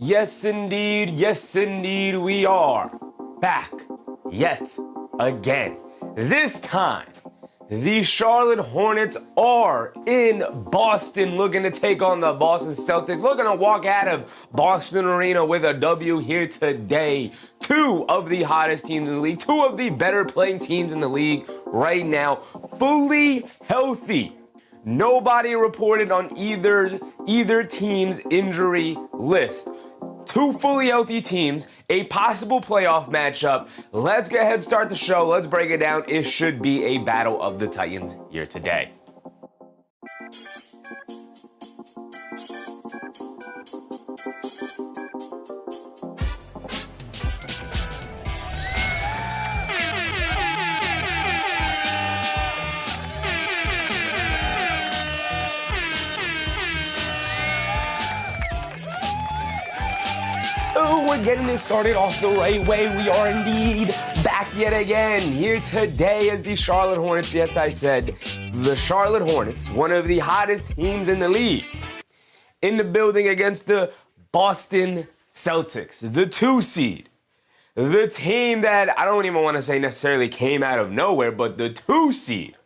Yes indeed, we are back yet again. This time, the Charlotte Hornets are in Boston looking to take on the Boston Celtics, looking to walk out of Boston Arena with a W here today. Two of the hottest teams in the league, two of the better playing teams in the league right now, fully healthy. Nobody reported on either team's injury list. Two fully healthy teams, a possible playoff matchup. Let's go ahead and start the show. Let's break it down. It should be a battle of the Titans here today. We're getting this started off the right way. We are indeed back yet again here today as the Charlotte Hornets. Yes, I said the Charlotte Hornets, one of the hottest teams in the league, in the building against the Boston Celtics, the 2 seed. The team that I don't even want to say necessarily came out of nowhere, but the 2 seed.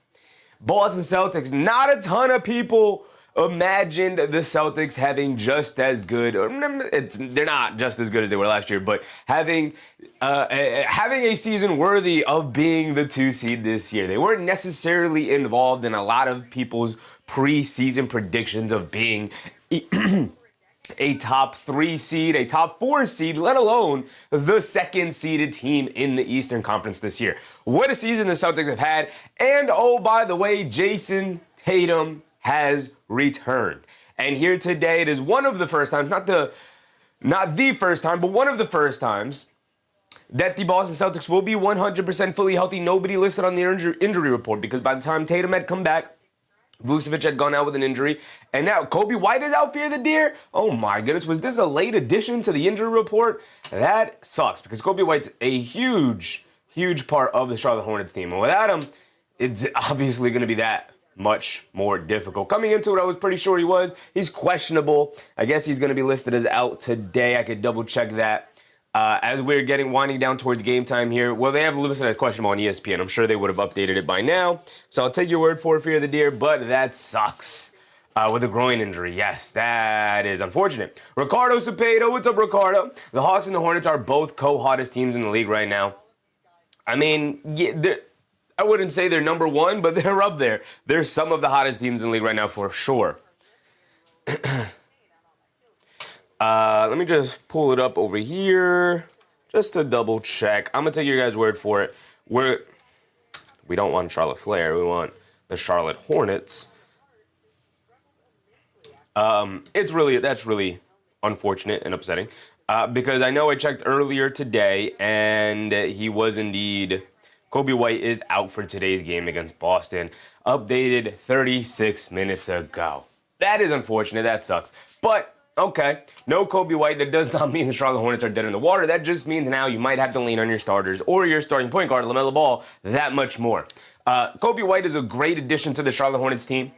Boston Celtics, not a ton of people imagined the Celtics having just as good, or they're not just as good as they were last year, but having a season worthy of being the 2 seed this year. They weren't necessarily involved in a lot of people's preseason predictions of being a top 3 seed, a top 4 seed, let alone the 2nd seeded team in the Eastern Conference this year. What a season the Celtics have had. And oh, by the way, Jayson Tatum has returned. And here today, it is one of the first times, not the first time, but one of the first times that the Boston Celtics will be 100% fully healthy. Nobody listed on the injury report because by the time Tatum had come back, Vucevic had gone out with an injury, and now Kobe White is out, fear the deer. Oh my goodness, was this a late addition to the injury report? That sucks because Kobe White's a huge part of the Charlotte Hornets team. And without him, it's obviously going to be that much more difficult. Coming into it, I was pretty sure he was. He's questionable. I guess he's going to be listed as out today. I could double check that. As we're winding down towards game time here, well, they have listed as questionable on ESPN. I'm sure they would have updated it by now. So I'll take your word for it, fear the deer, but that sucks. With a groin injury. Yes, that is unfortunate. Ricardo Cepeda, what's up, Ricardo? The Hawks and the Hornets are both co-hottest teams in the league right now. I mean, I wouldn't say they're number 1, but they're up there. They're some of the hottest teams in the league right now for sure. Let me just pull it up over here just to double check. I'm going to take your guys' word for it. We don't want Charlotte Flair. We want the Charlotte Hornets. That's really unfortunate and upsetting because I know I checked earlier today and he was indeed... Kobe White is out for today's game against Boston, updated 36 minutes ago. That is unfortunate. That sucks. But, okay, no Kobe White. That does not mean the Charlotte Hornets are dead in the water. That just means now you might have to lean on your starters or your starting point guard, LaMelo Ball, that much more. Kobe White is a great addition to the Charlotte Hornets team.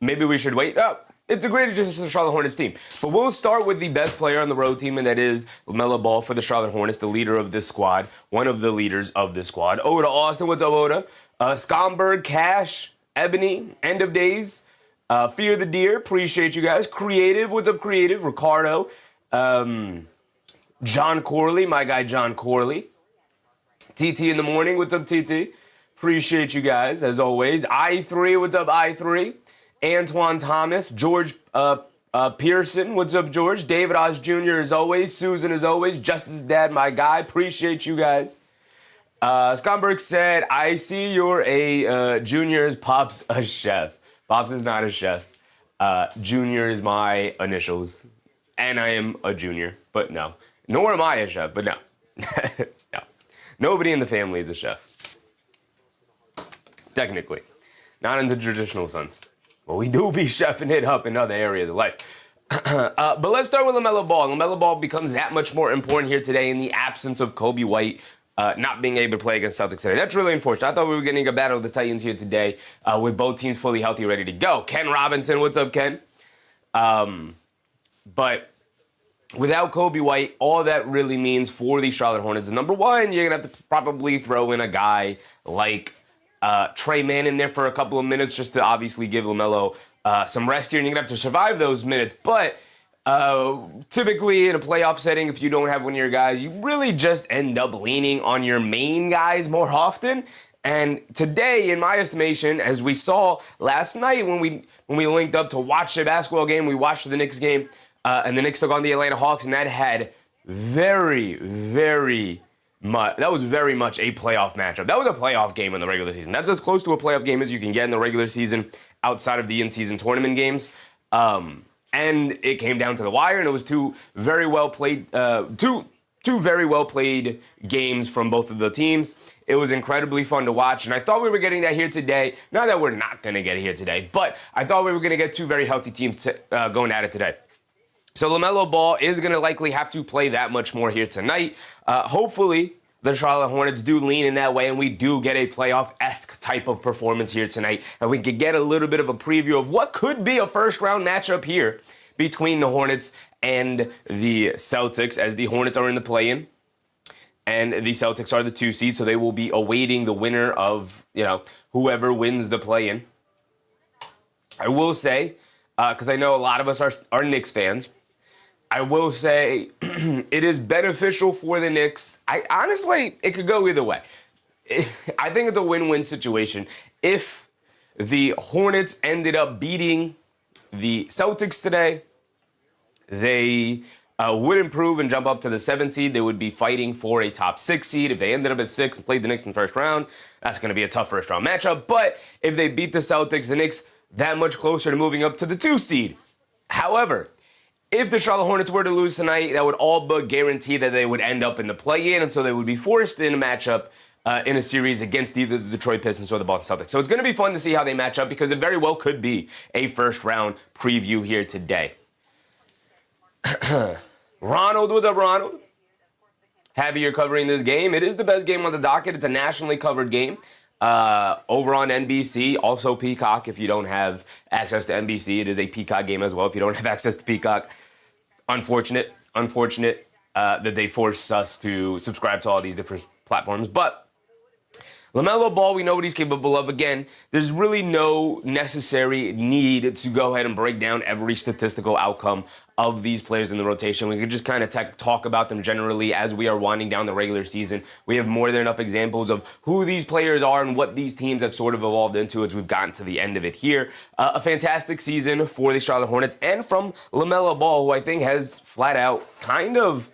Maybe we should wait. It's a great addition to the Charlotte Hornets team. But we'll start with the best player on the road team, and that is LaMelo Ball for the Charlotte Hornets, the leader of this squad, one of the leaders of this squad. Oda Austin, what's up, Oda? Scoreboard, Cash, Ebony, End of Days, Fear the Deer, appreciate you guys. Creative, what's up, Creative? Ricardo, John Corley, my guy John Corley. TT in the morning, what's up, TT? Appreciate you guys, as always. I3, what's up, I3? Antoine Thomas, George Pearson, what's up, George? David Osh Jr. as always, Susan as always, Justice Dad, my guy, appreciate you guys. Scomberg said, I see you're a junior, is Pops a chef? Pops is not a chef. Junior is my initials, and I am a junior, but no. Nor am I a chef, but no. No. Nobody in the family is a chef. Technically. Not in the traditional sense. Well, we do be chefing it up in other areas of life. But let's start with LaMelo Ball. LaMelo Ball becomes that much more important here today in the absence of Kobe White not being able to play against Celtics today. That's really unfortunate. I thought we were getting a battle of the Titans here today with both teams fully healthy, ready to go. Ken Robinson, what's up, Ken? But without Kobe White, all that really means for the Charlotte Hornets is, number one, you're going to have to probably throw in a guy like Trey Mann in there for a couple of minutes just to obviously give LaMelo some rest here, and you're going to have to survive those minutes. But typically in a playoff setting, if you don't have one of your guys, you really just end up leaning on your main guys more often. And today, in my estimation, as we saw last night when we linked up to watch a basketball game, we watched the Knicks game, and the Knicks took on the Atlanta Hawks, and that had very much a playoff matchup. That was a playoff game in the regular season. That's as close to a playoff game as you can get in the regular season outside of the in-season tournament games. And it came down to the wire, and it was two very well played games from both of the teams. It was incredibly fun to watch, and I thought we were getting that here today. Not that we're not going to get it here today, but I thought we were going to get two very healthy teams going at it today. So LaMelo Ball is going to likely have to play that much more here tonight. Hopefully, the Charlotte Hornets do lean in that way, and we do get a playoff-esque type of performance here tonight, and we could get a little bit of a preview of what could be a first-round matchup here between the Hornets and the Celtics, as the Hornets are in the play-in, and the Celtics are the 2 seed, so they will be awaiting the winner of, whoever wins the play-in. I will say, because I know a lot of us are Knicks fans, I will say it is beneficial for the Knicks. Honestly, it could go either way. I think it's a win-win situation. If the Hornets ended up beating the Celtics today, they would improve and jump up to the 7th seed. They would be fighting for a top 6 seed. If they ended up at 6 and played the Knicks in the first round, that's going to be a tough first-round matchup. But if they beat the Celtics, the Knicks that much closer to moving up to the 2 seed. However, if the Charlotte Hornets were to lose tonight, that would all but guarantee that they would end up in the play-in, and so they would be forced in a matchup in a series against either the Detroit Pistons or the Boston Celtics. So it's going to be fun to see how they match up, because it very well could be a first-round preview here today. Ronald, what's up, Ronald? Happy you're covering this game. It is the best game on the docket. It's a nationally covered game. Over on NBC, also Peacock. If you don't have access to NBC, it is a Peacock game as well. If you don't have access to Peacock, unfortunate that they force us to subscribe to all these different platforms. But LaMelo Ball, we know what he's capable of. Again, there's really no necessary need to go ahead and break down every statistical outcome of these players in the rotation. We could just kind of talk about them generally as we are winding down the regular season. We have more than enough examples of who these players are and what these teams have sort of evolved into as we've gotten to the end of it here. A fantastic season for the Charlotte Hornets and from LaMelo Ball, who I think has flat out kind of...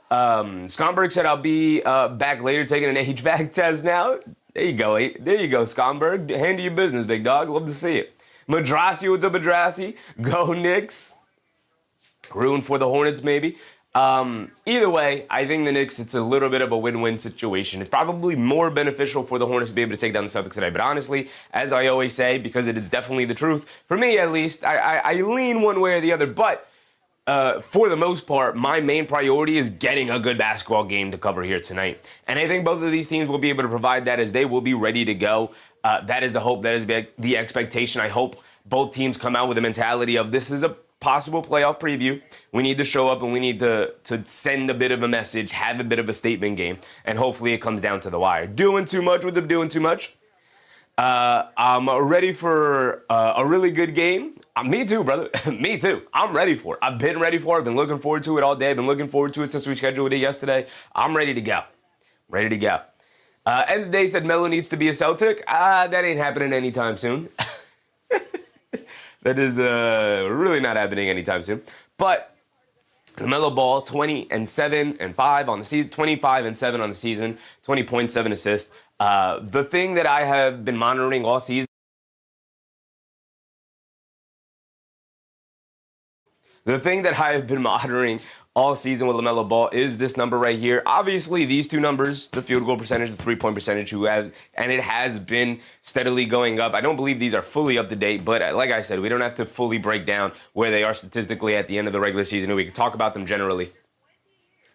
Skomberg said I'll be back later taking an HVAC test now. There you go, Skomberg. Handle your business, big dog. Love to see it. Madrassi, what's up, Madrassi? Go Knicks. Rooting for the Hornets, maybe. Either way, I think the Knicks, it's a little bit of a win-win situation. It's probably more beneficial for the Hornets to be able to take down the Celtics today. But honestly, as I always say, because it is definitely the truth, for me at least, I lean one way or the other. But for the most part, my main priority is getting a good basketball game to cover here tonight. And I think both of these teams will be able to provide that, as they will be ready to go. That is the hope. That is the expectation. I hope both teams come out with a mentality of, this is a possible playoff preview. We need to show up and we need to send a bit of a message, have a bit of a statement game, and hopefully it comes down to the wire. Doing too much? What's up, doing too much? I'm ready for a really good game. Me too, brother. Me too. I'm ready for it. I've been ready for it. I've been looking forward to it all day. I've been looking forward to it since we scheduled it yesterday. I'm ready to go. Ready to go. And they said Melo needs to be a Celtic. That ain't happening anytime soon. That is really not happening anytime soon. But LaMelo Ball, 20-7-5 on the season, 25-7 on the season, 20.7 assists. The thing that I have been monitoring all season. The thing that I have been monitoring all season with LaMelo Ball is this number right here. Obviously, these two numbers, the field goal percentage, the three-point percentage, and it has been steadily going up. I don't believe these are fully up to date, but like I said, we don't have to fully break down where they are statistically at the end of the regular season. We can talk about them generally.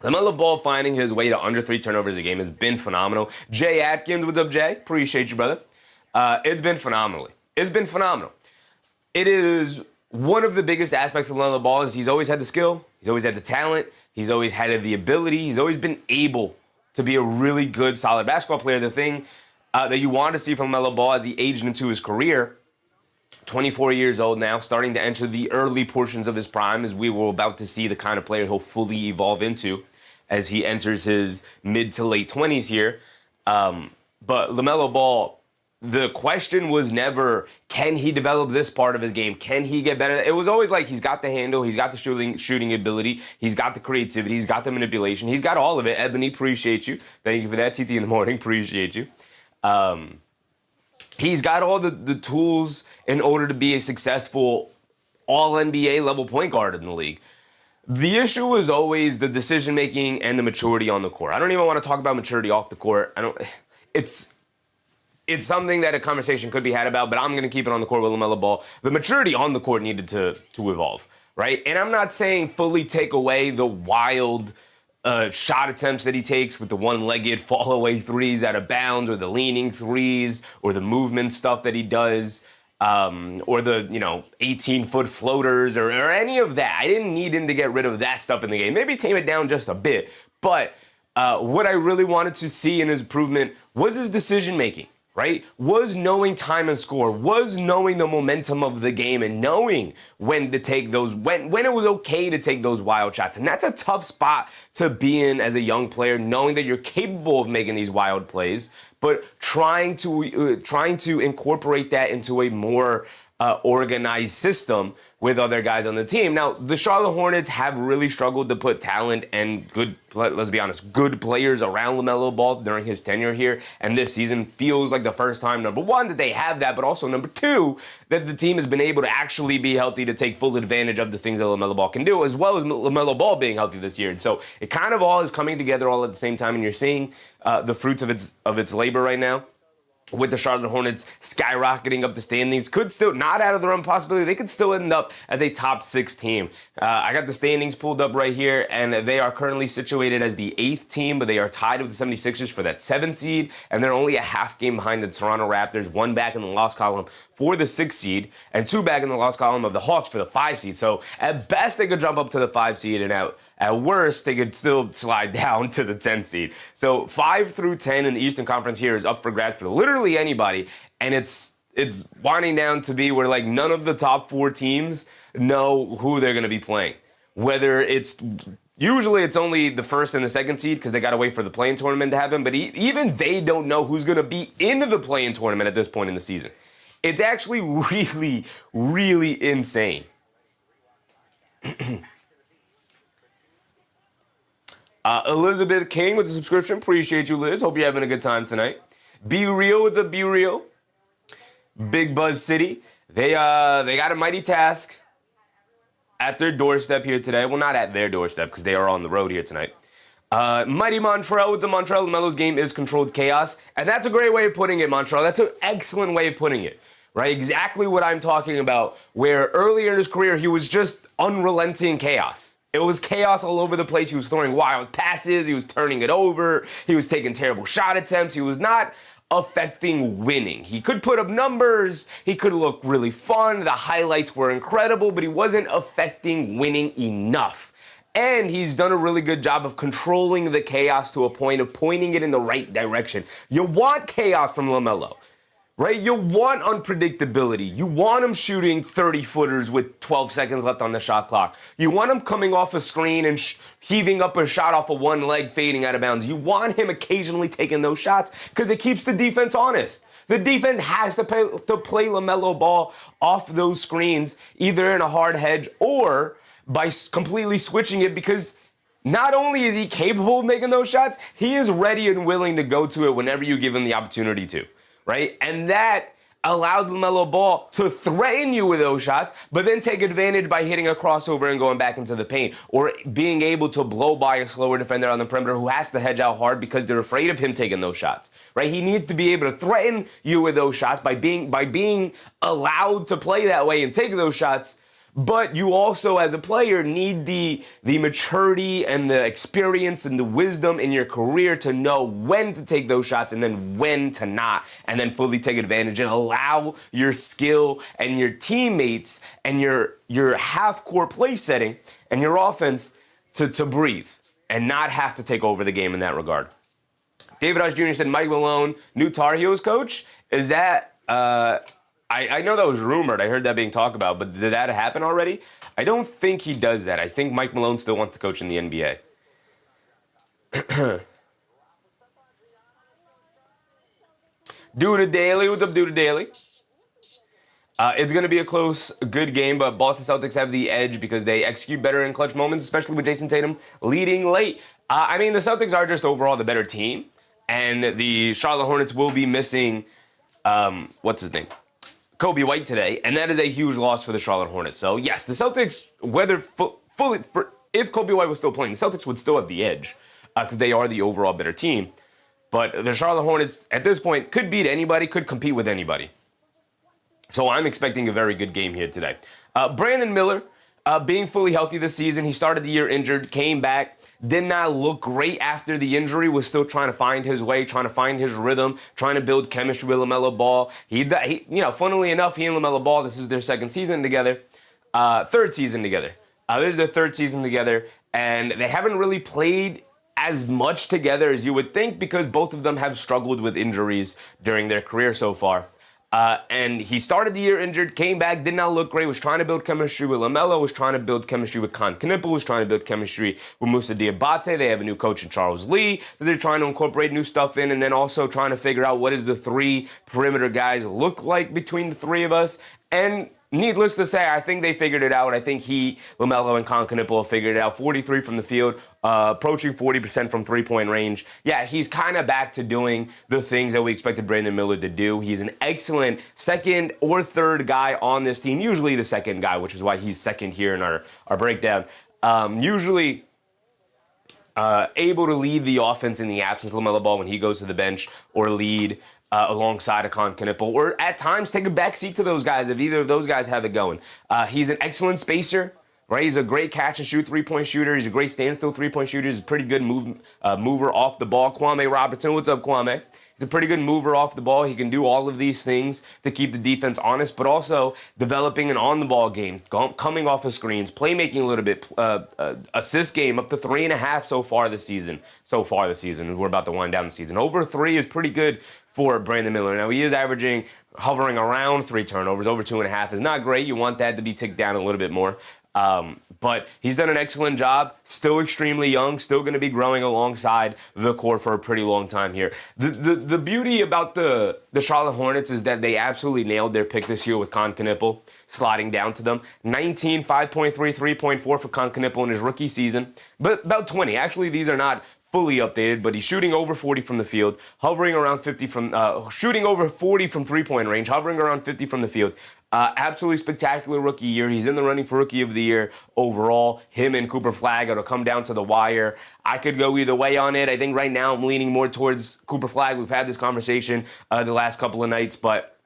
LaMelo Ball finding his way to under 3 turnovers a game has been phenomenal. Jay Atkins, what's up, Jay? Appreciate you, brother. It's been phenomenal. It's been phenomenal. It is one of the biggest aspects of LaMelo Ball is he's always had the skill, he's always had the talent, he's always had the ability, he's always been able to be a really good, solid basketball player. The thing that you want to see from LaMelo Ball as he aged into his career, 24 years old now, starting to enter the early portions of his prime, as we were about to see the kind of player he'll fully evolve into as he enters his mid to late 20s here. But LaMelo Ball, the question was never, can he develop this part of his game? Can he get better? It was always like, he's got the handle, he's got the shooting ability, he's got the creativity, he's got the manipulation, he's got all of it. Ebony, appreciate you. Thank you for that. TT in the morning, appreciate you. He's got all the tools in order to be a successful all-NBA level point guard in the league. The issue was always the decision-making and the maturity on the court. I don't even want to talk about maturity off the court. It's something that a conversation could be had about, but I'm going to keep it on the court with LaMelo Ball. The maturity on the court needed to evolve, right? And I'm not saying fully take away the wild shot attempts that he takes with the one-legged fall-away threes out of bounds, or the leaning threes, or the movement stuff that he does, or the 18-foot floaters, or any of that. I didn't need him to get rid of that stuff in the game. Maybe tame it down just a bit, but what I really wanted to see in his improvement was his decision-making. Right? Was knowing time and score, was knowing the momentum of the game, and knowing when to take those, when it was okay to take those wild shots. And that's a tough spot to be in as a young player, knowing that you're capable of making these wild plays, but trying to incorporate that into a more organized system with other guys on the team. Now, the Charlotte Hornets have really struggled to put talent and let's be honest, good players around LaMelo Ball during his tenure here. And this season feels like the first time, number one, that they have that, but also number two, that the team has been able to actually be healthy to take full advantage of the things that LaMelo Ball can do, as well as LaMelo Ball being healthy this year. And so it kind of all is coming together all at the same time, and you're seeing the fruits of its labor right now, with the Charlotte Hornets skyrocketing up the standings. Could still, not out of the realm possibility, they could still end up as a top 6 team. I got the standings pulled up right here, and they are currently situated as the 8th team, but they are tied with the 76ers for that 7th seed, and they're only a half game behind the Toronto Raptors, 1 back in the loss column for the 6th seed, and 2 back in the loss column of the Hawks for the 5 seed. So at best, they could jump up to the 5 seed, and at worst, they could still slide down to the 10th seed. So 5 through 10 in the Eastern Conference here is up for grabs for literally anybody, and it's winding down to be where like none of the top 4 teams know who they're going to be playing. Whether usually it's only the 1st and the 2nd seed because they got to wait for the play-in tournament to happen, but even they don't know who's going to be into the play-in tournament at this point in the season. It's actually really, really insane. Elizabeth King with the subscription. Appreciate you, Liz. Hope you're having a good time tonight. Be Real with the Be Real. Big Buzz City. They got a mighty task at their doorstep here today. Well, not at their doorstep because they are on the road here tonight. Mighty Montreal with the Montreal LaMelo's game is controlled chaos. And that's a great way of putting it, Montreal. That's an excellent way of putting it. Right? Exactly what I'm talking about, where earlier in his career, he was just unrelenting chaos. It was chaos all over the place. He was throwing wild passes. He was turning it over. He was taking terrible shot attempts. He was not affecting winning. He could put up numbers. He could look really fun. The highlights were incredible, but he wasn't affecting winning enough. And he's done a really good job of controlling the chaos to a point of pointing it in the right direction. You want chaos from LaMelo. Right? You want unpredictability. You want him shooting 30-footers with 12 seconds left on the shot clock. You want him coming off a screen and heaving up a shot off of one leg, fading out of bounds. You want him occasionally taking those shots because it keeps the defense honest. The defense has to play LaMelo Ball off those screens, either in a hard hedge or by completely switching it, because not only is he capable of making those shots, he is ready and willing to go to it whenever you give him the opportunity to. Right? And that allowed LaMelo Ball to threaten you with those shots, but then take advantage by hitting a crossover and going back into the paint, or being able to blow by a slower defender on the perimeter who has to hedge out hard because they're afraid of him taking those shots. Right? He needs to be able to threaten you with those shots by being allowed to play that way and take those shots, But you also, as a player, need the maturity and the experience and the wisdom in your career to know when to take those shots and then when to not, and then fully take advantage and allow your skill and your teammates and your half-court play setting and your offense to breathe and not have to take over the game in that regard. David Hush Jr. said Mike Malone, new Tar Heels coach. Is that... I know that was rumored. I heard that being talked about, but did that happen already? I don't think he does that. I think Mike Malone still wants to coach in the NBA. Duda Daily, what's up, Duda Daily? It's going to be a close, good game, but Boston Celtics have the edge because they execute better in clutch moments, especially with Jayson Tatum leading late. I mean, the Celtics are just overall the better team, and the Charlotte Hornets will be missing, what's his name? Kobe White today, and that is a huge loss for the Charlotte Hornets. So yes, the Celtics, if Kobe White was still playing, the Celtics would still have the edge because they are the overall better team. But the Charlotte Hornets, at this point, could beat anybody, could compete with anybody. So I'm expecting a very good game here today. Brandon Miller, being fully healthy this season, he started the year injured, came back, did not look great after the injury, was still trying to find his way, trying to find his rhythm, trying to build chemistry with LaMelo Ball. Funnily enough, he and LaMelo Ball, this is their third season together. This is their third season together, and they haven't really played as much together as you would think because both of them have struggled with injuries during their career so far. And he started the year injured, came back, did not look great, was trying to build chemistry with LaMelo, was trying to build chemistry with Con Knipple, was trying to build chemistry with Musa Diabate. They have a new coach in Charles Lee that they're trying to incorporate new stuff in, and then also trying to figure out what does the three perimeter guys look like between the three of us. And needless to say, I think they figured it out. I think LaMelo, and Con Knipple figured it out. 43 from the field, approaching 40% from three-point range. Yeah, he's kind of back to doing the things that we expected Brandon Miller to do. He's an excellent second or third guy on this team, usually the second guy, which is why he's second here in our breakdown. Usually able to lead the offense in the absence of LaMelo Ball when he goes to the bench, or lead alongside a Con Knipple, or at times take a backseat to those guys if either of those guys have it going. He's an excellent spacer, right? He's a great catch and shoot three-point shooter. He's a great standstill three-point shooter. He's a pretty good mover off the ball. Kwame Robertson, what's up, Kwame? He's a pretty good mover off the ball. He can do all of these things to keep the defense honest, but also developing an on-the-ball game, coming off of screens, playmaking a little bit, assist game up to 3.5 so far this season. We're about to wind down the season. Over 3 is pretty good for Brandon Miller. Now, he is hovering around 3 turnovers. Over 2.5 is not great. You want that to be ticked down a little bit more. But he's done an excellent job, still extremely young, still going to be growing alongside the core for a pretty long time here. The beauty about the Charlotte Hornets is that they absolutely nailed their pick this year with Con Knipple sliding down to them. 19, 5.3, 3.4 for Con Knipple in his rookie season, but about 20. Actually, these are not fully updated, but he's shooting over 40 from the field, hovering around 50 shooting over 40 from three-point range, hovering around 50 from the field. Absolutely spectacular rookie year. He's in the running for Rookie of the Year overall. Him and Cooper Flagg, it'll come down to the wire. I could go either way on it. I think right now I'm leaning more towards Cooper Flagg. We've had this conversation the last couple of nights, but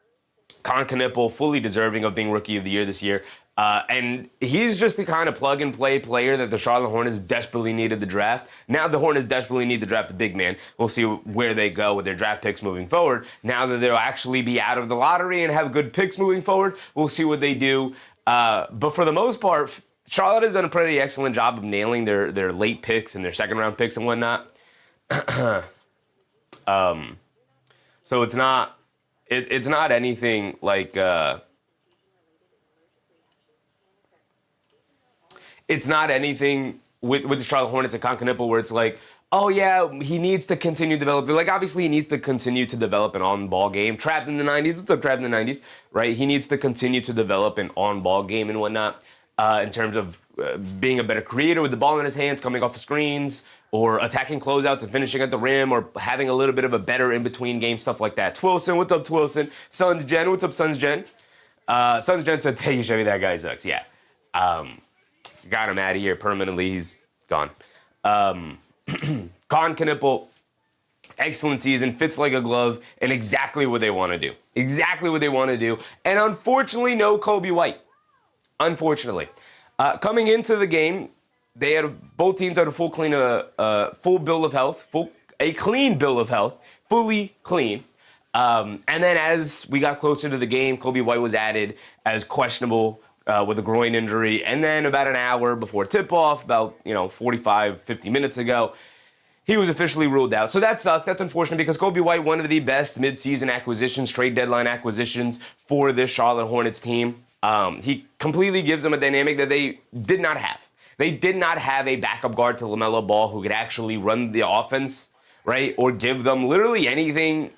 Con Knipple, fully deserving of being Rookie of the Year this year. And he's just the kind of plug-and-play player that the Charlotte Hornets desperately needed to draft. Now the Hornets desperately need to draft a big man. We'll see where they go with their draft picks moving forward. Now that they'll actually be out of the lottery and have good picks moving forward, we'll see what they do. But for the most part, Charlotte has done a pretty excellent job of nailing their late picks and their second-round picks and whatnot. So it's not anything like... It's not anything with the Charlotte Hornets and Con Knipple where it's like, oh yeah, he needs to continue to develop. Like, obviously he needs to continue to develop an on-ball game. Trapped in the 90s. What's up, Trapped in the 90s? Right? He needs to continue to develop an on-ball game and whatnot in terms of being a better creator with the ball in his hands, coming off the screens, or attacking closeouts and finishing at the rim, or having a little bit of a better in-between game, stuff like that. Twilson, what's up, Twilson? Sons Gen, what's up, Sons Gen? Sons Gen said, hey, you show me that guy sucks. Yeah. Got him out of here permanently. He's gone. Con Knipple, excellent season, fits like a glove, and exactly what they want to do. Exactly what they want to do. And unfortunately, no Kobe White. unfortunately. Coming into the game, both teams had a full bill of health, a clean bill of health, fully clean. And then as we got closer to the game, Coby White was added as questionable with a groin injury. And then about an hour before tip-off, about 45, 50 minutes ago, he was officially ruled out. So that sucks. That's unfortunate because Coby White, one of the best midseason acquisitions, trade deadline acquisitions for this Charlotte Hornets team. He completely gives them a dynamic that they did not have. They did not have a backup guard to LaMelo Ball who could actually run the offense, right? Or give them literally anything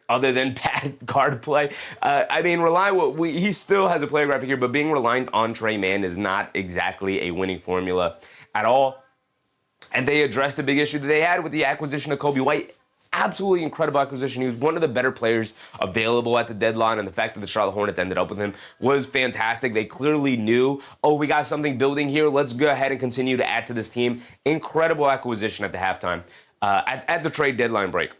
other than bad guard play. He still has a player graphic here, but being reliant on Trey Mann is not exactly a winning formula at all. And they addressed the big issue that they had with the acquisition of Coby White. Absolutely incredible acquisition. He was one of the better players available at the deadline, and the fact that the Charlotte Hornets ended up with him was fantastic. They clearly knew, we got something building here. Let's go ahead and continue to add to this team. Incredible acquisition at the halftime, at the trade deadline break.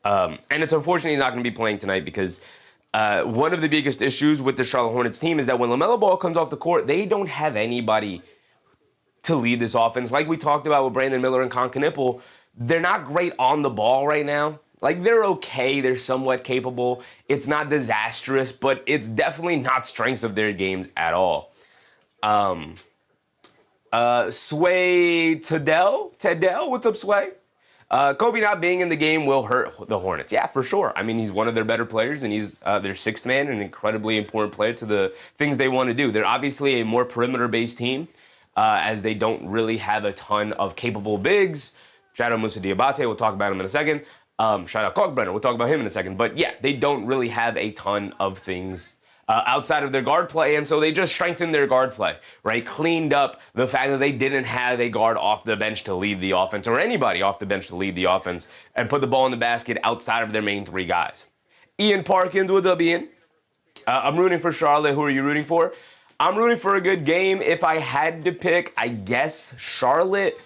And it's unfortunate he's not going to be playing tonight because one of the biggest issues with the Charlotte Hornets team is that when LaMelo Ball comes off the court, they don't have anybody to lead this offense. Like we talked about with Brandon Miller and Con Knipple, they're not great on the ball right now. Like, they're okay. They're somewhat capable. It's not disastrous, but it's definitely not strengths of their games at all. Sway Tedell, what's up, Sway? Coby not being in the game will hurt the Hornets. Yeah, for sure. I mean, he's one of their better players, and he's their sixth man, an incredibly important player to the things they want to do. They're obviously a more perimeter-based team, as they don't really have a ton of capable bigs. Shout out Musa Diabate. We'll talk about him in a second. Shout out Kalkbrenner. We'll talk about him in a second. But yeah, they don't really have a ton of things outside of their guard play, and so they just strengthened their guard play, right? Cleaned up the fact that they didn't have a guard off the bench to lead the offense, or anybody off the bench to lead the offense, and put the ball in the basket outside of their main three guys. Ian Parkins, what's up, Ian? I'm rooting for Charlotte. Who are you rooting for? I'm rooting for a good game. If I had to pick, I guess Charlotte.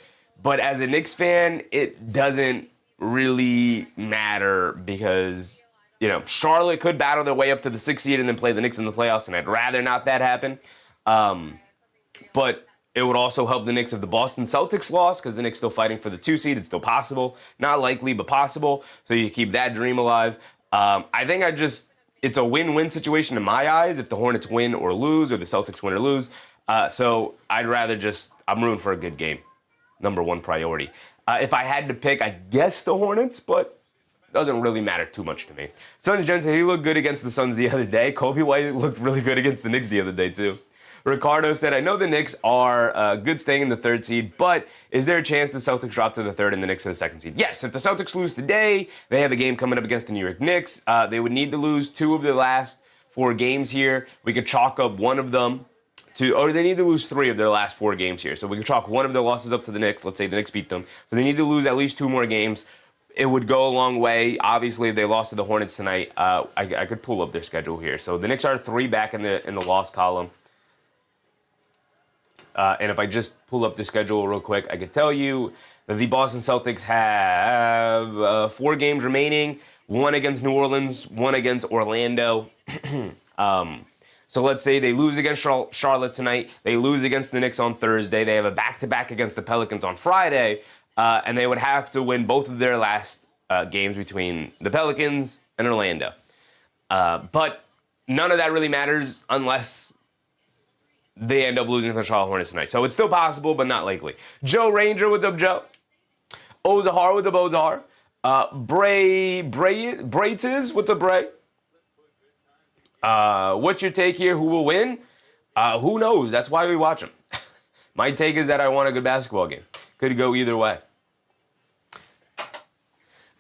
But as a Knicks fan, it doesn't really matter because, Charlotte could battle their way up to the 6th seed and then play the Knicks in the playoffs, and I'd rather not that happen. But it would also help the Knicks if the Boston Celtics lost because the Knicks still fighting for the 2 seed. It's still possible. Not likely, but possible. So you keep that dream alive. I think it's a win-win situation in my eyes if the Hornets win or lose or the Celtics win or lose. So I'd rather I'm rooting for a good game. Number one priority. If I had to pick, I guess the Hornets, but it doesn't really matter too much to me. Suns Jensen, he looked good against the Suns the other day. Coby White looked really good against the Knicks the other day, too. Ricardo said, I know the Knicks are good staying in the 3rd seed, but is there a chance the Celtics drop to the 3rd and the Knicks to the 2nd seed? Yes, if the Celtics lose today, they have a game coming up against the New York Knicks. They would need to lose 2 of their last 4 games here. We could chalk up one of them. They need to lose 3 of their last 4 games here. So we could chalk one of their losses up to the Knicks. Let's say the Knicks beat them. So they need to lose at least 2 more games. It would go a long way. Obviously, if they lost to the Hornets tonight, I could pull up their schedule here. So the Knicks are 3 back in the loss column. And if I just pull up the schedule real quick, I could tell you that the Boston Celtics have 4 games remaining. 1 against New Orleans, 1 against Orlando. So let's say they lose against Charlotte tonight. They lose against the Knicks on Thursday. They have a back-to-back against the Pelicans on Friday. And they would have to win both of their last games between the Pelicans and Orlando. But none of that really matters unless they end up losing to the Charlotte Hornets tonight. So it's still possible, but not likely. Joe Ranger, what's up, Joe? Ozahar, what's up, Ozahar? Braytiz, what's up, Bray? What's your take here? Who will win? Who knows? That's why we watch them. My take is that I want a good basketball game. Could go either way.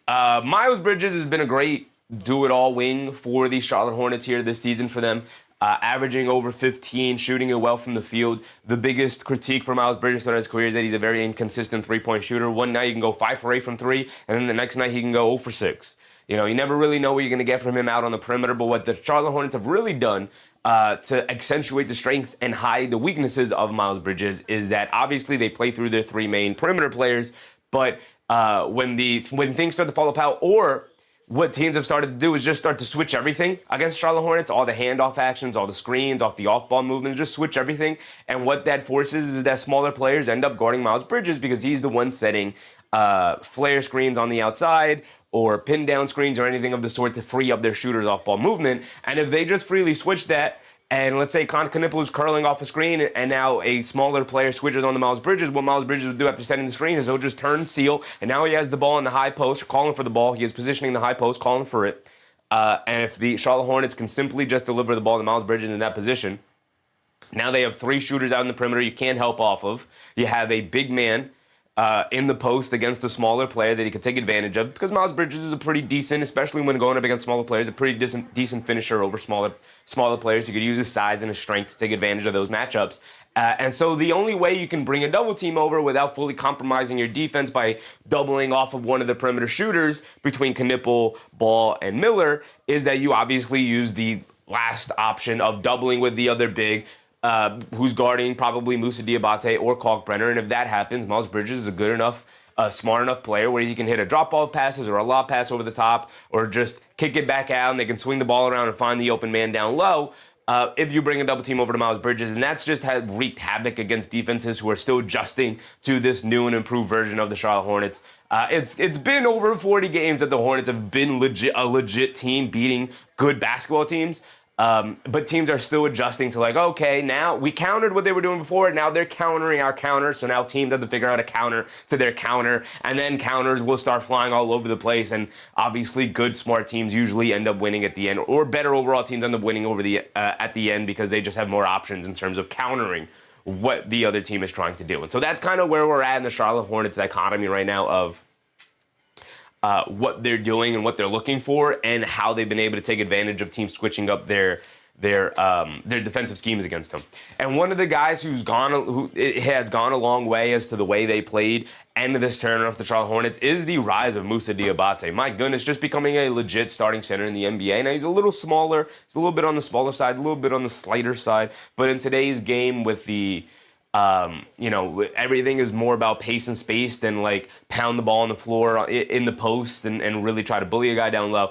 Miles Bridges has been a great do-it-all wing for the Charlotte Hornets here this season for them. Averaging over 15, shooting it well from the field. The biggest critique for Miles Bridges throughout his career is that he's a very inconsistent three-point shooter. One night he can go 5 for 8 from 3, and then the next night he can go 0 for 6. You never really know what you're going to get from him out on the perimeter, but what the Charlotte Hornets have really done to accentuate the strengths and hide the weaknesses of Miles Bridges is that obviously they play through their 3 main perimeter players, but when things start to fall apart or what teams have started to do is just start to switch everything against Charlotte Hornets, all the handoff actions, all the screens, off the off-ball movements, just switch everything. And what that forces is that smaller players end up guarding Miles Bridges because he's the one setting flare screens on the outside or pin down screens or anything of the sort to free up their shooters off-ball movement. And if they just freely switch that, and let's say Con Knipple is curling off a screen and now a smaller player switches on to Miles Bridges, what Miles Bridges would do after setting the screen is he'll just turn, seal, and now he has the ball in the high post, calling for the ball. He is positioning the high post, calling for it. And if the Charlotte Hornets can simply just deliver the ball to Miles Bridges in that position, now they have 3 shooters out in the perimeter you can't help off of. You have a big man in the post against a smaller player that he could take advantage of because Miles Bridges is a pretty decent, especially when going up against smaller players, a pretty decent finisher over smaller players. He could use his size and his strength to take advantage of those matchups. And so the only way you can bring a double team over without fully compromising your defense by doubling off of one of the perimeter shooters between Knipple, Ball, and Miller is that you obviously use the last option of doubling with the other big, who's guarding probably Musa Diabate or Kalkbrenner. And if that happens, Miles Bridges is a good enough, smart enough player where he can hit a drop-off passes or a lob pass over the top or just kick it back out and they can swing the ball around and find the open man down low. If you bring a double team over to Miles Bridges, and that's just wreaked havoc against defenses who are still adjusting to this new and improved version of the Charlotte Hornets. It's been over 40 games that the Hornets have been a legit team beating good basketball teams. But teams are still adjusting to like, okay, now we countered what they were doing before. Now they're countering our counter. So now teams have to figure out a counter to their counter. And then counters will start flying all over the place. And obviously good, smart teams usually end up winning at the end. Or better overall teams end up winning over at the end because they just have more options in terms of countering what the other team is trying to do. And so that's kind of where we're at in the Charlotte Hornets dichotomy right now of what they're doing and what they're looking for and how they've been able to take advantage of teams switching up their defensive schemes against them. And one of the guys who has gone a long way as to the way they played end of this turn off the Charlotte Hornets is the rise of Musa Diabate. My goodness, just becoming a legit starting center in the NBA. Now he's a little smaller, he's a little bit on the smaller side, a little bit on the slighter side, but in today's game with the everything is more about pace and space than like pound the ball on the floor in the post and really try to bully a guy down low.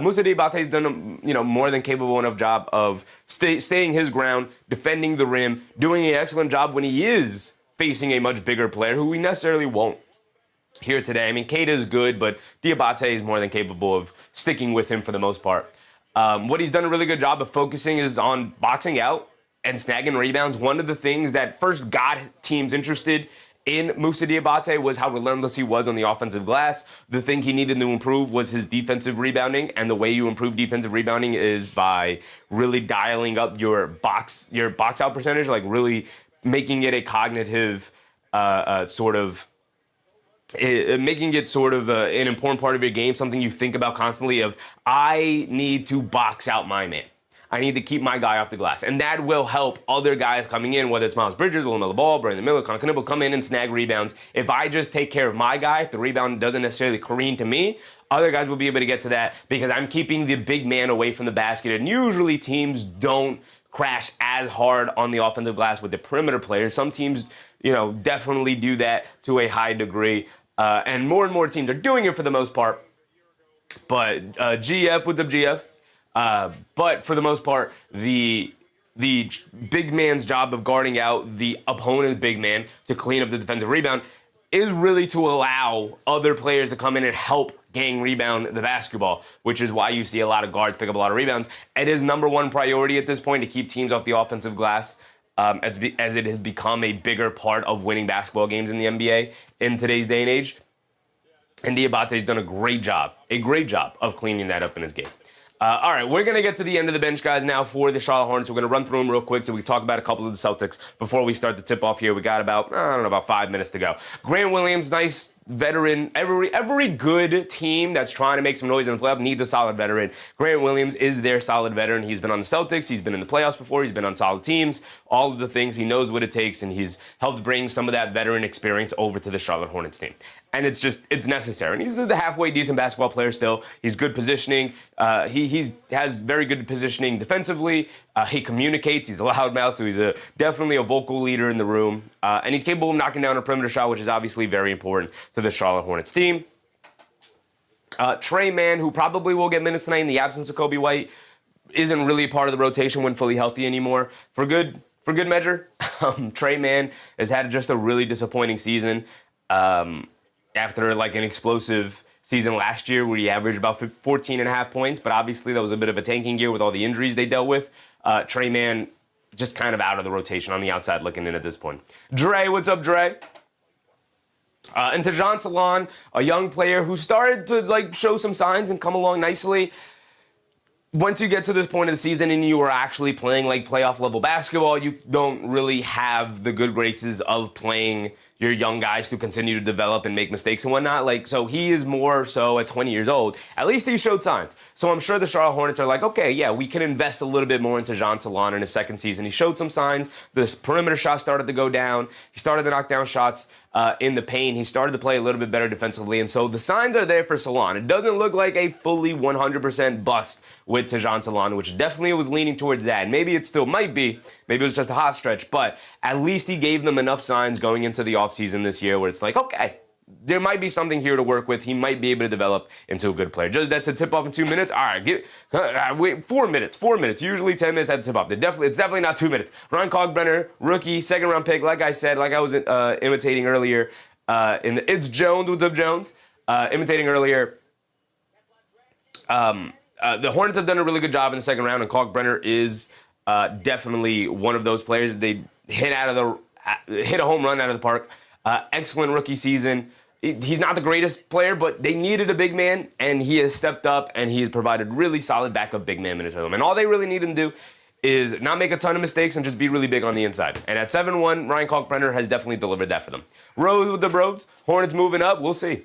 Musa Diabate's done a more than capable enough job of staying his ground, defending the rim, doing an excellent job when he is facing a much bigger player who we necessarily won't here today. I mean, Kate is good, but Diabate is more than capable of sticking with him for the most part. What he's done a really good job of focusing is on boxing out and snagging rebounds. One of the things that first got teams interested in Musa Diabate was how relentless he was on the offensive glass. The thing he needed to improve was his defensive rebounding, and the way you improve defensive rebounding is by really dialing up your box out percentage, like really making it a cognitive making it sort of an important part of your game, something you think about constantly of, I need to box out my man. I need to keep my guy off the glass. And that will help other guys coming in, whether it's Miles Bridges, LaMelo Ball, Brandon Miller, Con Knipple, come in and snag rebounds. If I just take care of my guy, if the rebound doesn't necessarily careen to me, other guys will be able to get to that because I'm keeping the big man away from the basket. And usually teams don't crash as hard on the offensive glass with the perimeter players. Some teams, definitely do that to a high degree. And more teams are doing it for the most part. But GF, what's up, GF? But for the most part, the big man's job of guarding out the opponent's big man to clean up the defensive rebound is really to allow other players to come in and help gang rebound the basketball, which is why you see a lot of guards pick up a lot of rebounds. It is number one priority at this point to keep teams off the offensive glass, as it has become a bigger part of winning basketball games in the NBA in today's day and age. And Diabate's done a great job of cleaning that up in his game. All right, we're going to get to the end of the bench, guys, now for the Charlotte Hornets. We're going to run through them real quick so we can talk about a couple of the Celtics before we start the tip-off here. We got about 5 minutes to go. Grant Williams, nice veteran. Every good team that's trying to make some noise in the playoffs needs a solid veteran. Grant Williams is their solid veteran. He's been on the Celtics. He's been in the playoffs before. He's been on solid teams. All of the things. He knows what it takes, and he's helped bring some of that veteran experience over to the Charlotte Hornets team. And it's necessary. And he's a halfway decent basketball player still. He's good positioning. He has very good positioning defensively. He communicates. He's a loudmouth, so he's definitely a vocal leader in the room. And he's capable of knocking down a perimeter shot, which is obviously very important to the Charlotte Hornets team. Trey Mann, who probably will get minutes tonight in the absence of Kobe White, isn't really a part of the rotation when fully healthy anymore. For good measure, Trey Mann has had just a really disappointing season after like an explosive season last year where he averaged about 14 and a half points, but obviously that was a bit of a tanking year with all the injuries they dealt with. Trey Mann just kind of out of the rotation on the outside looking in at this point. Dre, what's up, Dre? And Tajon Salon, a young player who started to like show some signs and come along nicely. Once you get to this point of the season and you are actually playing like playoff level basketball, you don't really have the good graces of playing your young guys to continue to develop and make mistakes and whatnot. Like, so he is more so at 20 years old. At least he showed signs. So I'm sure the Charlotte Hornets are like, okay, yeah, we can invest a little bit more into Tajon Salon in his second season. He showed some signs. The perimeter shot started to go down. He started to knock down shots in the paint. He started to play a little bit better defensively. And so the signs are there for Salon. It doesn't look like a fully 100% bust with Tajon Salon, which definitely was leaning towards that. Maybe it still might be. Maybe it was just a hot stretch. But at least he gave them enough signs going into the offseason this year where it's like, okay, there might be something here to work with. He might be able to develop into a good player. Just that's a tip off in 2 minutes. All right, wait, 4 minutes. 4 minutes. Usually 10 minutes at the tip off. It's definitely not 2 minutes. Ryan Kalkbrenner, rookie, second round pick. Like I said, like I was imitating earlier. It's Jones. What's up, Jones? Imitating earlier. The Hornets have done a really good job in the second round, and Kalkbrenner is definitely one of those players. They hit a home run out of the park. Excellent rookie season. He's not the greatest player, but they needed a big man, and he has stepped up, and he has provided really solid backup big man minutes for them. And all they really need him to do is not make a ton of mistakes and just be really big on the inside. And at 7-1, Ryan Kalkbrenner has definitely delivered that for them. Rose with the Bros. Hornets moving up. We'll see.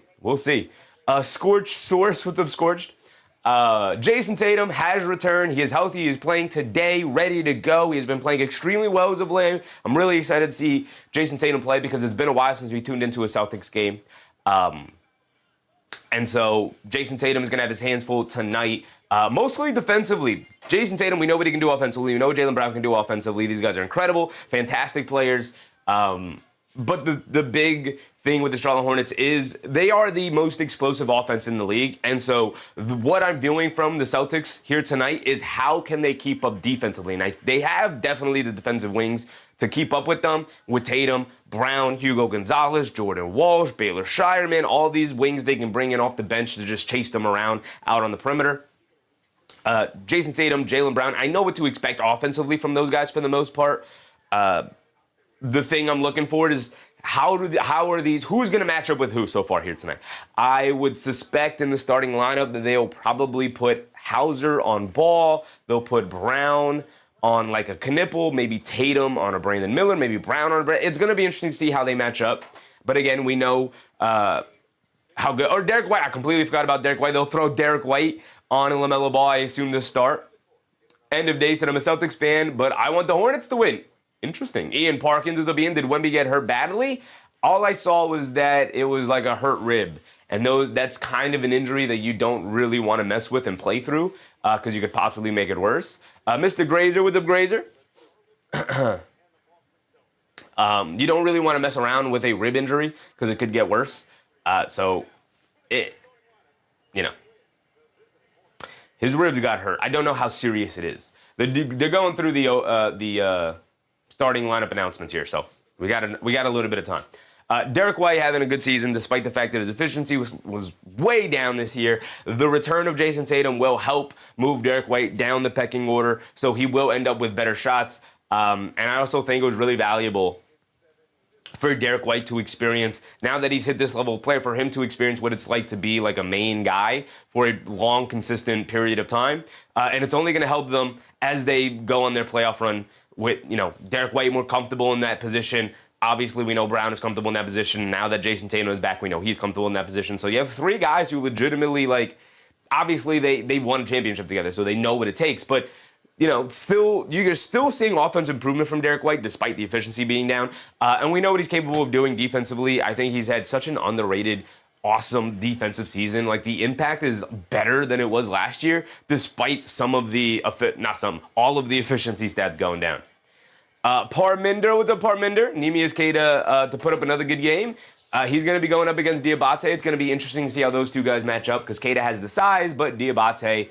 Scorched Source. What's up, Scorched? Jayson Tatum has returned. He is healthy. He is playing today, ready to go. He has been playing extremely well as of late. I'm really excited to see Jayson Tatum play because it's been a while since we tuned into a Celtics game. And so Jayson Tatum is going to have his hands full tonight, mostly defensively. Jayson Tatum, we know what he can do offensively. We know what Jaylen Brown can do offensively. These guys are incredible, fantastic players. But the big thing with the Charlotte Hornets is they are the most explosive offense in the league. And so what I'm viewing from the Celtics here tonight is how can they keep up defensively? And they have definitely the defensive wings to keep up with them, with Tatum, Brown, Hugo Gonzalez, Jordan Walsh, Baylor Shireman, all these wings they can bring in off the bench to just chase them around out on the perimeter. Jayson Tatum, Jaylen Brown, I know what to expect offensively from those guys for the most part. The thing I'm looking for is how are these, who's going to match up with who so far here tonight? I would suspect in the starting lineup that they'll probably put Hauser on Ball. They'll put Brown on like a Knipple, maybe Tatum on a Brandon Miller, maybe Brown on a It's going to be interesting to see how they match up. But again, we know how good, or Derek White. I completely forgot about Derek White. They'll throw Derek White on a LaMelo Ball, I assume, to start. End of day said I'm a Celtics fan, but I want the Hornets to win. Interesting. Ian Parkins was being. Did Wemby get hurt badly? All I saw was that it was like a hurt rib. And that's kind of an injury that you don't really want to mess with and play through because you could possibly make it worse. Mr. Grazer, what's up, Grazer? You don't really want to mess around with a rib injury because it could get worse. His ribs got hurt. I don't know how serious it is. They're going through the starting lineup announcements here, so we got a little bit of time. Derek White having a good season despite the fact that his efficiency was way down this year. The return of Jayson Tatum will help move Derek White down the pecking order, so he will end up with better shots. And I also think it was really valuable for Derek White to experience, now that he's hit this level of play, for him to experience what it's like to be like a main guy for a long, consistent period of time. And it's only going to help them as they go on their playoff run with, Derek White more comfortable in that position. Obviously, we know Brown is comfortable in that position. Now that Jayson Tatum is back, we know he's comfortable in that position. So you have three guys who legitimately, obviously they've won a championship together, so they know what it takes. But, you're still seeing offense improvement from Derek White despite the efficiency being down. And we know what he's capable of doing defensively. I think he's had such an underrated, awesome defensive season. Like, the impact is better than it was last year, despite all of the efficiency stats going down. Parminder, what's up, Parminder? Nemias K to put up another good game. He's going to be going up against Diabate. It's going to be interesting to see how those two guys match up because Keita has the size, but Diabate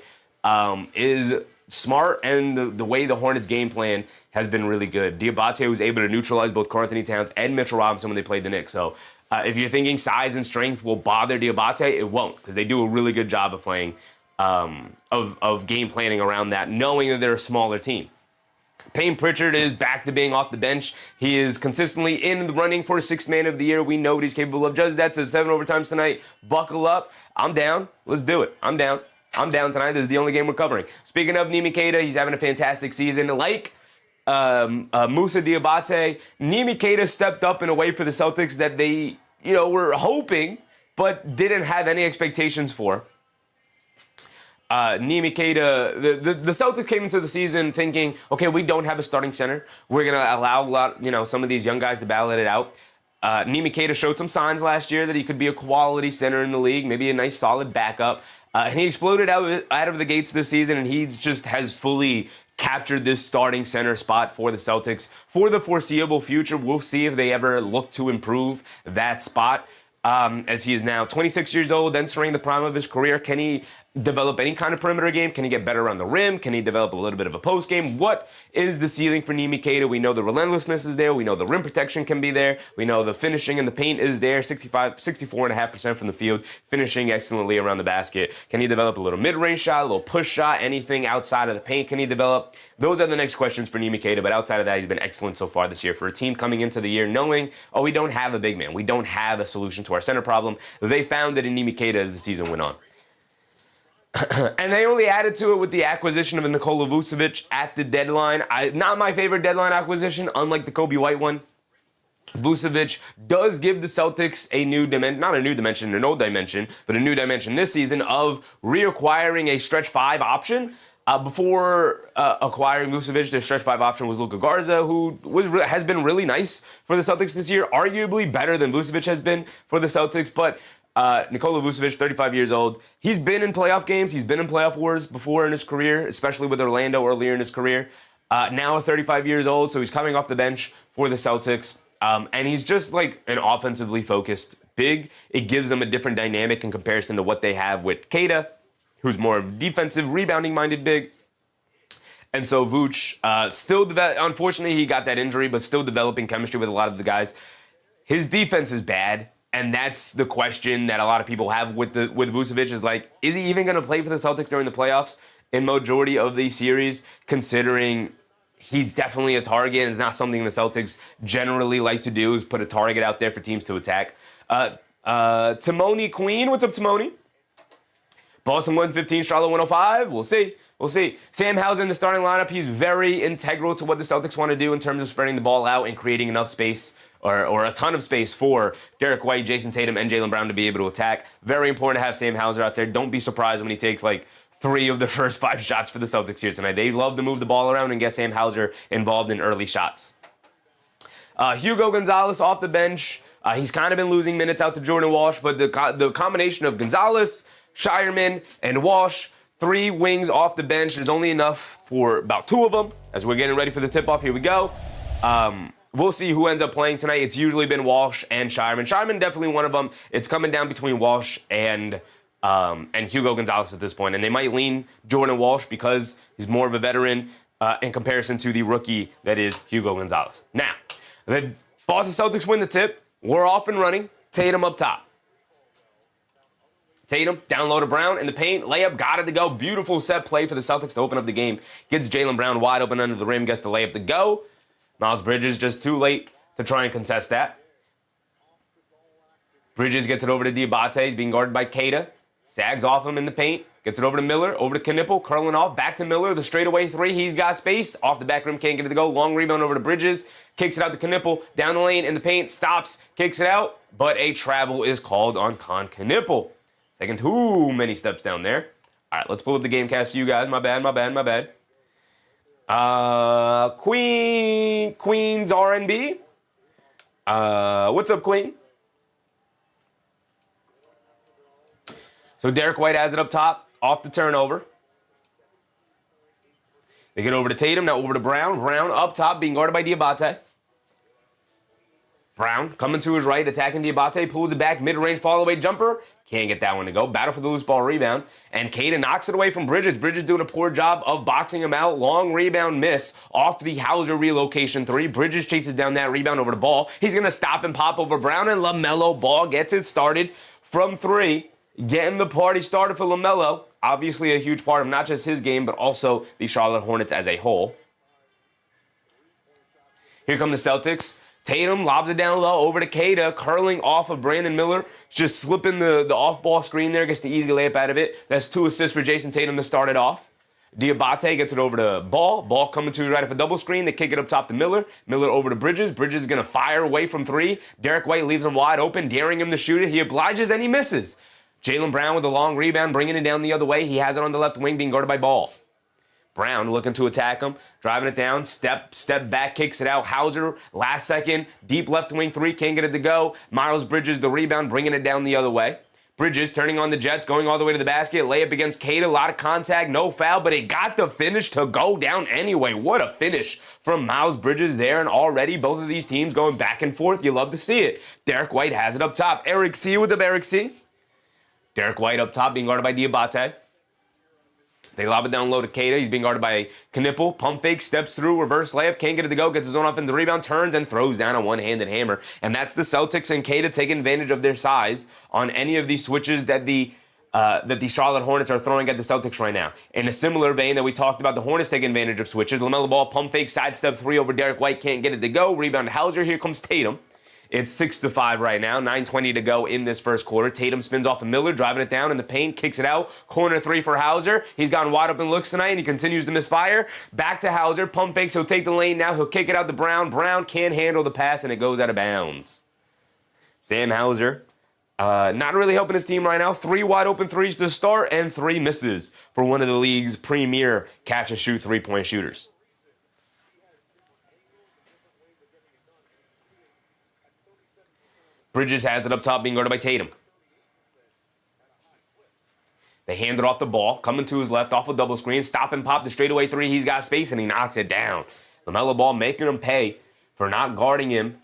is smart, and the way the Hornets game plan has been really good. Diabate was able to neutralize both Karl-Anthony Towns and Mitchell Robinson when they played the Knicks. So if you're thinking size and strength will bother Diabate, it won't, because they do a really good job of playing, of game planning around that, knowing that they're a smaller team. Payne Pritchard is back to being off the bench. He is consistently in the running for Sixth Man of the Year. We know what he's capable of. Judge that says 7 overtimes tonight. Buckle up. I'm down. Let's do it. I'm down tonight. This is the only game we're covering. Speaking of Nimi Keita, he's having a fantastic season. Like Musa Diabate, Nimi Keita stepped up in a way for the Celtics that they, were hoping but didn't have any expectations for. Nimi Keita, the Celtics came into the season thinking, okay, we don't have a starting center. We're going to allow some of these young guys to battle it out. Nimi Keita showed some signs last year that he could be a quality center in the league, maybe a nice solid backup. And he exploded out of the gates this season, and he just has fully captured this starting center spot for the Celtics for the foreseeable future. We'll see if they ever look to improve that spot. As he is now 26 years old, entering the prime of his career. Can he develop any kind of perimeter game? Can he get better around the rim? Can he develop a little bit of a post game? What is the ceiling for Nimi Keita? We know the relentlessness is there. We know the rim protection can be there. We know the finishing in the paint is there. 64.5% from the field, finishing excellently around the basket. Can he develop a little mid-range shot, a little push shot, anything outside of the paint can he develop? Those are the next questions for Nimi Keita, but outside of that, he's been excellent so far this year. For a team coming into the year knowing, we don't have a big man. We don't have a solution to our center problem. They found it in Nimi Keita as the season went on. And they only added to it with the acquisition of Nikola Vucevic at the deadline. Not my favorite deadline acquisition, unlike the Kobe White one. Vucevic does give the Celtics a new dimension, not a new dimension, an old dimension, but a new dimension this season of reacquiring a stretch 5 option. Before acquiring Vucevic, their stretch 5 option was Luka Garza, who has been really nice for the Celtics this year, arguably better than Vucevic has been for the Celtics, but Nikola Vucevic, 35 years old. He's been in playoff games. He's been in playoff wars before in his career, especially with Orlando earlier in his career. Now 35 years old, so he's coming off the bench for the Celtics. And he's just like an offensively focused big. It gives them a different dynamic in comparison to what they have with Keita, who's more of a defensive, rebounding-minded big. And so Vooch, unfortunately, he got that injury, but still developing chemistry with a lot of the guys. His defense is bad. And that's the question that a lot of people have with Vucevic is like, is he even going to play for the Celtics during the playoffs in majority of these series, considering he's definitely a target and it's not something the Celtics generally like to do is put a target out there for teams to attack. Timoni Queen, what's up, Timoni? Boston 115, Charlotte 105. We'll see. Sam Hauser in the starting lineup. He's very integral to what the Celtics want to do in terms of spreading the ball out and creating enough space or a ton of space for Derek White, Jayson Tatum, and Jaylen Brown to be able to attack. Very important to have Sam Hauser out there. Don't be surprised when he takes like 3 of the first 5 shots for the Celtics here tonight. They love to move the ball around and get Sam Hauser involved in early shots. Hugo Gonzalez off the bench. He's kind of been losing minutes out to Jordan Walsh, but the combination of Gonzalez, Shireman, and Walsh, 3 wings off the bench is only enough for about 2 of them. As we're getting ready for the tip-off, here we go. We'll see who ends up playing tonight. It's usually been Walsh and Shireman. Shireman definitely one of them. It's coming down between Walsh and Hugo Gonzalez at this point. And they might lean Jordan Walsh because he's more of a veteran in comparison to the rookie that is Hugo Gonzalez. Now, the Boston Celtics win the tip. We're off and running. Tatum up top. Tatum, down low to Brown in the paint. Layup, got it to go. Beautiful set play for the Celtics to open up the game. Gets Jaylen Brown wide open under the rim. Gets the layup to go. Miles Bridges just too late to try and contest that. Bridges gets it over to Diabate. He's being guarded by Keita. Sags off him in the paint. Gets it over to Miller. Over to Knipple. Curling off. Back to Miller. The straightaway 3. He's got space. Off the back rim. Can't get it to go. Long rebound over to Bridges. Kicks it out to Knipple. Down the lane in the paint. Stops. Kicks it out. But a travel is called on Con Knipple. Taking too many steps down there. All right, let's pull up the game cast for you guys. My bad. Queen's R&B. What's up, Queen? So Derek White has it up top, off the turnover. They get over to Tatum, now over to Brown. Brown up top, being guarded by Diabate. Brown coming to his right, attacking Diabate, pulls it back, mid-range fall-away jumper. Can't get that one to go. Battle for the loose ball rebound. And Kata knocks it away from Bridges. Bridges doing a poor job of boxing him out. Long rebound miss off the Hauser relocation three. Bridges chases down that rebound over the Ball. He's going to stop and pop over Brown, and LaMelo Ball gets it started from three. Getting the party started for LaMelo. Obviously a huge part of not just his game, but also the Charlotte Hornets as a whole. Here come the Celtics. Tatum lobs it down low over to Kata, curling off of Brandon Miller, just slipping the off-ball screen there, gets the easy layup out of it. That's 2 assists for Jayson Tatum to start it off. Diabate gets it over to Ball. Ball coming to his right of a double screen. They kick it up top to Miller. Miller over to Bridges. Bridges is going to fire away from three. Derek White leaves him wide open, daring him to shoot it. He obliges and he misses. Jaylen Brown with a long rebound, bringing it down the other way. He has it on the left wing, being guarded by Ball. Brown looking to attack him, driving it down, step back, kicks it out. Hauser, last second, deep left wing three, can't get it to go. Miles Bridges, the rebound, bringing it down the other way. Bridges turning on the Jets, going all the way to the basket, layup against Kata, a lot of contact, no foul, but it got the finish to go down anyway. What a finish from Miles Bridges there, and already both of these teams going back and forth. You love to see it. Derek White has it up top. Eric C. What's up, Eric C? Derek White up top, being guarded by Diabate. They lob it down low to Kata. He's being guarded by Knipple. Pump fake, steps through, reverse layup. Can't get it to go. Gets his own offensive rebound, turns, and throws down a one-handed hammer. And that's the Celtics and Kata taking advantage of their size on any of these switches that the Charlotte Hornets are throwing at the Celtics right now. In a similar vein that we talked about, the Hornets taking advantage of switches. LaMelo Ball, pump fake, sidestep three over Derek White. Can't get it to go. Rebound to Hauser. Here comes Tatum. It's 6-5 right now, 9:20 to go in this first quarter. Tatum spins off of Miller, driving it down in the paint, kicks it out. Corner three for Hauser. He's gotten wide open looks tonight, and he continues to misfire. Back to Hauser, pump fakes, he'll take the lane now. He'll kick it out to Brown. Brown can't handle the pass, and it goes out of bounds. Sam Hauser, not really helping his team right now. 3 wide open threes to start, and 3 misses for one of the league's premier catch-and-shoot three-point shooters. Bridges has it up top, being guarded by Tatum. They hand it off the Ball, coming to his left, off a double screen, stop and pop the straightaway three. He's got space, and he knocks it down. LaMelo Ball making him pay for not guarding him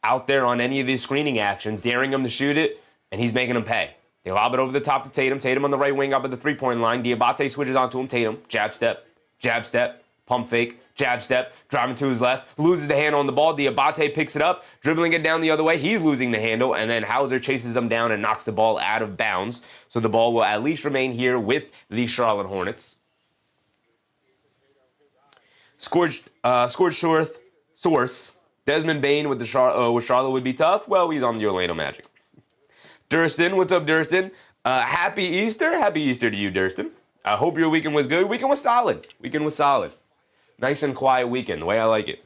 out there on any of these screening actions, daring him to shoot it, and he's making him pay. They lob it over the top to Tatum. Tatum on the right wing up at the three-point line. Diabate switches onto him. Tatum, jab step, pump fake, jab step, driving to his left, loses the handle on the ball. Diabate picks it up, dribbling it down the other way. He's losing the handle, and then Hauser chases him down and knocks the ball out of bounds. So the ball will at least remain here with the Charlotte Hornets. Scorched source. Desmond Bain with Charlotte would be tough. Well, he's on the Orlando Magic. Durston, what's up, Durston? Happy Easter. Happy Easter to you, Durston. I hope your weekend was good. Weekend was solid. Nice and quiet weekend, the way I like it.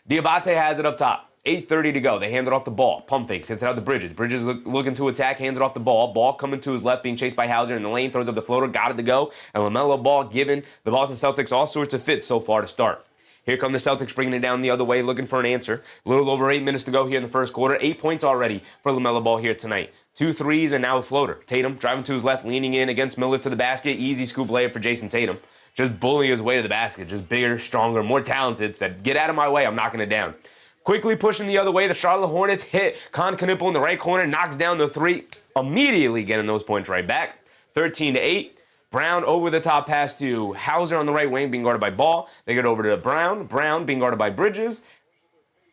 Diabate has it up top. 8:30 to go. They hand it off the Ball. Pump fakes, hits it out to Bridges. Bridges looking to attack, hands it off the Ball. Ball coming to his left, being chased by Hauser in the lane, throws up the floater, got it to go. And LaMelo Ball giving the Boston Celtics all sorts of fits so far to start. Here come the Celtics bringing it down the other way, looking for an answer. A little over 8 minutes to go here in the first quarter. 8 points already for LaMelo Ball here tonight. 2 threes and now a floater. Tatum driving to his left, leaning in against Miller to the basket. Easy scoop layup for Jayson Tatum. Just bullying his way to the basket. Just bigger, stronger, more talented. Said, get out of my way, I'm knocking it down. Quickly pushing the other way, the Charlotte Hornets hit Con Knipple in the right corner, knocks down the three, immediately getting those points right back. 13-8. Brown over the top pass to Hauser on the right wing, being guarded by Ball. They get over to Brown. Brown being guarded by Bridges.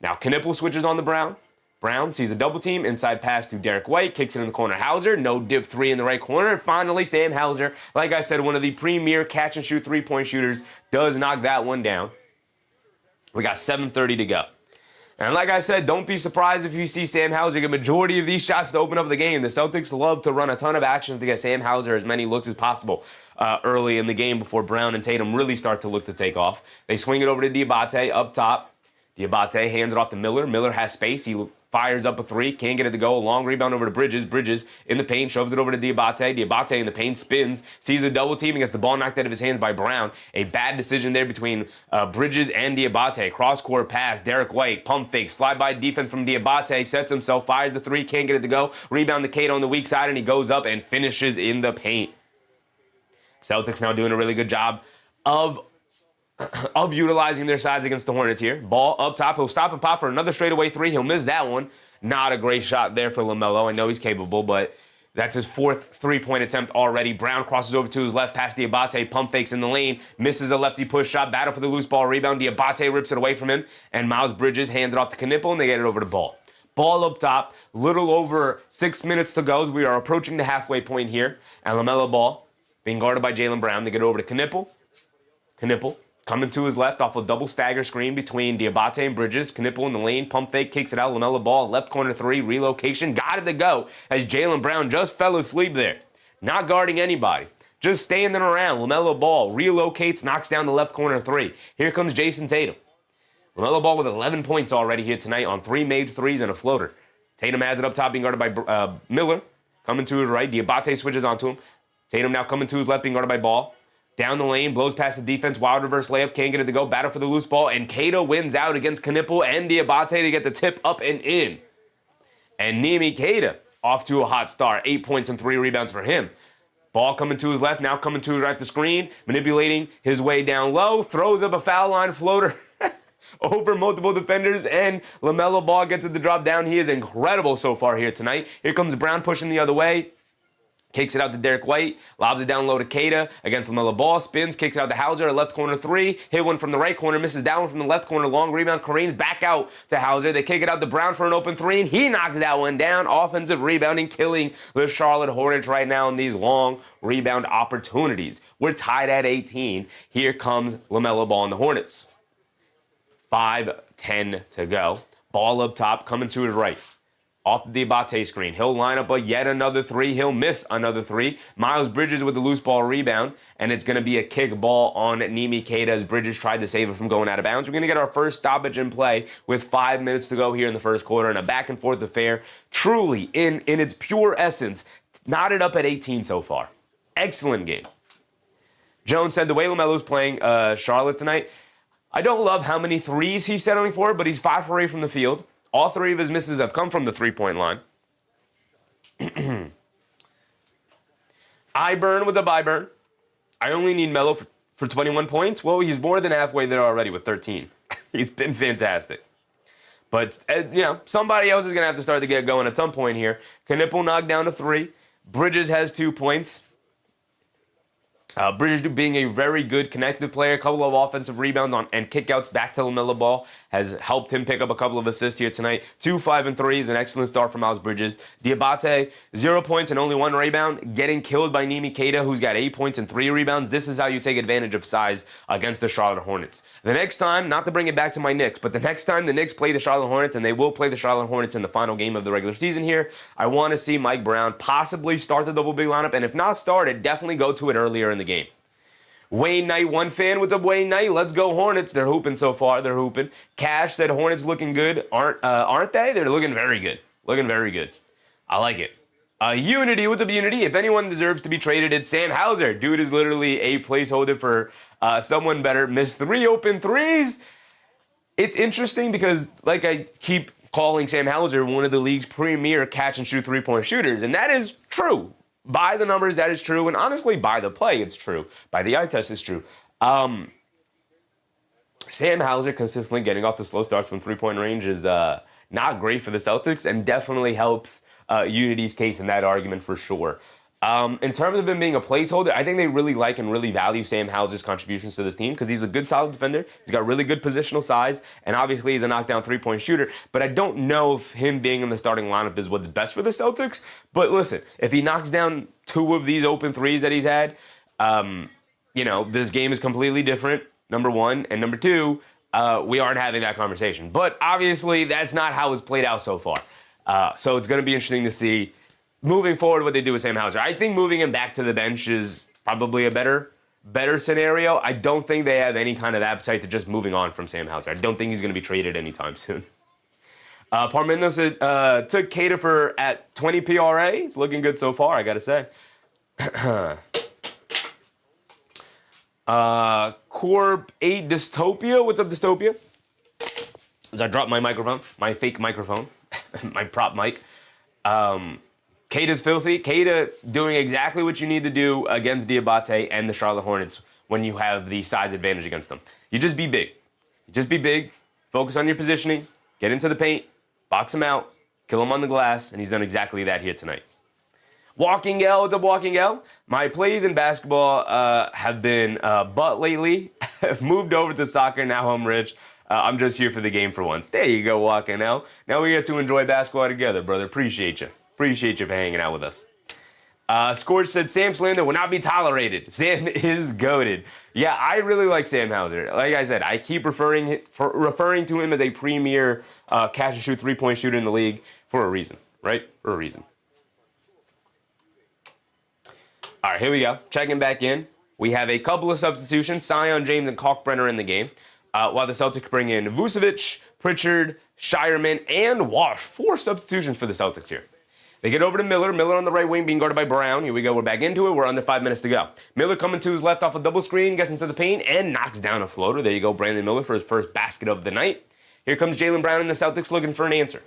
Now Knipple switches on the Brown. Brown sees a double team, inside pass to Derek White, kicks it in the corner. Hauser, no dip three in the right corner. And finally, Sam Hauser, like I said, one of the premier catch-and-shoot three-point shooters, does knock that one down. We got 7:30 to go. And like I said, don't be surprised if you see Sam Hauser get a majority of these shots to open up the game. The Celtics love to run a ton of action to get Sam Hauser as many looks as possible early in the game before Brown and Tatum really start to look to take off. They swing it over to Diabate up top. Diabate hands it off to Miller. Miller has space. He fires up a three, can't get it to go. A long rebound over to Bridges. Bridges in the paint, shoves it over to Diabate. Diabate in the paint, spins, sees a double team, and gets the ball knocked out of his hands by Brown. A bad decision there between Bridges and Diabate. Cross-court pass, Derek White, pump fakes, fly-by defense from Diabate, sets himself, fires the three, can't get it to go. Rebound to Kata on the weak side, and he goes up and finishes in the paint. Celtics now doing a really good job of utilizing their size against the Hornets here. Ball up top. He'll stop and pop for another straightaway three. He'll miss that one. Not a great shot there for LaMelo. I know he's capable, but that's his fourth three-point attempt already. Brown crosses over to his left past Diabate. Pump fakes in the lane. Misses a lefty push shot. Battle for the loose ball rebound. Diabate rips it away from him. And Miles Bridges hands it off to Knipple, and they get it over to Ball. Ball up top. Little over 6 minutes to go as we are approaching the halfway point here. And LaMelo Ball being guarded by Jaylen Brown. They get it over to Knipple. Knipple coming to his left off a double stagger screen between Diabate and Bridges. Knipple in the lane, pump fake, kicks it out. LaMelo Ball, left corner three, relocation. Got it to go as Jaylen Brown just fell asleep there. Not guarding anybody. Just standing around. LaMelo Ball relocates, knocks down the left corner three. Here comes Jayson Tatum. LaMelo Ball with 11 points already here tonight on 3 made threes and a floater. Tatum has it up top, being guarded by Miller. Coming to his right. Diabate switches onto him. Tatum now coming to his left, being guarded by Ball. Down the lane, blows past the defense, wild reverse layup, can't get it to go, battle for the loose ball, and Cato wins out against Knipple and Diabate to get the tip up and in. And Nimi Keita off to a hot start, 8 points and 3 rebounds for him. Ball coming to his left, now coming to his right to screen, manipulating his way down low, throws up a foul line floater over multiple defenders, and LaMelo Ball gets it to drop down. He is incredible so far here tonight. Here comes Brown pushing the other way. Kicks it out to Derek White, lobs it down low to Keita against LaMelo Ball, spins, kicks out to Hauser, a left corner three, hit one from the right corner, misses that one from the left corner, long rebound, careens back out to Hauser. They kick it out to Brown for an open three, and he knocks that one down. Offensive rebounding, killing the Charlotte Hornets right now in these long rebound opportunities. We're tied at 18. Here comes LaMelo Ball and the Hornets. 5:10 to go. Ball up top, coming to his right. Off the Diabate screen. He'll line up yet another three. He'll miss another three. Miles Bridges with the loose ball rebound, and it's going to be a kick ball on Nimi Keita as Bridges tried to save it from going out of bounds. We're going to get our first stoppage in play with 5 minutes to go here in the first quarter, and a back-and-forth affair truly, in its pure essence, knotted up at 18 so far. Excellent game. Jones said the way LaMelo's playing Charlotte tonight, I don't love how many threes he's settling for, but he's 5 for 8 from the field. All 3 of his misses have come from the three-point line. I burn with a buy burn. I only need Melo for 21 points. Well, he's more than halfway there already with 13. He's been fantastic. But, somebody else is going to have to start to get going at some point here. Knipple knocked down to 3. Bridges has 2 points. Bridges being a very good connective player, a couple of offensive rebounds and kickouts back to LaMelo Ball has helped him pick up a couple of assists here tonight. 2, 5, and 3 is an excellent start from Miles Bridges. Diabate, 0 points and only 1 rebound, getting killed by Nimi Keita, who's got 8 points and 3 rebounds. This is how you take advantage of size against the Charlotte Hornets. The next time, not to bring it back to my Knicks, but the next time the Knicks play the Charlotte Hornets, and they will play the Charlotte Hornets in the final game of the regular season here, I want to see Mike Brown possibly start the double big lineup, and if not start it, definitely go to it earlier in the game. Wayne Knight, one fan. What's up, Wayne Knight? Let's go Hornets. They're hooping so far. They're hooping. Cash said Hornets looking good. Aren't they? They're looking very good. Looking very good. I like it. Unity, what's up, Unity? If anyone deserves to be traded, it's Sam Hauser. Dude is literally a placeholder for someone better. Missed 3 open threes. It's interesting because, like I keep calling Sam Hauser one of the league's premier catch-and-shoot three-point shooters, and that is true. By the numbers, that is true. And honestly, by the play, it's true. By the eye test, it's true. Sam Hauser consistently getting off the slow starts from three-point range is not great for the Celtics and definitely helps Unity's case in that argument for sure. In terms of him being a placeholder, I think they really like and really value Sam Hauser's contributions to this team because he's a good, solid defender. He's got really good positional size, and obviously he's a knockdown three-point shooter. But I don't know if him being in the starting lineup is what's best for the Celtics. But listen, if he knocks down 2 of these open threes that he's had, this game is completely different, number 1. And number 2, we aren't having that conversation. But obviously, that's not how it's played out so far. So it's going to be interesting to see moving forward what they do with Sam Hauser. I think moving him back to the bench is probably a better scenario. I don't think they have any kind of appetite to just moving on from Sam Hauser. I don't think he's going to be traded anytime soon. Parmendo said, took Keita at 20 PRA. It's looking good so far, I got to say. Corp 8 Dystopia. What's up, Dystopia? As I drop my microphone, my fake microphone, my prop mic. Keita's filthy. Keita doing exactly what you need to do against Diabate and the Charlotte Hornets when you have the size advantage against them. You just be big. Focus on your positioning. Get into the paint. Box him out. Kill him on the glass, and he's done exactly that here tonight. Walking L, what's up, Walking L? My plays in basketball have been butt lately. I've moved over to soccer, now I'm rich. I'm just here for the game for once. There you go, Walking L. Now we get to enjoy basketball together, brother. Appreciate you. Appreciate you for hanging out with us. Scorch said, Sam slander will not be tolerated. Sam is goated. Yeah, I really like Sam Hauser. Like I said, I keep referring to him as a premier catch and shoot three-point shooter in the league for a reason, right? For a reason. All right, here we go. Checking back in. We have a couple of substitutions. Sion, James, and Kalkbrenner in the game. While the Celtics bring in Vucevic, Pritchard, Shireman, and Walsh. 4 substitutions for the Celtics here. They get over to Miller. Miller on the right wing being guarded by Brown. Here we go. We're back into it. We're under 5 minutes to go. Miller coming to his left off a double screen, gets into the paint, and knocks down a floater. There you go, Brandon Miller for his first basket of the night. Here comes Jaylen Brown and the Celtics looking for an answer.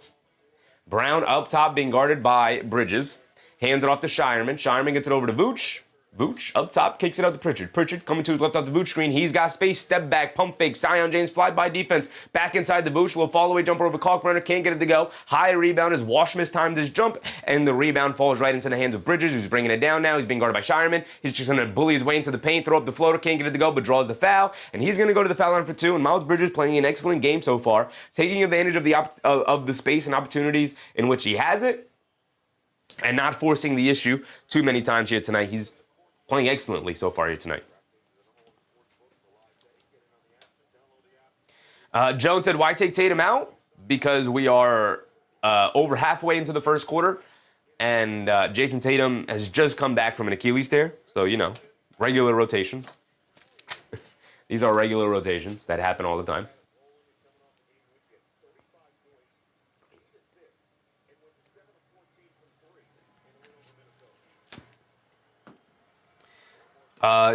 Brown up top being guarded by Bridges. Hands it off to Shireman. Shireman gets it over to Vooch. Vooch up top, kicks it out to Pritchard. Pritchard coming to his left off the Vooch screen. He's got space, step back, pump fake. Sion James fly-by defense. Back inside the Vooch. Little fall-away jumper over Kalkbrenner. Can't get it to go. High rebound as Walsh mistimed his jump. And the rebound falls right into the hands of Bridges, who's bringing it down now. He's being guarded by Shireman. He's just going to bully his way into the paint, throw up the floater. Can't get it to go, but draws the foul. And he's going to go to the foul line for 2. And Miles Bridges playing an excellent game so far. Taking advantage of the space and opportunities in which he has it. And not forcing the issue too many times here tonight. He's playing excellently so far here tonight. Jones said, why take Tatum out? Because we are over halfway into the first quarter, and Jayson Tatum has just come back from an Achilles tear. So, you know, regular rotations. These are regular rotations that happen all the time.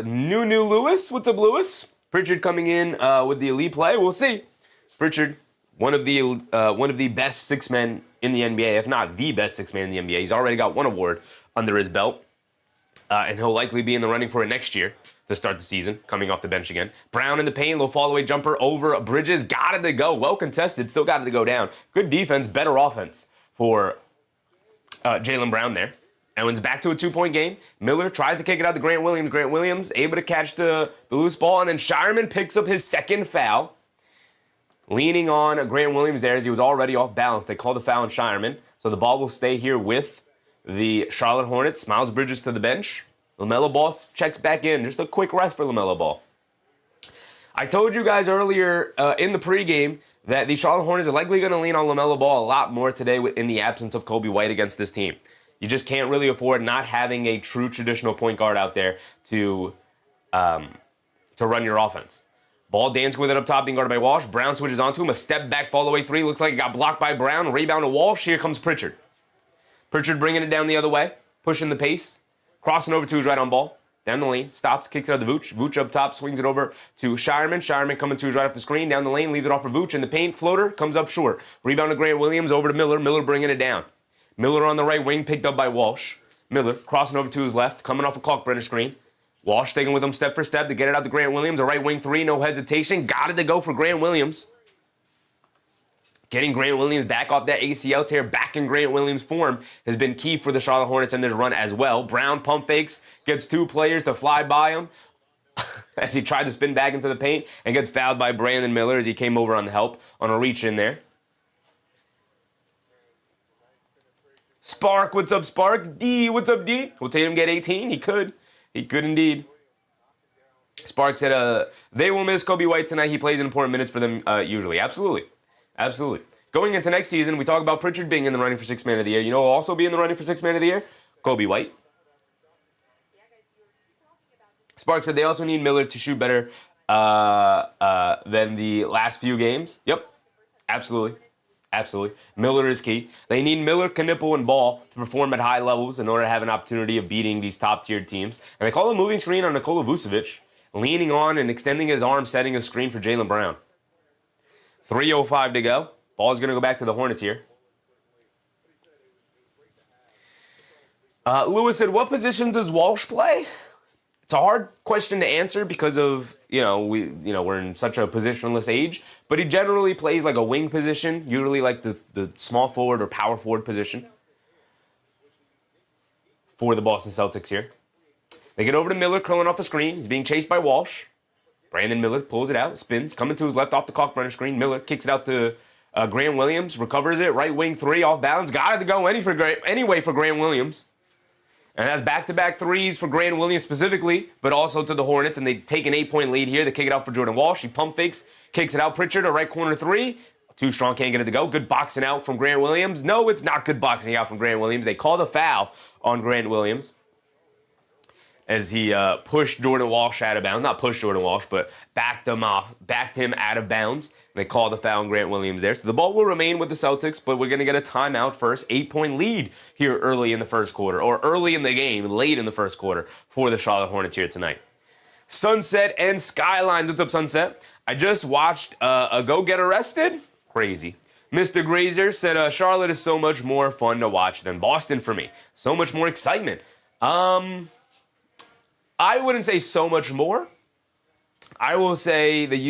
New Lewis. What's up, Lewis? Pritchard coming in with the elite play. We'll see. Pritchard, one of the best 6 men in the NBA, if not the best 6 man in the NBA. He's already got 1 award under his belt, and he'll likely be in the running for it next year to start the season, coming off the bench again. Brown in the paint, little fall-away jumper over Bridges. Got it to go. Well contested. Still got it to go down. Good defense, better offense for Jaylen Brown there. And when it's back to a 2-point game, Miller tries to kick it out to Grant Williams. Grant Williams able to catch the loose ball, and then Shireman picks up his second foul. Leaning on Grant Williams there as he was already off balance. They call the foul on Shireman. So the ball will stay here with the Charlotte Hornets. Miles Bridges to the bench. LaMelo Ball checks back in. Just a quick rest for LaMelo Ball. I told you guys earlier in the pregame that the Charlotte Hornets are likely going to lean on LaMelo Ball a lot more today in the absence of Kobe White against this team. You just can't really afford not having a true traditional point guard out there to run your offense. Ball dancing with it up top, being guarded by Walsh. Brown switches onto him. A step back, fall away 3. Looks like it got blocked by Brown. Rebound to Walsh. Here comes Pritchard. Pritchard bringing it down the other way, pushing the pace, crossing over to his right on ball. Down the lane, stops, kicks it out to Vooch. Vooch up top, swings it over to Shireman. Shireman coming to his right off the screen. Down the lane, leaves it off for Vooch in the paint. Floater comes up short. Rebound to Grant Williams, over to Miller. Miller bringing it down. Miller on the right wing, picked up by Walsh. Miller crossing over to his left, coming off a Kalkbrenner screen. Walsh taking with him step for step to get it out to Grant Williams. A right wing 3, no hesitation. Got it to go for Grant Williams. Getting Grant Williams back off that ACL tear, back in Grant Williams' form, has been key for the Charlotte Hornets in this run as well. Brown pump fakes, gets 2 players to fly by him as he tried to spin back into the paint and gets fouled by Brandon Miller as he came over on the help on a reach in there. Spark, what's up, Spark? D, what's up, D? Will Tatum get 18? He could. He could indeed. Spark said they will miss Kobe White tonight. He plays important minutes for them usually. Absolutely. Absolutely. Going into next season, we talk about Pritchard being in the running for 6 man of the year. You know who will also be in the running for 6 man of the year? Kobe White. Spark said they also need Miller to shoot better than the last few games. Yep. Absolutely. Absolutely. Miller is key. They need Miller, Knipple, and Ball to perform at high levels in order to have an opportunity of beating these top-tiered teams. And they call a moving screen on Nikola Vucevic, leaning on and extending his arm, setting a screen for Jaylen Brown. 3:05 to go. Ball's going to go back to the Hornets here. Lewis said, what position does Walsh play? It's a hard question to answer because of, we're in such a positionless age, but he generally plays like a wing position, usually like the small forward or power forward position for the Boston Celtics here. They get over to Miller, curling off a screen. He's being chased by Walsh. Brandon Miller pulls it out, spins, coming to his left off the Kalkbrenner screen. Miller kicks it out to Grant Williams, recovers it, right wing three, off balance. Got it to go anyway for Grant Williams. And that's back-to-back threes for Grant Williams specifically, but also to the Hornets, and they take an 8-point lead here. They kick it out for Jordan Walsh. He pump fakes, kicks it out. Pritchard, a right corner three. Too strong, can't get it to go. Good boxing out from Grant Williams. No, it's not good boxing out from Grant Williams. They call the foul on Grant Williams as he pushed Jordan Walsh out of bounds. Not pushed Jordan Walsh, but backed him out of bounds. They call the foul on Grant Williams there. So the ball will remain with the Celtics, but we're going to get a timeout first. 8-point lead here early in the first quarter, or early in the game, late in the first quarter for the Charlotte Hornets here tonight. Sunset and Skyline. What's up, Sunset? I just watched a Go Get Arrested. Crazy. Mr. Grazer said Charlotte is so much more fun to watch than Boston for me. So much more excitement. I wouldn't say so much more. I will say that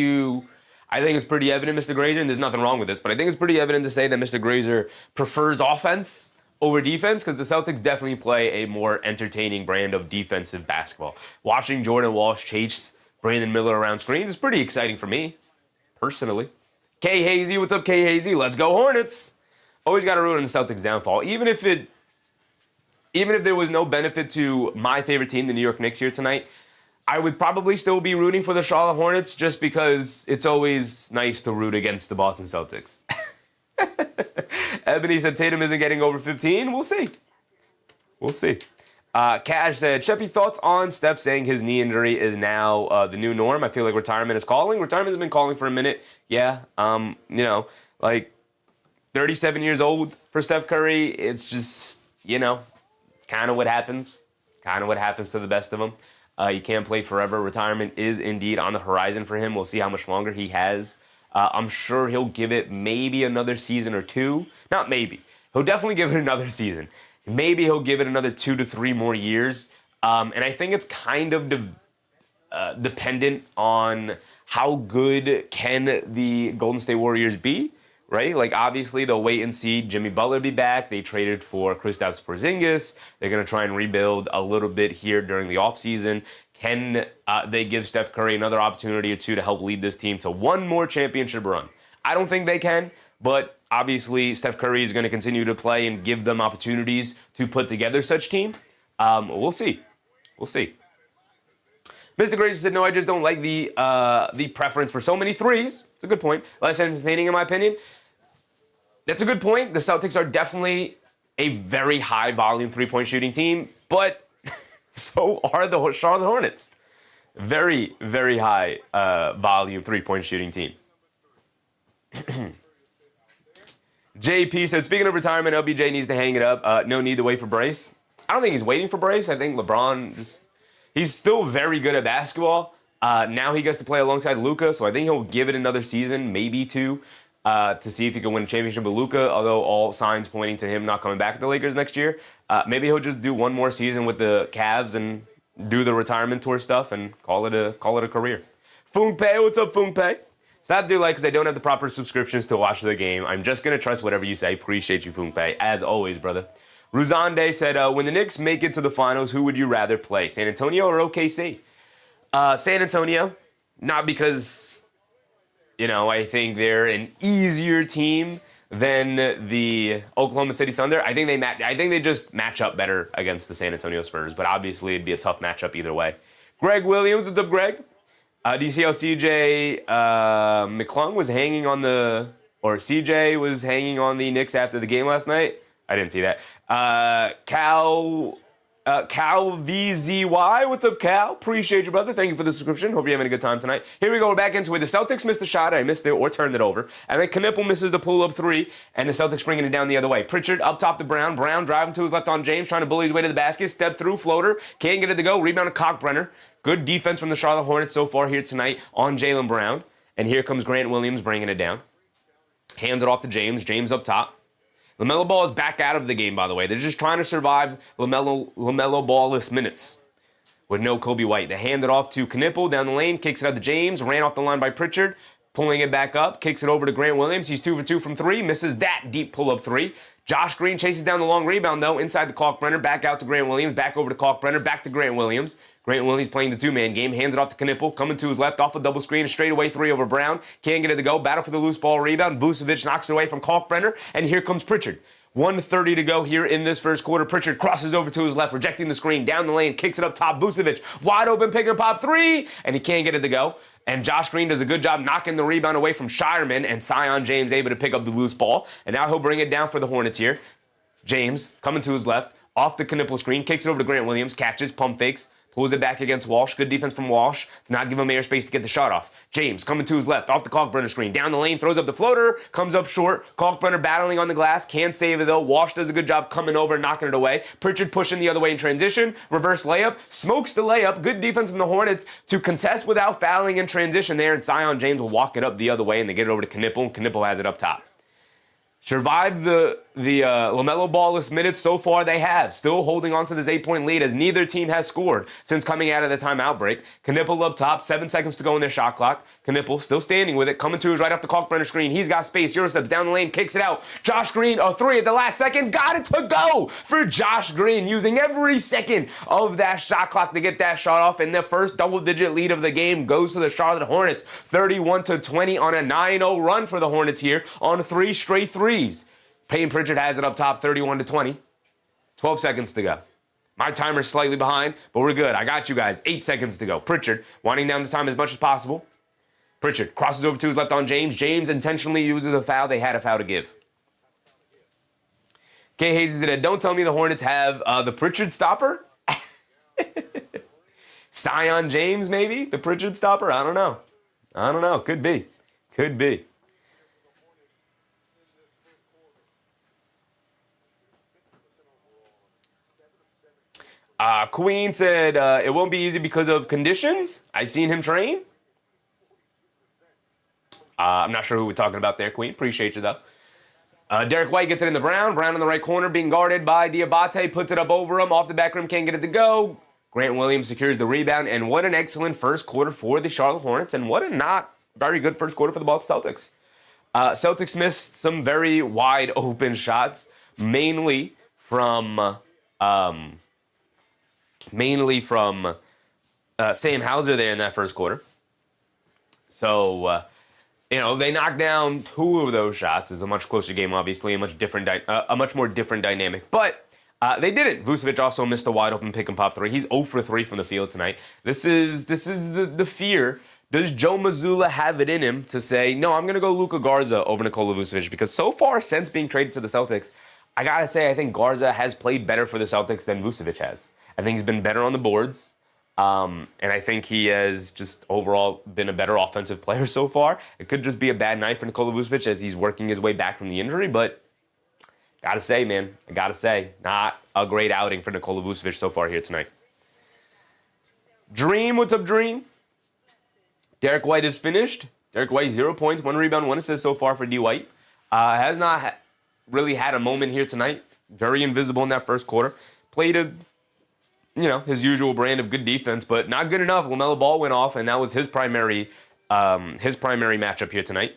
I think it's pretty evident, Mr. Grazer, and there's nothing wrong with this, but I think it's pretty evident to say that Mr. Grazer prefers offense over defense because the Celtics definitely play a more entertaining brand of defensive basketball. Watching Jordan Walsh chase Brandon Miller around screens is pretty exciting for me, personally. K Hazy, what's up, K Hazy? Let's go Hornets. Always got to root on the Celtics' downfall. Even if there was no benefit to my favorite team, the New York Knicks, here tonight, I would probably still be rooting for the Charlotte Hornets just because it's always nice to root against the Boston Celtics. Ebony said Tatum isn't getting over 15. We'll see. Cash said, Sheffy, thoughts on Steph saying his knee injury is now the new norm? I feel like retirement is calling. Retirement has been calling for a minute. Yeah, 37 years old for Steph Curry. It's just, it's kind of what happens. Kind of what happens to the best of them. He can't play forever. Retirement is indeed on the horizon for him. We'll see how much longer he has. I'm sure he'll give it maybe another season or two. Not maybe. He'll definitely give it another season. Maybe he'll give it another 2 to 3 more years. And I think it's kind of dependent on how good can the Golden State Warriors be, right? Like, obviously, they'll wait and see Jimmy Butler be back. They traded for Kristaps Porzingis. They're going to try and rebuild a little bit here during the offseason. Can they give Steph Curry another opportunity or two to help lead this team to one more championship run? I don't think they can, but obviously Steph Curry is going to continue to play and give them opportunities to put together such team. We'll see. Mr. Grace said, no, I just don't like the preference for so many threes. It's a good point. Less entertaining, in my opinion. That's a good point. The Celtics are definitely a very high volume three-point shooting team, but so are the Charlotte Hornets. Very, very high volume three-point shooting team. JP said, speaking of retirement, LBJ needs to hang it up. No need to wait for Bryce. I don't think he's waiting for Bryce. I think LeBron, he's still very good at basketball. Now he gets to play alongside Luka, so I think he'll give it another season, maybe 2, to see if he can win a championship with Luka, although all signs pointing to him not coming back to the Lakers next year. Maybe he'll just do one more season with the Cavs and do the retirement tour stuff and call it a career. Foongpei, what's up, Foongpei? So I have to do because I don't have the proper subscriptions to watch the game. I'm just going to trust whatever you say. Appreciate you, Foongpei, as always, brother. Ruzande said, when the Knicks make it to the finals, who would you rather play, San Antonio or OKC? San Antonio, not because, I think they're an easier team than the Oklahoma City Thunder. I think they just match up better against the San Antonio Spurs, but obviously it'd be a tough matchup either way. Greg Williams, what's up, Greg? Do you see how CJ McClung was hanging on CJ was hanging on the Knicks after the game last night? I didn't see that. Cal VZY, what's up, Cal? Appreciate you, brother. Thank you for the subscription. Hope you're having a good time tonight. Here we go. We're back into it. The Celtics missed the shot. I missed it or turned it over. And then Knipple misses the pull-up 3, and the Celtics bringing it down the other way. Pritchard up top to Brown. Brown driving to his left on James, trying to bully his way to the basket. Step through, floater. Can't get it to go. Rebound to Kalkbrenner. Good defense from the Charlotte Hornets so far here tonight on Jaylen Brown. And here comes Grant Williams bringing it down. Hands it off to James. James up top. LaMelo Ball is back out of the game, by the way. They're just trying to survive LaMelo Ball-less minutes. with no Kobe White. They hand it off to Knipple down the lane, kicks it out to James, ran off the line by Pritchard, pulling it back up, kicks it over to Grant Williams. He's 2 for 2 from 3, misses that deep pull-up 3. Josh Green chases down the long rebound, though, inside the Kalkbrenner, back out to Grant Williams, back over to Kalkbrenner, back to Grant Williams. Grant Williams playing the two-man game, hands it off to Knipple, coming to his left off a double screen, a straightaway 3 over Brown. Can't get it to go, battle for the loose ball rebound. Vucevic knocks it away from Kalkbrenner, and here comes Pritchard. 1:30 to go here in this first quarter. Pritchard crosses over to his left, rejecting the screen, down the lane, kicks it up top. Vucevic, wide open pick and pop 3, and he can't get it to go. And Josh Green does a good job knocking the rebound away from Shireman, and Sion James able to pick up the loose ball. And now he'll bring it down for the Hornets here. James coming to his left, off the Knipple screen, kicks it over to Grant Williams, catches, pump fakes, pulls it back against Walsh. Good defense from Walsh to not give him airspace to get the shot off. James coming to his left, off the Kalkbrenner screen, down the lane, throws up the floater, comes up short. Kalkbrenner battling on the glass, can't save it though. Walsh does a good job coming over and knocking it away. Pritchard pushing the other way in transition, reverse layup, smokes the layup. Good defense from the Hornets to contest without fouling in transition there, and Sion James will walk it up the other way, and they get it over to Knipple, and Knipple has it up top. Survived the LaMelo Ball-less minutes so far they have. Still holding on to this 8-point lead as neither team has scored since coming out of the timeout break. Knipple up top, 7 seconds to go in their shot clock. Knipple still standing with it, coming to his right off the Kalkbrenner screen. He's got space, Euro steps down the lane, kicks it out. Josh Green, a 3 at the last second. Got it to go for Josh Green, using every second of that shot clock to get that shot off. And the first double-digit lead of the game goes to the Charlotte Hornets. 31-20 on a 9-0 run for the Hornets here on 3 straight threes. Payton Pritchard has it up top, 31-20. 12 seconds to go. My timer's slightly behind, but we're good. I got you guys. 8 seconds to go. Pritchard winding down the time as much as possible. Pritchard crosses over to his left on James. James intentionally uses a foul. They had a foul to give. K. Hayes is dead. Don't tell me the Hornets have the Pritchard stopper. Sion James, maybe? The Pritchard stopper? I don't know. Could be. Queen said it won't be easy because of conditions. I've seen him train. I'm not sure who we're talking about there, Queen. Appreciate you, though. Derek White gets it in the Brown. Brown in the right corner, being guarded by Diabate. Puts it up over him. Off the back rim, can't get it to go. Grant Williams secures the rebound. And what an excellent first quarter for the Charlotte Hornets. And what a not very good first quarter for the Boston Celtics. Celtics missed some very wide open shots, mainly from Sam Hauser there in that first quarter. So, they knocked down 2 of those shots. It's a much closer game, obviously, a much more different dynamic. But they didn't. Vucevic also missed a wide open pick and pop 3. He's 0 for 3 from the field tonight. This is the fear. Does Joe Mazzulla have it in him to say, no, I'm going to go Luka Garza over Nikola Vucevic? Because so far, since being traded to the Celtics, I got to say, I think Garza has played better for the Celtics than Vucevic has. I think he's been better on the boards, and I think he has just overall been a better offensive player so far. It could just be a bad night for Nikola Vucevic as he's working his way back from the injury, but gotta say, man, not a great outing for Nikola Vucevic so far here tonight. Dream, what's up, Dream? Derek White is finished. Derek White, 0 points, 1 rebound, 1 assist so far for D. White. Has not really had a moment here tonight. Very invisible in that first quarter. Played his usual brand of good defense, but not good enough. LaMelo Ball went off, and that was his primary matchup here tonight.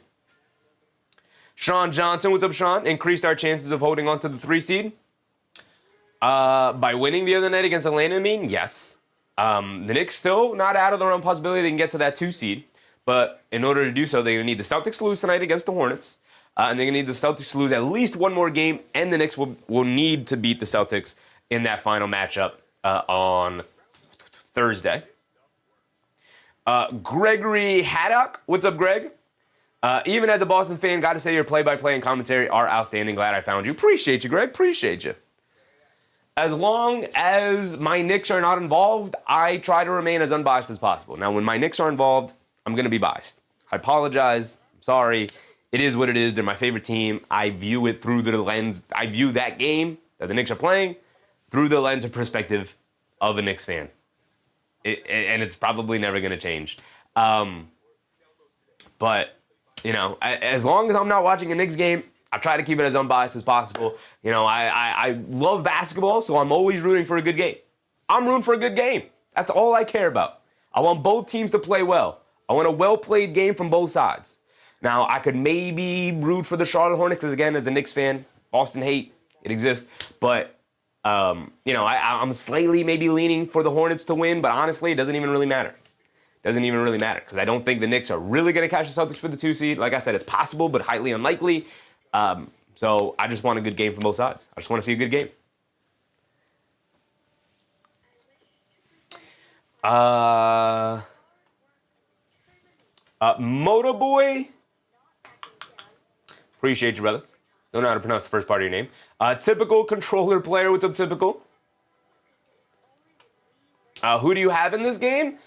Sean Johnson, what's up, Sean? Increased our chances of holding on to the 3 seed. By winning the other night against Atlanta, yes. The Knicks still not out of the realm possibility they can get to that 2 seed, but in order to do so, they're going to need the Celtics to lose tonight against the Hornets, and they're going to need the Celtics to lose at least one more game, and the Knicks will need to beat the Celtics in that final matchup on Thursday. Gregory Haddock, what's up, Greg? Even as a Boston fan, got to say your play-by-play and commentary are outstanding. Glad I found you. Appreciate you, Greg. Appreciate you. As long as my Knicks are not involved, I try to remain as unbiased as possible. Now, when my Knicks are involved, I'm going to be biased. I apologize. I'm sorry. It is what it is. They're my favorite team. I view it through the lens. I view that game that the Knicks are playing through the lens of perspective of a Knicks fan. And it's probably never going to change. But, as long as I'm not watching a Knicks game, I try to keep it as unbiased as possible. I love basketball, so I'm always rooting for a good game. I'm rooting for a good game. That's all I care about. I want both teams to play well. I want a well-played game from both sides. Now, I could maybe root for the Charlotte Hornets because, again, as a Knicks fan, Boston hate, it exists. But, I'm slightly maybe leaning for the Hornets to win, but honestly, it doesn't even really matter. Doesn't even really matter because I don't think the Knicks are really going to catch the Celtics for the 2 seed. Like I said, it's possible, but highly unlikely. So I just want a good game from both sides. I just want to see a good game. Motoboy. Appreciate you, brother. Don't know how to pronounce the first part of your name. Typical controller player. What's up, typical? Who do you have in this game?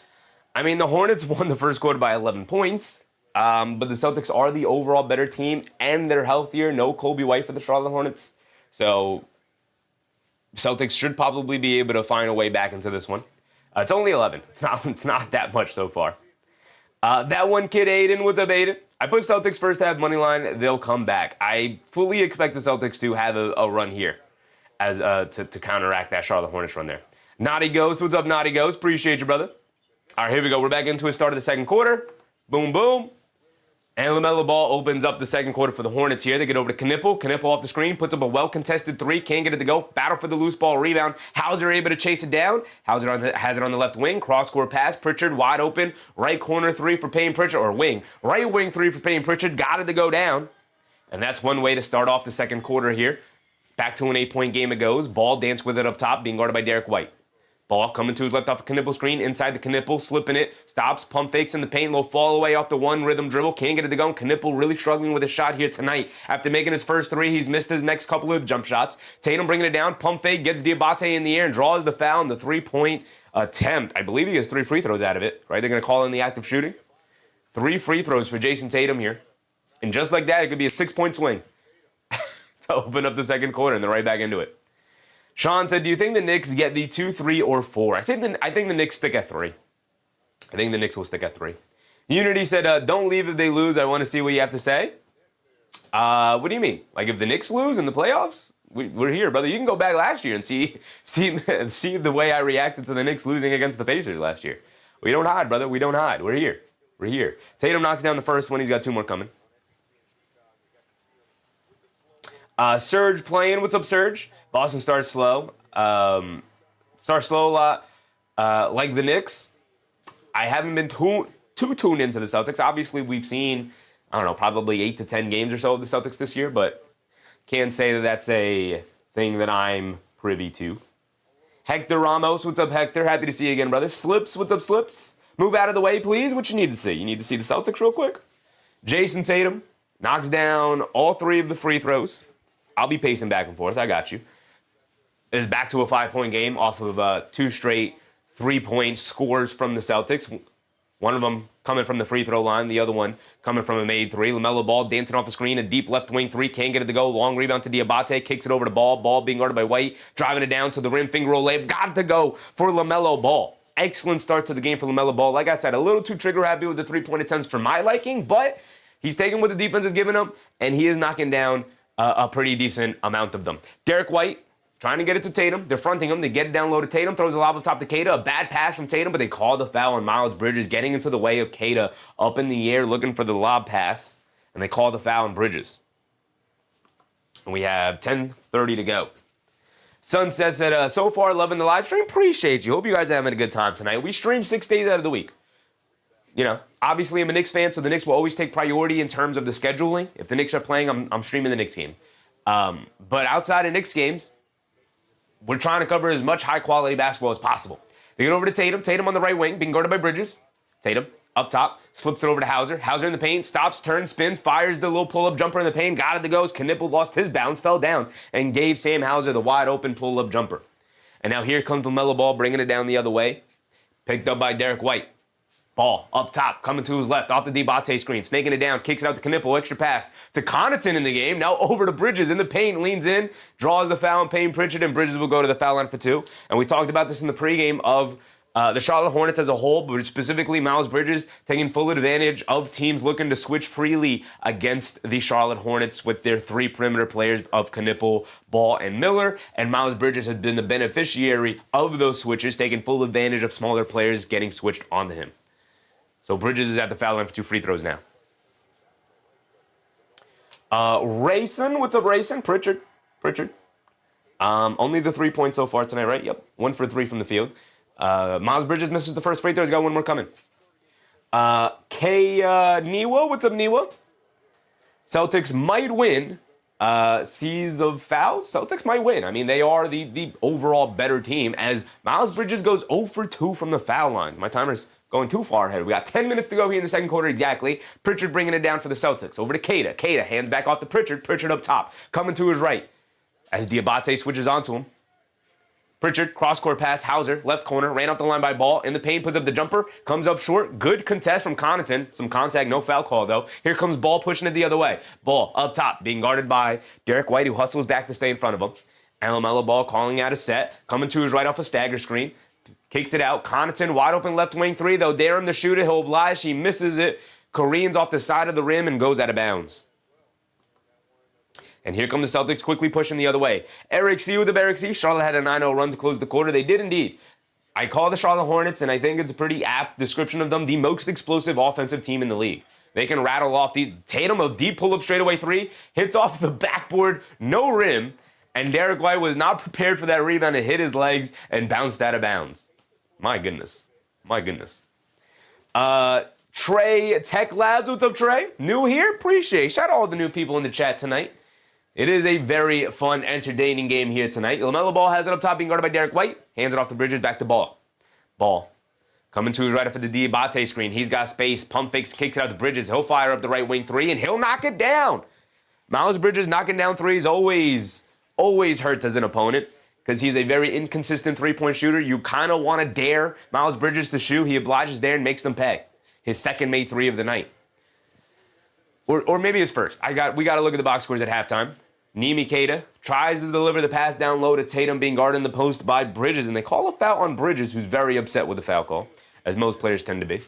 I mean, the Hornets won the first quarter by 11 points. But the Celtics are the overall better team, and they're healthier. No Kobe White for the Charlotte Hornets. So Celtics should probably be able to find a way back into this one. It's only 11. It's not that much so far. That one kid, Aiden. What's up, Aiden? I put Celtics first half money line. They'll come back. I fully expect the Celtics to have a run here as to counteract that Charlotte Hornets run there. Naughty Ghost. What's up, Naughty Ghost? Appreciate you, brother. All right, here we go. We're back into the start of the second quarter. Boom, boom. And LaMelo Ball opens up the second quarter for the Hornets here. They get over to Knipple. Knipple off the screen, puts up a well-contested three. Can't get it to go. Battle for the loose ball rebound. Hauser able to chase it down. Hauser has it on the left wing. Cross-court pass. Pritchard wide open. Right corner three for Payne Pritchard. Or wing. Right wing three for Payne Pritchard. Got it to go down. And that's one way to start off the second quarter here. Back to an 8-point game it goes. Ball danced with it up top, being guarded by Derek White. Ball coming to his left off the Knipple screen, inside the Knipple, slipping it, stops, pump fakes in the paint, low fall away off the one rhythm dribble, can't get it to go. Knipple really struggling with a shot here tonight. After making his first three, he's missed his next couple of jump shots. Tatum bringing it down, pump fake, gets Diabate in the air and draws the foul in the 3-point attempt. I believe he has 3 free throws out of it, right? They're going to call in the act of shooting. 3 free throws for Jayson Tatum here. And just like that, it could be a 6-point swing to open up the second quarter, and they're right back into it. Sean said, do you think the Knicks get the 2, 3, or 4? I think the Knicks stick at 3. I think the Knicks will stick at 3. Unity said, don't leave if they lose. I want to see what you have to say. What do you mean? Like if the Knicks lose in the playoffs? We're here, brother. You can go back last year and see the way I reacted to the Knicks losing against the Pacers last year. We don't hide, brother. We don't hide. We're here. We're here. Tatum knocks down the first one. He's got 2 more coming. Serge playing. What's up, Serge? Boston starts slow. Starts slow a lot. Like the Knicks, I haven't been too tuned into the Celtics. Obviously, we've seen, I don't know, probably 8 to 10 games or so of the Celtics this year, but can't say that that's a thing that I'm privy to. Hector Ramos, what's up, Hector? Happy to see you again, brother. Slips, what's up, Slips? Move out of the way, please. What you need to see? You need to see the Celtics real quick. Jayson Tatum knocks down all 3 of the free throws. I'll be pacing back and forth. I got you. Is back to a 5-point game off of 2 straight 3-point scores from the Celtics. One of them coming from the free throw line, the other one coming from a made 3. LaMelo Ball dancing off the screen, a deep left wing 3, can't get it to go. Long rebound to Diabate, kicks it over to Ball. Ball being guarded by White, driving it down to the rim, finger roll layup. Got it to go for LaMelo Ball. Excellent start to the game for LaMelo Ball. Like I said, a little too trigger happy with the 3-point attempts for my liking, but he's taking what the defense is giving him, and he is knocking down a pretty decent amount of them. Derek White trying to get it to Tatum. They're fronting him. They get it down low to Tatum. Throws a lob up top to Keita. A bad pass from Tatum, but they call the foul on Miles Bridges, getting into the way of Keita up in the air looking for the lob pass. And they call the foul on Bridges. And we have 10:30 to go. Sun says that so far loving the live stream. Appreciate you. Hope you guys are having a good time tonight. We stream 6 days out of the week. You know, obviously I'm a Knicks fan, so the Knicks will always take priority in terms of the scheduling. If the Knicks are playing, I'm streaming the Knicks game. But outside of Knicks games, we're trying to cover as much high-quality basketball as possible. They get over to Tatum. Tatum on the right wing, being guarded by Bridges. Tatum up top, slips it over to Hauser. Hauser in the paint, stops, turns, spins, fires the little pull-up jumper in the paint. Got it to go. Knipple lost his bounce, fell down, and gave Sam Hauser the wide-open pull-up jumper. And now here comes LaMelo Ball, bringing it down the other way. Picked up by Derek White. Ball up top, coming to his left, off the Diabate screen, snaking it down, kicks it out to Knipple, extra pass to Connaughton in the game. Now over to Bridges in the paint, leans in, draws the foul on Payne Pritchard, and Bridges will go to the foul line for 2. And we talked about this in the pregame of The Charlotte Hornets as a whole, but specifically Miles Bridges, taking full advantage of teams looking to switch freely against the Charlotte Hornets with their three perimeter players of Knipple, Ball, and Miller. And Miles Bridges has been the beneficiary of those switches, taking full advantage of smaller players getting switched onto him. So Bridges is at the foul line for 2 free throws now. Jayson, what's up, Jayson? Pritchard. Only the 3 points so far tonight, right? Yep, 1 for 3 from the field. Miles Bridges misses the first free throw. He's got one more coming. Niwa, what's up, Niwa? Celtics might win. Seas of fouls. Celtics might win. I mean, they are the overall better team as Miles Bridges goes 0 for 2 from the foul line. My timer's going too far ahead. We got 10 minutes to go here in the second quarter exactly. Pritchard bringing it down for the Celtics. Over to Queta. Queta hands back off to Pritchard. Pritchard up top. Coming to his right as Diabate switches onto him. Pritchard, cross-court pass, Hauser, left corner, ran off the line by Ball, in the paint, puts up the jumper, comes up short, good contest from Connaughton, some contact, no foul call though. Here comes Ball pushing it the other way. Ball up top, being guarded by Derek White, who hustles back to stay in front of him. And LaMelo Ball calling out a set, coming to his right off a stagger screen, kicks it out. Connaughton, wide open left wing three, they'll dare him to shoot it, he'll oblige, he misses it, careens off the side of the rim and goes out of bounds. And here come the Celtics quickly pushing the other way. Eric C. with the Eric C. Charlotte had a 9-0 run to close the quarter. They did indeed. I call the Charlotte Hornets, and I think it's a pretty apt description of them, the most explosive offensive team in the league. They can rattle off these. Tatum, a deep pull-up straightaway three, hits off the backboard, no rim, and Derek White was not prepared for that rebound. It hit his legs and bounced out of bounds. My goodness. Trey Tech Labs, what's up, Trey? New here? Appreciate it. Shout out all the new people in the chat tonight. It is a very fun, entertaining game here tonight. LaMelo Ball has it up top, being guarded by Derek White. Hands it off to Bridges, back to Ball. Ball coming to his right after the Diabate screen. He's got space. Pump fakes, kicks it out to Bridges. He'll fire up the right wing three, and he'll knock it down. Miles Bridges knocking down threes always hurts as an opponent because he's a very inconsistent three-point shooter. You kind of want to dare Miles Bridges to shoot. He obliges there and makes them pay. His second made three of the night. Or maybe his first. We got to look at the box scores at halftime. Nimi Queta tries to deliver the pass down low to Tatum, being guarded in the post by Bridges, and they call a foul on Bridges, who's very upset with the foul call, as most players tend to be.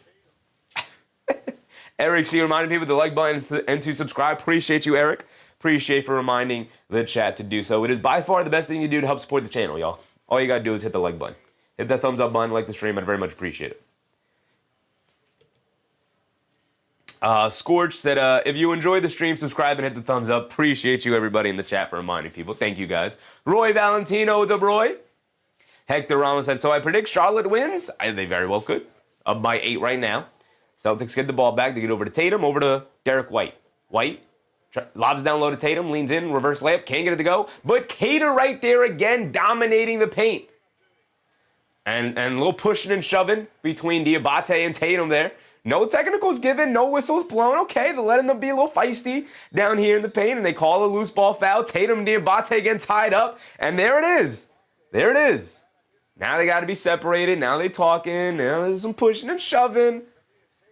Eric C. reminding people to like button and to subscribe. Appreciate you, Eric. Appreciate for reminding the chat to do so. It is by far the best thing you do to help support the channel, y'all. All you got to do is hit the like button. Hit that thumbs up button, like the stream. I'd very much appreciate it. Scorch said, if you enjoyed the stream, subscribe and hit the thumbs up. Appreciate you, everybody in the chat, for reminding people. Thank you, guys. Roy Valentino, what's up, Roy? Hector Ramos said, so I predict Charlotte wins. They very well could. Up by 8 right now. Celtics get the ball back. They get over to Tatum, over to Derek White. White lobs down low to Tatum, leans in, reverse layup, can't get it to go. But Queta right there again, dominating the paint. And a little pushing and shoving between Diabate and Tatum there. No technicals given, no whistles blown. Okay, they're letting them be a little feisty down here in the paint, and they call a loose ball foul. Tatum and Diabate get tied up, and there it is. There it is. Now they got to be separated. Now they talking. Now there's some pushing and shoving.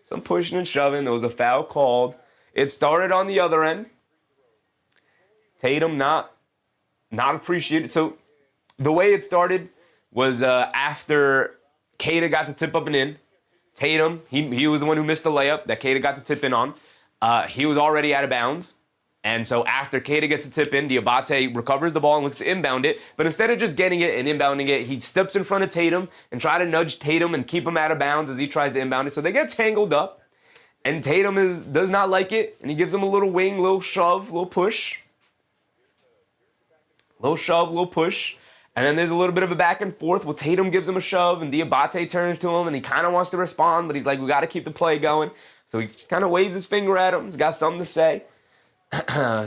There was a foul called. It started on the other end. Tatum not appreciated. So the way it started was after Queta got the tip up and in. Tatum, he was the one who missed the layup that Queta got the tip in on. He was already out of bounds. And so after Queta gets the tip in, Diabate recovers the ball and looks to inbound it. But instead of just getting it and inbounding it, he steps in front of Tatum and try to nudge Tatum and keep him out of bounds as he tries to inbound it. So they get tangled up. And Tatum does not like it. And he gives him a little wing, little shove, little push. Little shove, little push. And then there's a little bit of a back and forth where Tatum gives him a shove and Diabate turns to him and he kind of wants to respond, but he's like, we got to keep the play going. So he kind of waves his finger at him. He's got something to say.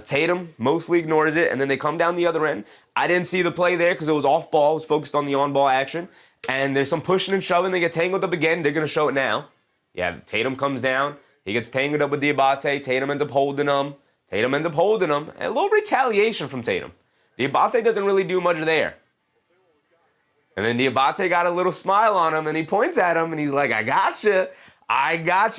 Tatum mostly ignores it, and then they come down the other end. I didn't see the play there because it was off ball. It was focused on the on-ball action. And there's some pushing and shoving. They get tangled up again. They're going to show it now. Yeah, Tatum comes down. He gets tangled up with Diabate. Tatum ends up holding him. And a little retaliation from Tatum. Diabate doesn't really do much there. And then Diabate got a little smile on him, and he points at him, and he's like, I got you.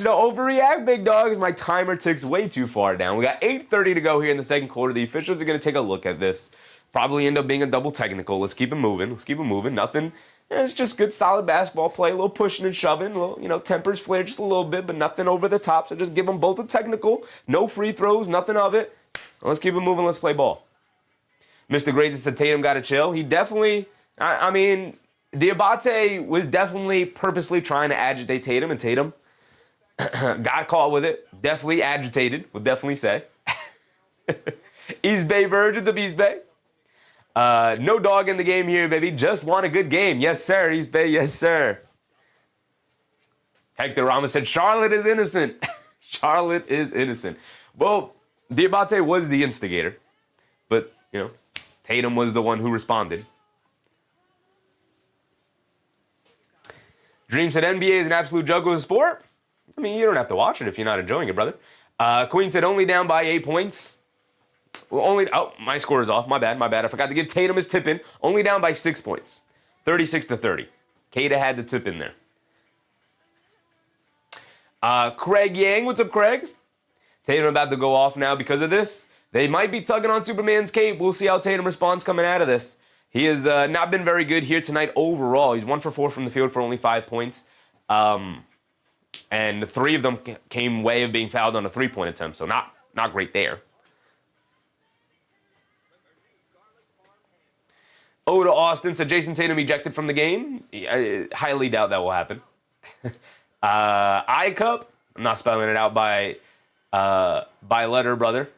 Don't overreact, big dog. My timer ticks way too far down. We got 8:30 to go here in the second quarter. The officials are going to take a look at this. Probably end up being a double technical. Let's keep it moving. Nothing It's just good, solid basketball play, a little pushing and shoving, a little, tempers flare just a little bit, but nothing over the top. So just give them both a technical, no free throws, nothing of it. Let's keep it moving. Let's play ball. Mr. Grazer said Tatum got to chill. He definitely, Diabate was definitely purposely trying to agitate Tatum, and Tatum got caught with it. Definitely agitated, would definitely say. East Bay Virgin to East Bay. No dog in the game here, baby. Just want a good game. Yes, sir. East Bay, yes, sir. Hector Ramos said Charlotte is innocent. Charlotte is innocent. Well, Diabate was the instigator. But, Tatum was the one who responded. Dream said NBA is an absolute juggle of sport. I mean, you don't have to watch it if you're not enjoying it, brother. Queen said only down by 8 points. Well, my score is off. My bad. I forgot to give Tatum his tip in. Only down by 6 points. 36-30. Kata had the tip in there. Craig Yang. What's up, Craig? Tatum about to go off now because of this. They might be tugging on Superman's cape. We'll see how Tatum responds coming out of this. He has not been very good here tonight overall. He's 1 for 4 from the field for only 5 points. And the 3 of them came way of being fouled on a 3-point attempt. So not great there. Oda Austin said Jayson Tatum ejected from the game. I highly doubt that will happen. iCup, I'm not spelling it out by letter, brother.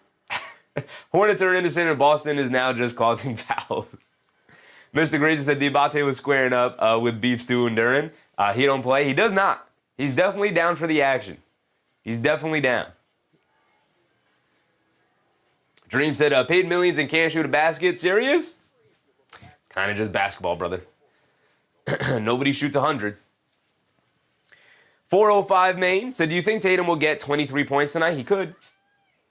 Hornets are innocent and Boston is now just causing fouls. Mr. Grazer said Diabate was squaring up with Beef Stew and Duran. He don't play. He does not. He's definitely down for the action. He's definitely down. Dream said paid millions and can't shoot a basket. Serious? Kind of just basketball, brother. Nobody shoots 100. 405 Main said, do you think Tatum will get 23 points tonight? He could.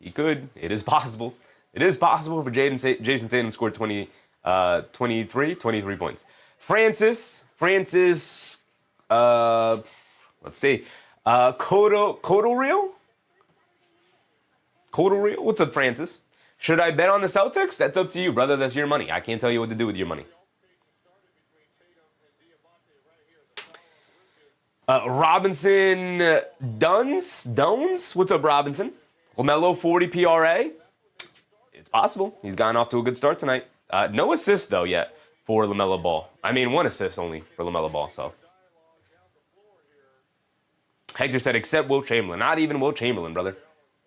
It is possible. It is possible for Jayson Tatum to score 23 points. Francis, let's see. Codal Real? What's up, Francis? Should I bet on the Celtics? That's up to you, brother. That's your money. I can't tell you what to do with your money. Robinson Dones? What's up, Robinson? LaMelo 40 PRA? It's possible. He's gotten off to a good start tonight. No assist, though, yet for LaMelo Ball. I mean, 1 assist only for LaMelo Ball, so. Hector said, except Will Chamberlain. Not even Will Chamberlain, brother.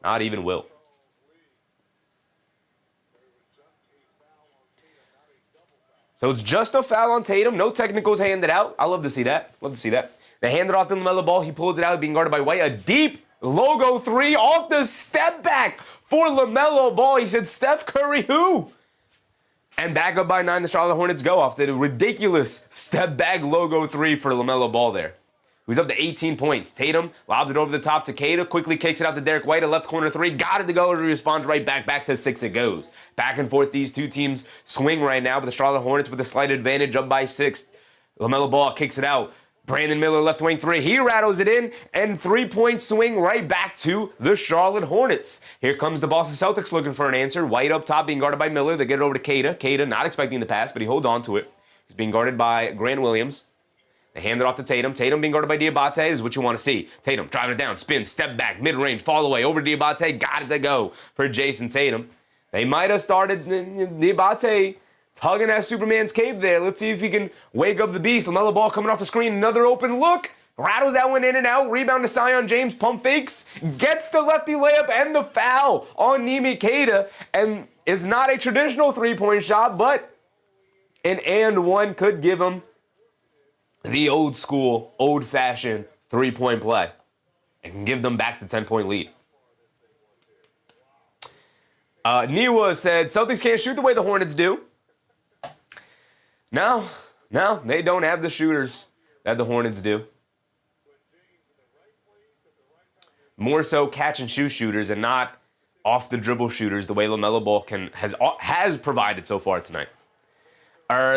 Not even Will. So it's just a foul on Tatum. No technicals handed out. I love to see that. They hand it off to LaMelo Ball. He pulls it out, being guarded by White. A deep logo 3 off the step back for LaMelo Ball. He said, Steph Curry who? And back up by 9, the Charlotte Hornets go off the ridiculous step back logo 3 for LaMelo Ball there. He's up to 18 points. Tatum lobs it over the top to Kata, quickly kicks it out to Derek White, a left corner 3. Got it to go as he responds right back to 6 it goes. Back and forth, these two teams swing right now, but the Charlotte Hornets with a slight advantage up by 6. LaMelo Ball kicks it out. Brandon Miller, left wing 3. He rattles it in, and 3-point swing right back to the Charlotte Hornets. Here comes the Boston Celtics looking for an answer. White up top being guarded by Miller. They get it over to Kata. Kata not expecting the pass, but he holds on to it. He's being guarded by Grant Williams. They hand it off to Tatum. Tatum being guarded by Diabate is what you want to see. Tatum driving it down, spin, step back, mid-range, fall away, over to Diabate. Got it to go for Jayson Tatum. They might have started Diabate tugging at Superman's cape there. Let's see if he can wake up the beast. LaMelo Ball coming off the screen. Another open look. Rattles that one in and out. Rebound to Sion James. Pump fakes. Gets the lefty layup and the foul on Nimi Kata. And it's not a traditional 3-point shot, but an and one could give him the old school, old-fashioned 3-point play. It can give them back the 10-point lead. Niwa said, Celtics can't shoot the way the Hornets do. No, they don't have the shooters that the Hornets do. More so catch-and-shoot shooters and not off-the-dribble shooters the way LaMelo Ball has provided so far tonight.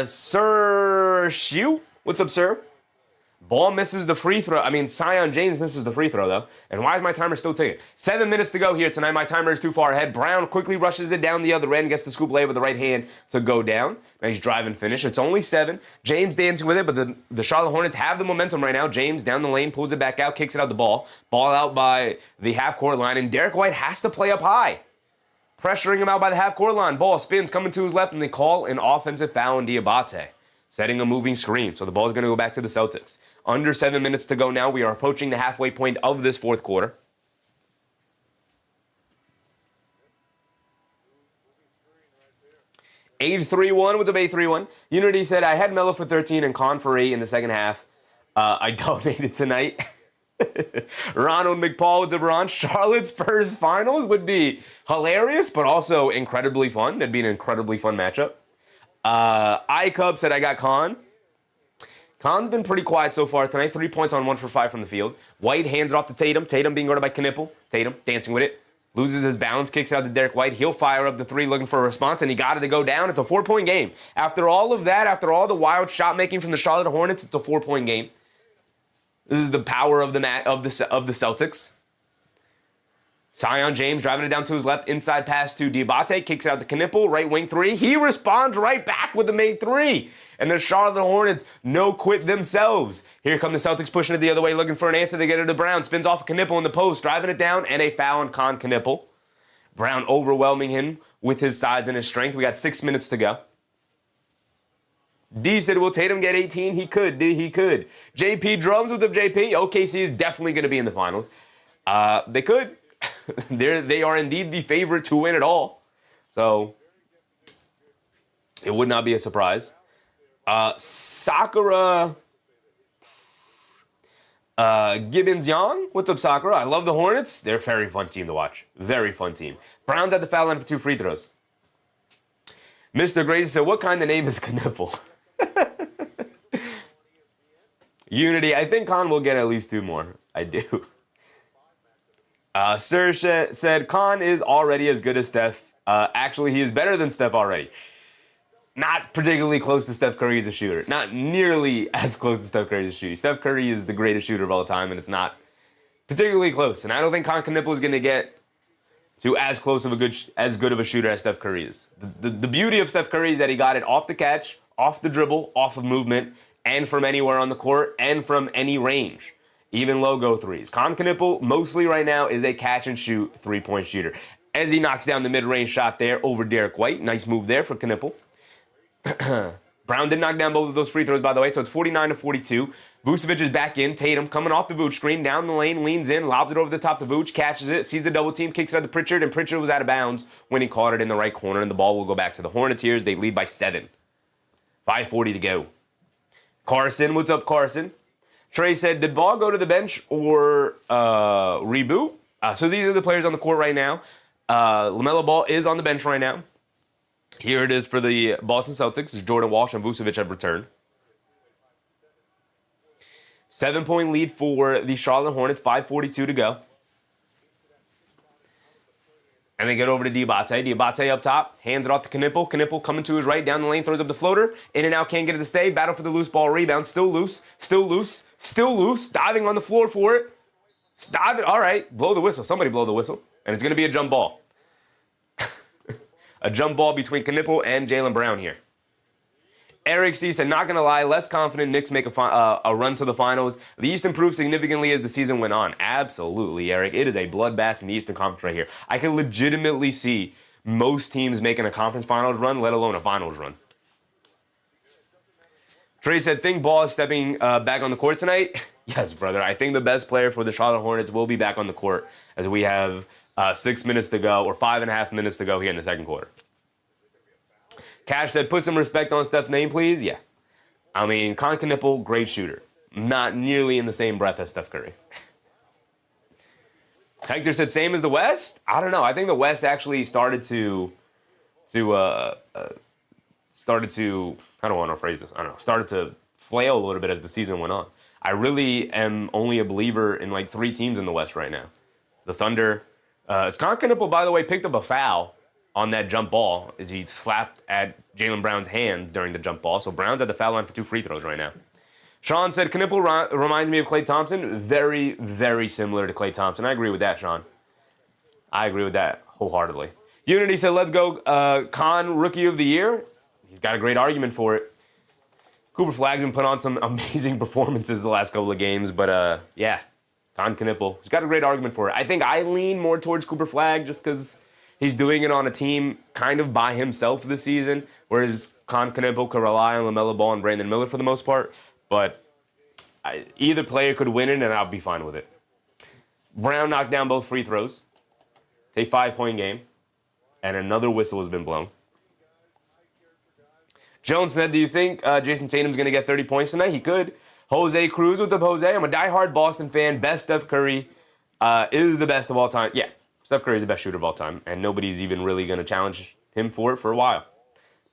Sir Shue? What's up, sir? Ball misses the free throw. I mean, Zion James misses the free throw, though. And why is my timer still ticking? 7 minutes to go here tonight. My timer is too far ahead. Brown quickly rushes it down the other end, gets the scoop lay with the right hand to go down. Nice drive and finish. It's only 7. James dancing with it, but the Charlotte Hornets have the momentum right now. James down the lane, pulls it back out, kicks it out the ball. Ball out by the half-court line, and Derek White has to play up high. Pressuring him out by the half-court line. Ball spins, coming to his left, and they call an offensive foul on Diabate, setting a moving screen. So the ball is going to go back to the Celtics. Under 7 minutes to go now. We are approaching the halfway point of this fourth quarter. Age 3-1 with the Bay 3-1. Unity said, I had Melo for 13 and Con for 8 in the second half. I donated tonight. Ronald McPaul with LeBron. Charlotte Spurs finals would be hilarious, but also incredibly fun. That'd be an incredibly fun matchup. iCub said, I got Con. Con's been pretty quiet so far tonight. 3 points on 1 for 5 from the field. White hands it off to Tatum. Tatum being guarded by Knipple. Tatum dancing with it. Loses his balance, kicks out to Derek White. He'll fire up the 3 looking for a response, and he got it to go down. It's a 4-point game. After all of that, after all the wild shot making from the Charlotte Hornets, it's a 4-point game. This is the power of the Celtics. Zion James driving it down to his left, inside pass to Diabate, kicks out to Knipple, right wing 3. He responds right back with the made 3. And the Charlotte Hornets no quit themselves. Here come the Celtics pushing it the other way, looking for an answer. They get it to Brown, spins off Knipple in the post, driving it down, and a foul on Con Knipple. Brown overwhelming him with his size and his strength. We got 6 minutes to go. D said, will Tatum get 18? He could. He could. JP Drums with the JP. OKC is definitely going to be in the finals. They could. They are indeed the favorite to win it all. So it would not be a surprise. Sakura Gibbons Young. What's up, Sakura? I love the Hornets. They're a very fun team to watch. Very fun team. Brown's at the foul line for 2 free throws. Mr. Gracie said, what kind of name is Knipple? Unity. I think Con will get at least 2 more. I do. Sir said, Con is already as good as Steph. Actually, he is better than Steph already. Not particularly close to Steph Curry as a shooter. Not nearly as close to Steph Curry as a shooter. Steph Curry is the greatest shooter of all time, and it's not particularly close. And I don't think Con Knipple is going to get to as good of a shooter as Steph Curry is. The beauty of Steph Curry is that he got it off the catch, off the dribble, off of movement, and from anywhere on the court, and from any range. Even logo 3s. Con Knipple, mostly right now, is a catch-and-shoot 3-point shooter. As he knocks down the mid-range shot there over Derek White. Nice move there for Knipple. Brown did knock down both of those free throws, by the way, so it's 49-42. Vucevic is back in. Tatum coming off the Vooch screen, down the lane, leans in, lobs it over the top to Vooch, catches it, sees the double team, kicks out to Pritchard, and Pritchard was out of bounds when he caught it in the right corner, and the ball will go back to the Hornets here as they lead by 7. 5:40 to go. Carson, what's up, Carson? Trey said, did Ball go to the bench or reboot? So these are the players on the court right now. LaMelo Ball is on the bench right now. Here it is for the Boston Celtics. Jordan Walsh and Vucevic have returned. 7-point lead for the Charlotte Hornets. 5:42 to go. And they get over to Diabate. Diabate up top. Hands it off to Knipple. Knipple coming to his right. Down the lane. Throws up the floater. In and out. Can't get it to stay. Battle for the loose ball. Rebound. Still loose. Still loose. Still loose. Diving on the floor for it. Stop it. All right. Blow the whistle. Somebody blow the whistle. And it's going to be a jump ball. A jump ball between Knipple and Jaylen Brown here. Eric C said, not going to lie, less confident Knicks make a run to the finals. The East improved significantly as the season went on. Absolutely, Eric. It is a bloodbath in the Eastern Conference right here. I can legitimately see most teams making a conference finals run, let alone a finals run. Trey said, think Ball is stepping back on the court tonight? Yes, brother. I think the best player for the Charlotte Hornets will be back on the court as we have 6 minutes to go, or 5.5 minutes to go here in the second quarter. Cash said, put some respect on Steph's name, please. Yeah. I mean, Con Knipple, great shooter. Not nearly in the same breath as Steph Curry. Hector said, same as the West? I don't know. I think the West actually started to flail a little bit as the season went on. I really am only a believer in like 3 teams in the West right now. The Thunder. Con Knipple, by the way, picked up a foul on that jump ball as he slapped at Jaylen Brown's hand during the jump ball. So Brown's at the foul line for 2 free throws right now. Sean said, Knipple reminds me of Klay Thompson. Very, very similar to Klay Thompson. I agree with that, Sean. I agree with that wholeheartedly. Unity said, let's go Con Rookie of the Year. He's got a great argument for it. Cooper Flag's been put on some amazing performances the last couple of games, but yeah, Con Knipple. He's got a great argument for it. I think I lean more towards Cooper Flag just because he's doing it on a team kind of by himself this season, whereas Con Knipple could rely on LaMelo Ball and Brandon Miller for the most part. But either player could win it, and I'll be fine with it. Brown knocked down both free throws. It's a 5-point game, and another whistle has been blown. Jones said, do you think Jayson Tatum's going to get 30 points tonight? He could. Jose Cruz, what's up, Jose? I'm a diehard Boston fan. Best Steph Curry is the best of all time. Yeah, Steph Curry is the best shooter of all time, and nobody's even really going to challenge him for it for a while.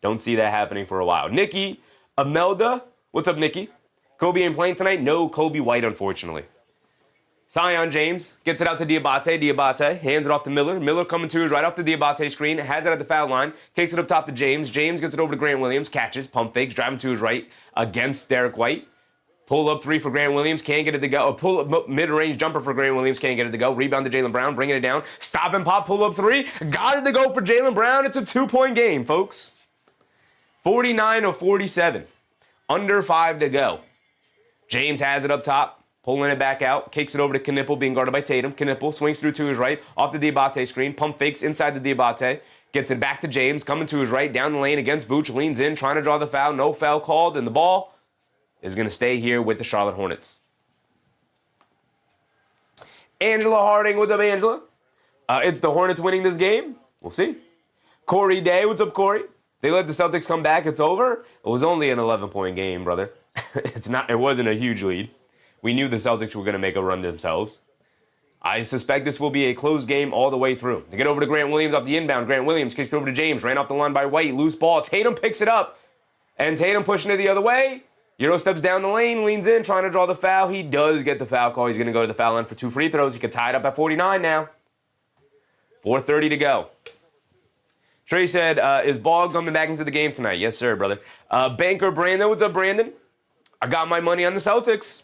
Don't see that happening for a while. Nikki Amelda, what's up, Nikki? Kobe ain't playing tonight? No, Kobe White, unfortunately. Sion James gets it out to Diabate. Diabate hands it off to Miller. Miller coming to his right off the Diabate screen. Has it at the foul line. Kicks it up top to James. James gets it over to Grant Williams. Catches. Pump fakes. Driving to his right against Derek White. Pull up three for Grant Williams. Can't get it to go. Pull up mid-range jumper for Grant Williams. Can't get it to go. Rebound to Jaylen Brown. Bringing it down. Stop and pop. Pull up three. Got it to go for Jaylen Brown. It's a 2-point game, folks. 49 of 47. Under 5 to go. James has it up top. Pulling it back out, kicks it over to Knipple, being guarded by Tatum. Knipple swings through to his right, off the Diabate screen, pump fakes inside the Diabate, gets it back to James, coming to his right, down the lane against Vooch, leans in, trying to draw the foul, no foul called, and the ball is going to stay here with the Charlotte Hornets. Angela Harding, what's up, Angela? It's the Hornets winning this game. We'll see. Corey Day, what's up, Corey? They let the Celtics come back, it's over. It was only an 11-point game, brother. It wasn't a huge lead. We knew the Celtics were going to make a run themselves. I suspect this will be a close game all the way through. They get over to Grant Williams off the inbound. Grant Williams kicks it over to James. Ran off the line by White. Loose ball. Tatum picks it up. And Tatum pushing it the other way. Euro steps down the lane, leans in, trying to draw the foul. He does get the foul call. He's going to go to the foul line for 2 free throws. He could tie it up at 49 now. 4:30 to go. Trey said, is Ball coming back into the game tonight? Yes, sir, brother. Banker Brandon. What's up, Brandon? I got my money on the Celtics.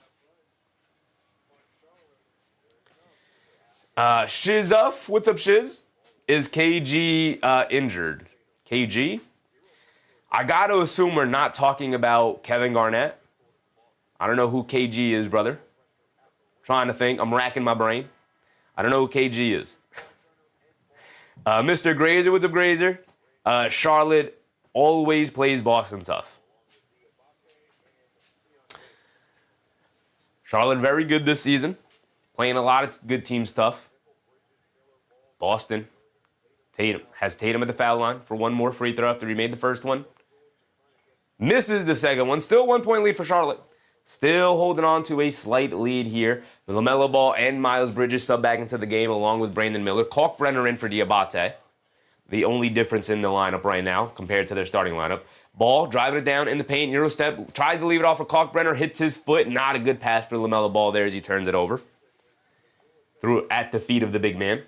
Shizuff, what's up, Shiz? Is KG injured? KG? I got to assume we're not talking about Kevin Garnett. I don't know who KG is, brother. Trying to think. I'm racking my brain. I don't know who KG is. Mr. Grazer, what's up, Grazer? Charlotte always plays Boston tough. Charlotte very good this season. Playing a lot of good teams tough. Boston. Tatum. Has Tatum at the foul line for one more free throw after he made the first one. Misses the second one. Still 1-point lead for Charlotte. Still holding on to a slight lead here. The LaMelo Ball and Miles Bridges sub back into the game along with Brandon Miller. Kalkbrenner in for Diabate. The only difference in the lineup right now compared to their starting lineup. Ball driving it down in the paint. Euro step. Tries to leave it off for Kalkbrenner. Hits his foot. Not a good pass for LaMelo Ball there as he turns it over. Threw at the feet of the big man.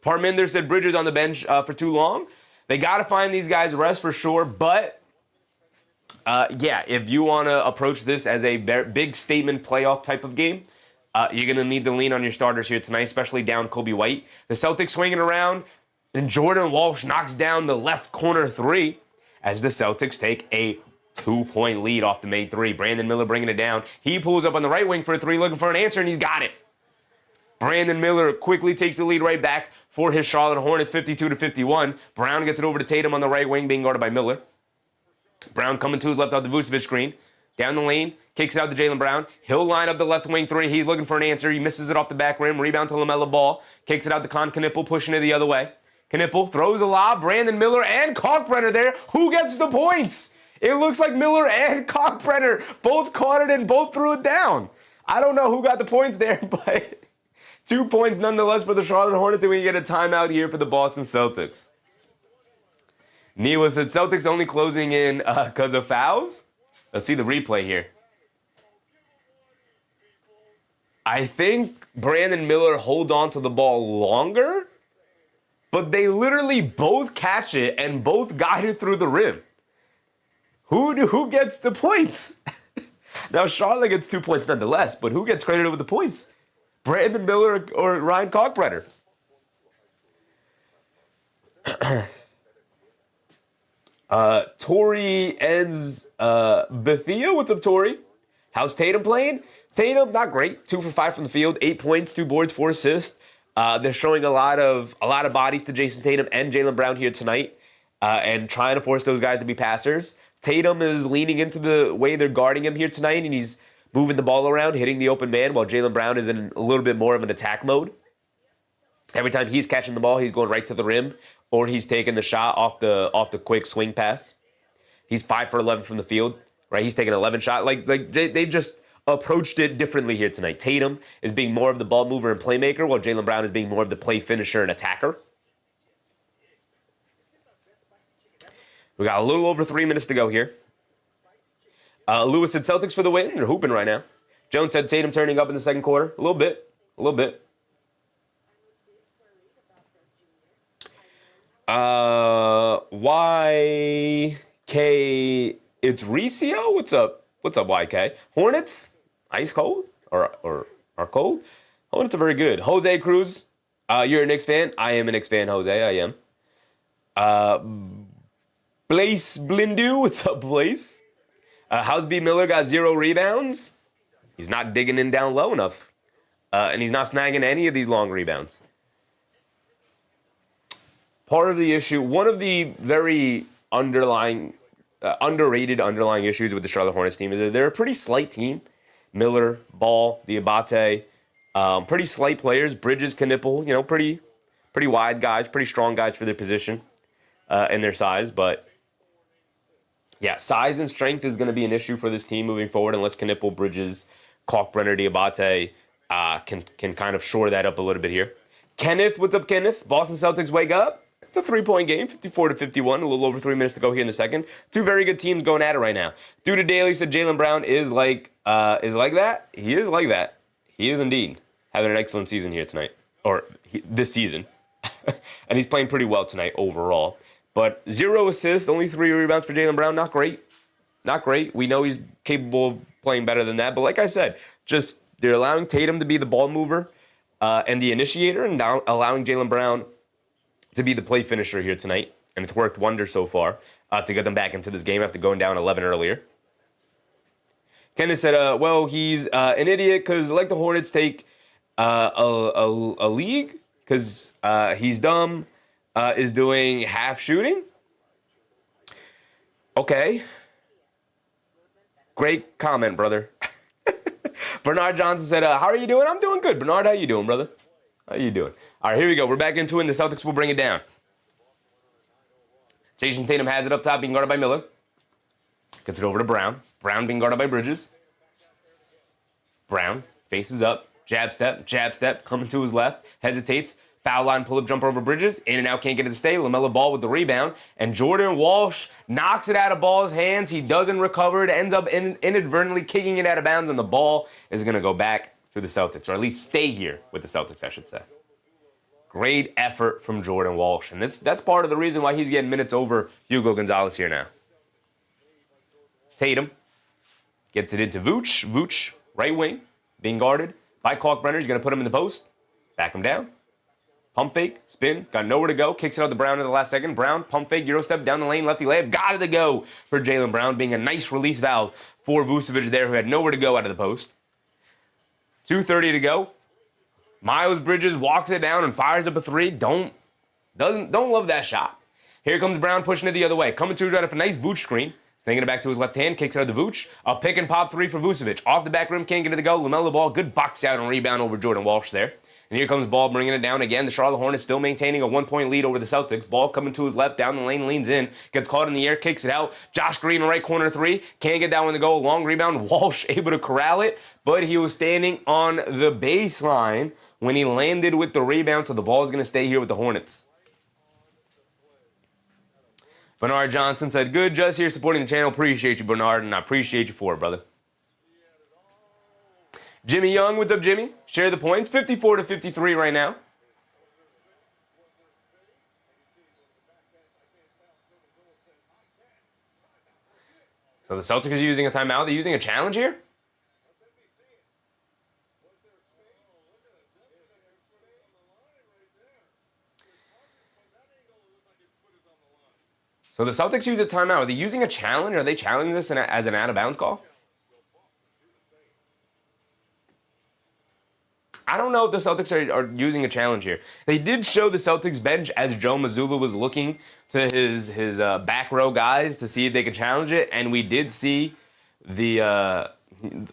Parminder said Bridges on the bench for too long. They got to find these guys rest for sure, but yeah, if you want to approach this as a big statement playoff type of game, you're going to need to lean on your starters here tonight, especially down Kobe White. The Celtics swinging around, and Jordan Walsh knocks down the left corner three as the Celtics take a 2-point lead off the made three. Brandon Miller bringing it down. He pulls up on the right wing for a three, looking for an answer, and he's got it. Brandon Miller quickly takes the lead right back for his Charlotte Hornets, 52-51. Brown gets it over to Tatum on the right wing, being guarded by Miller. Brown coming to his left off the Vucevic screen. Down the lane, kicks it out to Jaylen Brown. He'll line up the left wing three. He's looking for an answer. He misses it off the back rim. Rebound to LaMelo Ball. Kicks it out to Knipple, pushing it the other way. Knipple throws a lob. Brandon Miller and Kalkbrenner there. Who gets the points? It looks like Miller and Kalkbrenner both caught it and both threw it down. I don't know who got the points there, but 2 points nonetheless for the Charlotte Hornets, and we get a timeout here for the Boston Celtics. Newa said Celtics only closing in because of fouls. Let's see the replay here. I think Brandon Miller hold on to the ball longer, but they literally both catch it and both guide it through the rim. Who gets the points? Now, Charlotte gets 2 points nonetheless, but who gets credited with the points? Brandon Miller or Ryan Kalkbrenner? Tori ends Bethia. What's up, Tori? How's Tatum playing? Tatum, not great. 2 for 5 from the field, 8 points, 2 boards, 4 assists. They're showing a lot of bodies to Jayson Tatum and Jaylen Brown here tonight, and trying to force those guys to be passers. Tatum is leaning into the way they're guarding him here tonight, and he's moving the ball around, hitting the open man, while Jaylen Brown is in a little bit more of an attack mode. Every time he's catching the ball, he's going right to the rim, or he's taking the shot off the quick swing pass. He's 5 for 11 from the field, right? He's taking 11 shots. Like they just approached it differently here tonight. Tatum is being more of the ball mover and playmaker, while Jaylen Brown is being more of the play finisher and attacker. We got a little over 3 minutes to go here. Lewis said Celtics for the win. They're hooping right now. Jones said Tatum turning up in the second quarter. A little bit. YK, it's Recio? What's up? YK? Hornets? Ice cold? Or are cold? Hornets are very good. Jose Cruz, you're a Knicks fan. I am a Knicks fan, Jose. I am. Blaze Blindu, what's up, Blaze? How's B. Miller got 0 rebounds? He's not digging in down low enough. And he's not snagging any of these long rebounds. Part of the issue, one of the very underrated underlying issues with the Charlotte Hornets team is that they're a pretty slight team. Miller, Ball, Diabate, pretty slight players. Bridges, Knipple, pretty wide guys, pretty strong guys for their position and their size. But yeah, size and strength is going to be an issue for this team moving forward unless Knipple, Bridges, Kalkbrenner, Diabate can kind of shore that up a little bit here. Kenneth, what's up, Kenneth? Boston Celtics wake up. It's a 3-point game, 54-51, a little over 3 minutes to go here in the second. 2 very good teams going at it right now. Duda Daly said Jaylen Brown is like that. He is like that. He is indeed having an excellent season here tonight, this season. And he's playing pretty well tonight overall. But 0 assists, only 3 rebounds for Jaylen Brown. Not great. We know he's capable of playing better than that. But like I said, just they're allowing Tatum to be the ball mover and the initiator, and now allowing Jaylen Brown to be the play finisher here tonight. And it's worked wonders so far to get them back into this game after going down 11 earlier. Kenneth said, well, he's an idiot because like the Hornets take a league because he's dumb, is doing half shooting. Okay. Great comment, brother. Bernard Johnson said, how are you doing? I'm doing good. Bernard, how you doing, brother? How you doing? All right, here we go. We're back into it, and the Celtics will bring it down. Jayson Tatum has it up top, being guarded by Miller. Gets it over to Brown. Brown being guarded by Bridges. Brown faces up. Jab step, coming to his left. Hesitates. Foul line, pull-up jumper over Bridges. In and out, can't get it to stay. LaMelo Ball with the rebound. And Jordan Walsh knocks it out of Ball's hands. He doesn't recover. It ends up inadvertently kicking it out of bounds, and the ball is going to go back to the Celtics, or at least stay here with the Celtics, I should say. Great effort from Jordan Walsh. And that's part of the reason why he's getting minutes over Hugo Gonzalez here now. Tatum gets it into Vooch. Vooch, right wing, being guarded by Kalkbrenner. He's going to put him in the post. Back him down. Pump fake, spin, got nowhere to go. Kicks it out to Brown in the last second. Brown, pump fake, Euro step, down the lane, lefty layup. Got it to go for Jaylen Brown, being a nice release valve for Vucevic there, who had nowhere to go out of the post. 2:30 to go. Miles Bridges walks it down and fires up a 3. Don't love that shot. Here comes Brown pushing it the other way. Coming to his right off a nice Vooch screen. Slinging it back to his left hand, kicks it out to Vooch. A pick and pop 3 for Vucevic. Off the back rim, can't get it to go. LaMelo Ball, good box out and rebound over Jordan Walsh there. And here comes Ball bringing it down again. The Charlotte Hornets still maintaining a 1-point lead over the Celtics. Ball coming to his left, down the lane, leans in, gets caught in the air, kicks it out. Josh Green, right corner 3. Can't get that one to go. Long rebound. Walsh able to corral it, but he was standing on the baseline when he landed with the rebound, so the ball is going to stay here with the Hornets. Bernard Johnson said, good, just here supporting the channel. Appreciate you, Bernard, and I appreciate you for it, brother. Jimmy Young, what's up, Jimmy? Share the points. 54-53 right now. So the Celtics are using a timeout. They're using a challenge here? So the Celtics use a timeout. Are they using a challenge? Are they challenging this as an out-of-bounds call? I don't know if the Celtics are using a challenge here. They did show the Celtics bench as Joe Mazzulla was looking to his back row guys to see if they could challenge it, and we did see the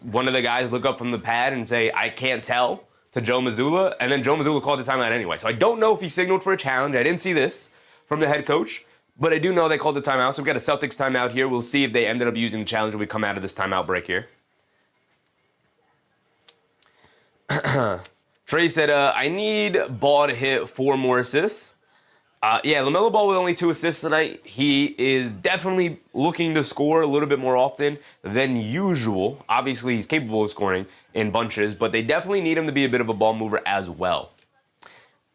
one of the guys look up from the pad and say, "I can't tell," to Joe Mazzulla, and then Joe Mazzulla called the timeout anyway. So I don't know if he signaled for a challenge. I didn't see this from the head coach, but I do know they called the timeout. So we've got a Celtics timeout here. We'll see if they ended up using the challenge when we come out of this timeout break here. Trey said, I need Ball to hit 4 more assists. Yeah, LaMelo Ball with only 2 assists tonight. He is definitely looking to score a little bit more often than usual. Obviously, he's capable of scoring in bunches, but they definitely need him to be a bit of a ball mover as well.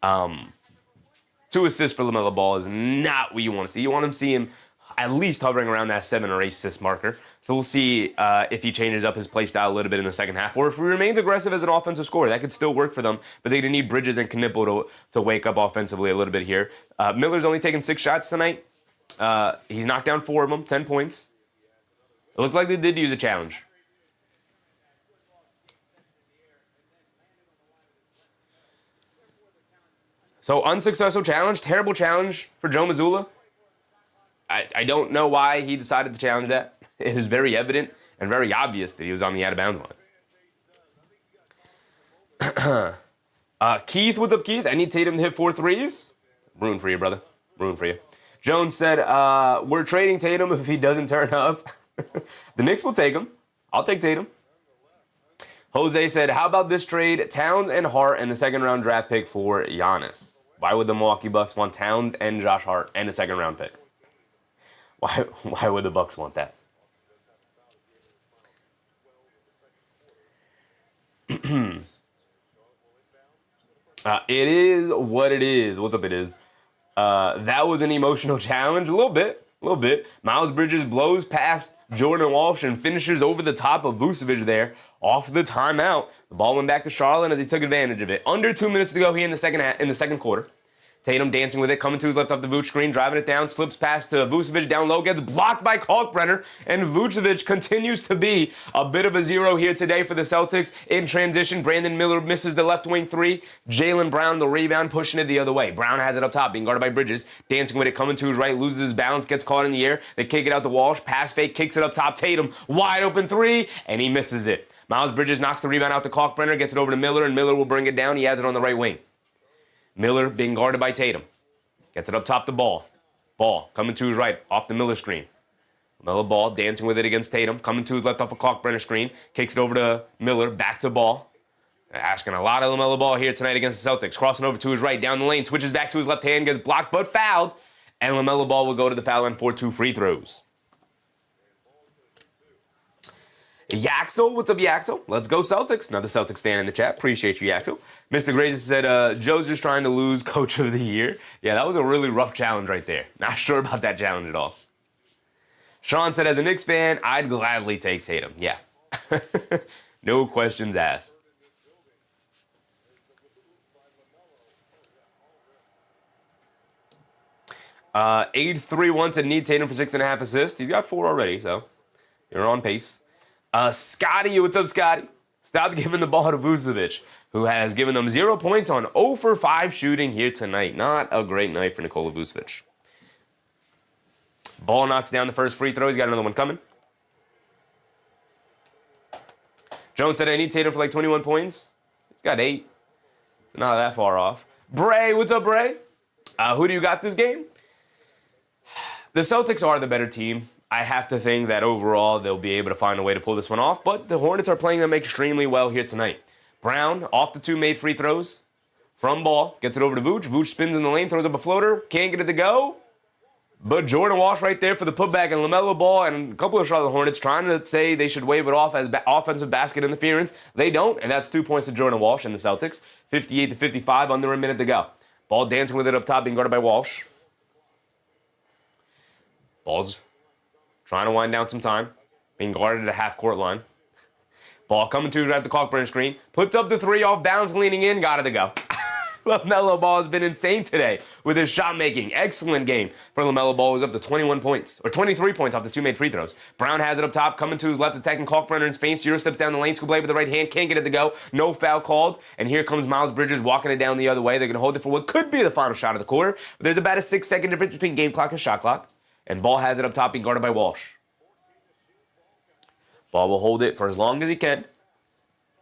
2 assists for LaMelo Ball is not what you want to see. You want to see him at least hovering around that 7 or 8 assist marker. So we'll see if he changes up his play style a little bit in the second half, or if he remains aggressive as an offensive scorer. That could still work for them, but they're going to need Bridges and Knipple to wake up offensively a little bit here. Miller's only taken 6 shots tonight. He's knocked down 4 of them, 10 points. It looks like they did use a challenge. So unsuccessful challenge, terrible challenge for Joe Mazzulla. I don't know why he decided to challenge that. It is very evident and very obvious that he was on the out-of-bounds line. Keith, what's up, Keith? I need Tatum to hit 4 threes. Ruin for you, brother. Ruin for you. Jones said, we're trading Tatum if he doesn't turn up. The Knicks will take him. I'll take Tatum. Jose said, how about this trade? Towns and Hart and the second-round draft pick for Giannis. Why would the Milwaukee Bucks want Towns and Josh Hart and a second-round pick? Why would the Bucks want that? It is what it is. What's up, it is? That was an emotional challenge. A little bit. Miles Bridges blows past Jordan Walsh and finishes over the top of Vucevic there off the timeout. The ball went back to Charlotte and they took advantage of it. Under 2 minutes to go here in the second quarter. Tatum dancing with it, coming to his left off the Vooch screen, driving it down, slips past to Vucevic down low, gets blocked by Kalkbrenner, and Vucevic continues to be a bit of a zero here today for the Celtics. In transition, Brandon Miller misses the left wing 3. Jaylen Brown, the rebound, pushing it the other way. Brown has it up top, being guarded by Bridges, dancing with it, coming to his right, loses his balance, gets caught in the air. They kick it out to Walsh, pass fake, kicks it up top. Tatum, wide open 3, and he misses it. Miles Bridges knocks the rebound out to Kalkbrenner, gets it over to Miller, and Miller will bring it down. He has it on the right wing. Miller being guarded by Tatum. Gets it up top to Ball. Ball coming to his right off the Miller screen. LaMelo Ball dancing with it against Tatum. Coming to his left off a Kalkbrenner screen. Kicks it over to Miller. Back to Ball. Asking a lot of LaMelo Ball here tonight against the Celtics. Crossing over to his right. Down the lane. Switches back to his left hand. Gets blocked but fouled. And LaMelo Ball will go to the foul line for 2 free throws. Yaxel, what's up, Yaxel? Let's go Celtics. Another Celtics fan in the chat. Appreciate you, Yaxel. Mr. Grazer said, Joe's just trying to lose Coach of the Year. Yeah, that was a really rough challenge right there. Not sure about that challenge at all. Sean said, as a Knicks fan, I'd gladly take Tatum. Yeah. No questions asked. Age 3 wants and need Tatum for 6.5 assists. He's got 4 already, so you're on pace. Scotty, what's up, Scotty? Stop giving the ball to Vucevic, who has given them 0 points on 0 for 5 shooting here tonight. Not a great night for Nikola Vucevic. Ball knocks down the first free throw. He's got another one coming. Jones said, I need Tatum for like 21 points. He's got 8. Not that far off. Bray, what's up, Bray? Who do you got this game? The Celtics are the better team. I have to think that overall they'll be able to find a way to pull this one off, but the Hornets are playing them extremely well here tonight. Brown, off the 2 made free throws, from Ball, gets it over to Vooch. Vooch spins in the lane, throws up a floater, can't get it to go, but Jordan Walsh right there for the putback, and LaMelo Ball and a couple of Charlotte Hornets trying to say they should wave it off as offensive basket interference. They don't, and that's 2 points to Jordan Walsh and the Celtics. 58-55, under a minute to go. Ball dancing with it up top, being guarded by Walsh. Ball's trying to wind down some time. being guarded at the half-court line. Ball coming to at the clock-burner screen. Puts up the three off bounds, leaning in. Got it to go. LaMelo Ball has been insane today with his shot making. Excellent game for LaMelo Ball. Was up to 21 points, or 23 points off the two made free throws. Brown has it up top, coming to his left, attacking Kalkbrenner in space. Euro steps down the lane, scoop blade with the right hand, can't get it to go. No foul called, and here comes Miles Bridges walking it down the other way. They're going to hold it for what could be the final shot of the quarter. But there's about a 6-second difference between game clock and shot clock, and Ball has it up top, being guarded by Walsh. Ball will hold it for as long as he can,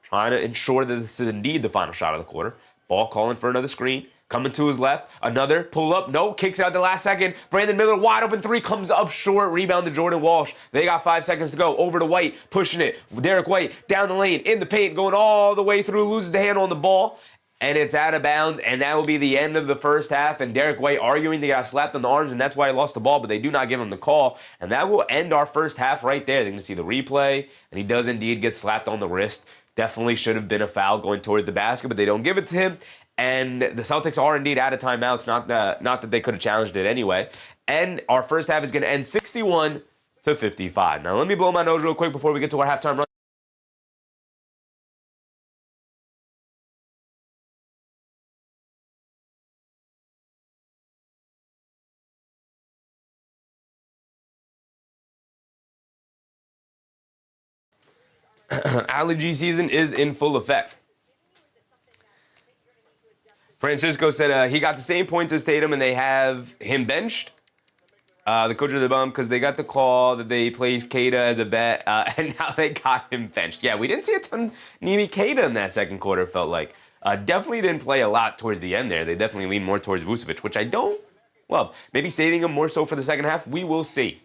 trying to ensure that this is indeed the final shot of the quarter. Ball calling for another screen. Coming to his left. Another pull up. No. Kicks out the last second. Brandon Miller wide open three. Comes up short. Rebound to Jordan Walsh. They got 5 seconds to go. Over to White. Pushing it. Derek White down the lane. In the paint. Going all the way through. Loses the handle on the ball. And it's out of bounds. And that will be the end of the first half. And Derek White arguing they got slapped on the arms. And that's why he lost the ball. But they do not give him the call. And that will end our first half right there. They're going to see the replay. And he does indeed get slapped on the wrist. Definitely should have been a foul going towards the basket, but they don't give it to him. And the Celtics are indeed out of timeouts, not that they could have challenged it anyway. And our first half is going to end 61-55. Now, let me blow my nose real quick before we get to our halftime run. Allergy season is in full effect. Francisco said he got the same points as Tatum and they have him benched. The coach of the bum because they got the call that they placed Keita as a bet and now they got him benched. Yeah, we didn't see a ton of Nimi Keita in that second quarter, felt like. Definitely didn't play a lot towards the end there. They definitely leaned more towards Vucevic, which I don't love. Maybe saving him more so for the second half. We will see.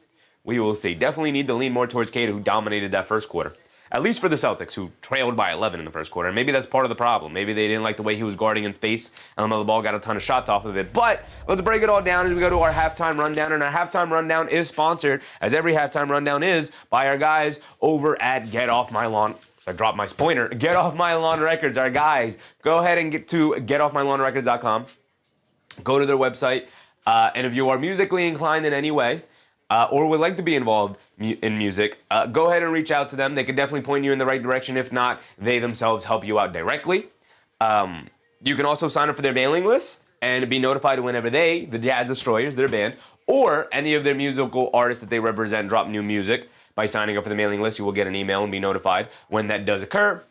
We will see. Definitely need to lean more towards Keita, who dominated that first quarter. At least for the Celtics, who trailed by 11 in the first quarter. Maybe that's part of the problem. Maybe they didn't like the way he was guarding in space, and LaMelo Ball got a ton of shots off of it. But let's break it all down as we go to our halftime rundown. And our halftime rundown is sponsored, as every halftime rundown is, by our guys over at Get Off My Lawn. I dropped my pointer. Get Off My Lawn Records. Our guys, go ahead and get to getoffmylawnrecords.com. Go to their website. And if you are musically inclined in any way, or would like to be involved in music, go ahead and reach out to them. They can definitely point you in the right direction. If not, they themselves help you out directly. You can also sign up for their mailing list and be notified whenever they, the Jazz Destroyers, their band, or any of their musical artists that they represent drop new music. By signing up for the mailing list, you will get an email and be notified when that does occur.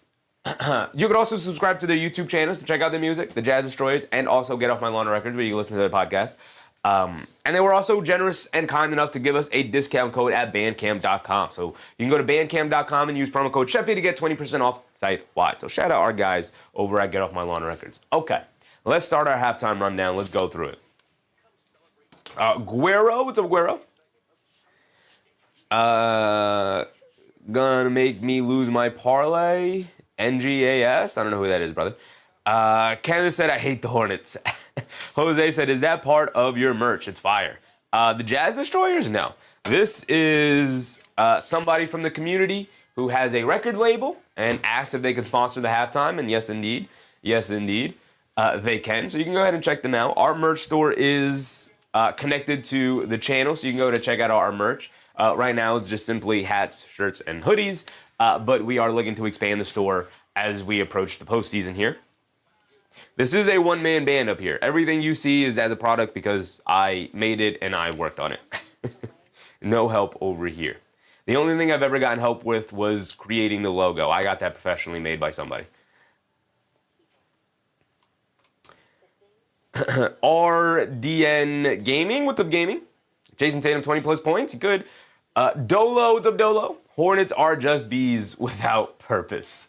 You can also subscribe to their YouTube channels to check out their music, the Jazz Destroyers, and also Get Off My Lawn Records, where you can listen to their podcast. And they were also generous and kind enough to give us a discount code at bandcamp.com. So you can go to bandcamp.com and use promo code Sheffy to get 20% off site-wide. So shout out our guys over at Get Off My Lawn Records. Okay, let's start our halftime rundown. Let's go through it. Guerrero, what's up, Guerrero? Gonna make me lose my parlay. NGAS. I don't know who that is, brother. Candace said, I hate the Hornets. Jose said, is that part of your merch? It's fire. The Jazz Destroyers? No. This is somebody from the community who has a record label and asked if they could sponsor the halftime. And yes, indeed. Yes, indeed. They can. So you can go ahead and check them out. Our merch store is connected to the channel, so you can go to check out our merch. Right now, it's just simply hats, shirts, and hoodies. But we are looking to expand the store as we approach the postseason here. This is a one-man band up here. Everything you see is as a product because I made it and I worked on it. No help over here. The only thing I've ever gotten help with was creating the logo. I got that professionally made by somebody. RDN Gaming, what's up, gaming? Jayson Tatum, 20 plus points, good. Dolo, what's up, Dolo? Hornets are just bees without purpose.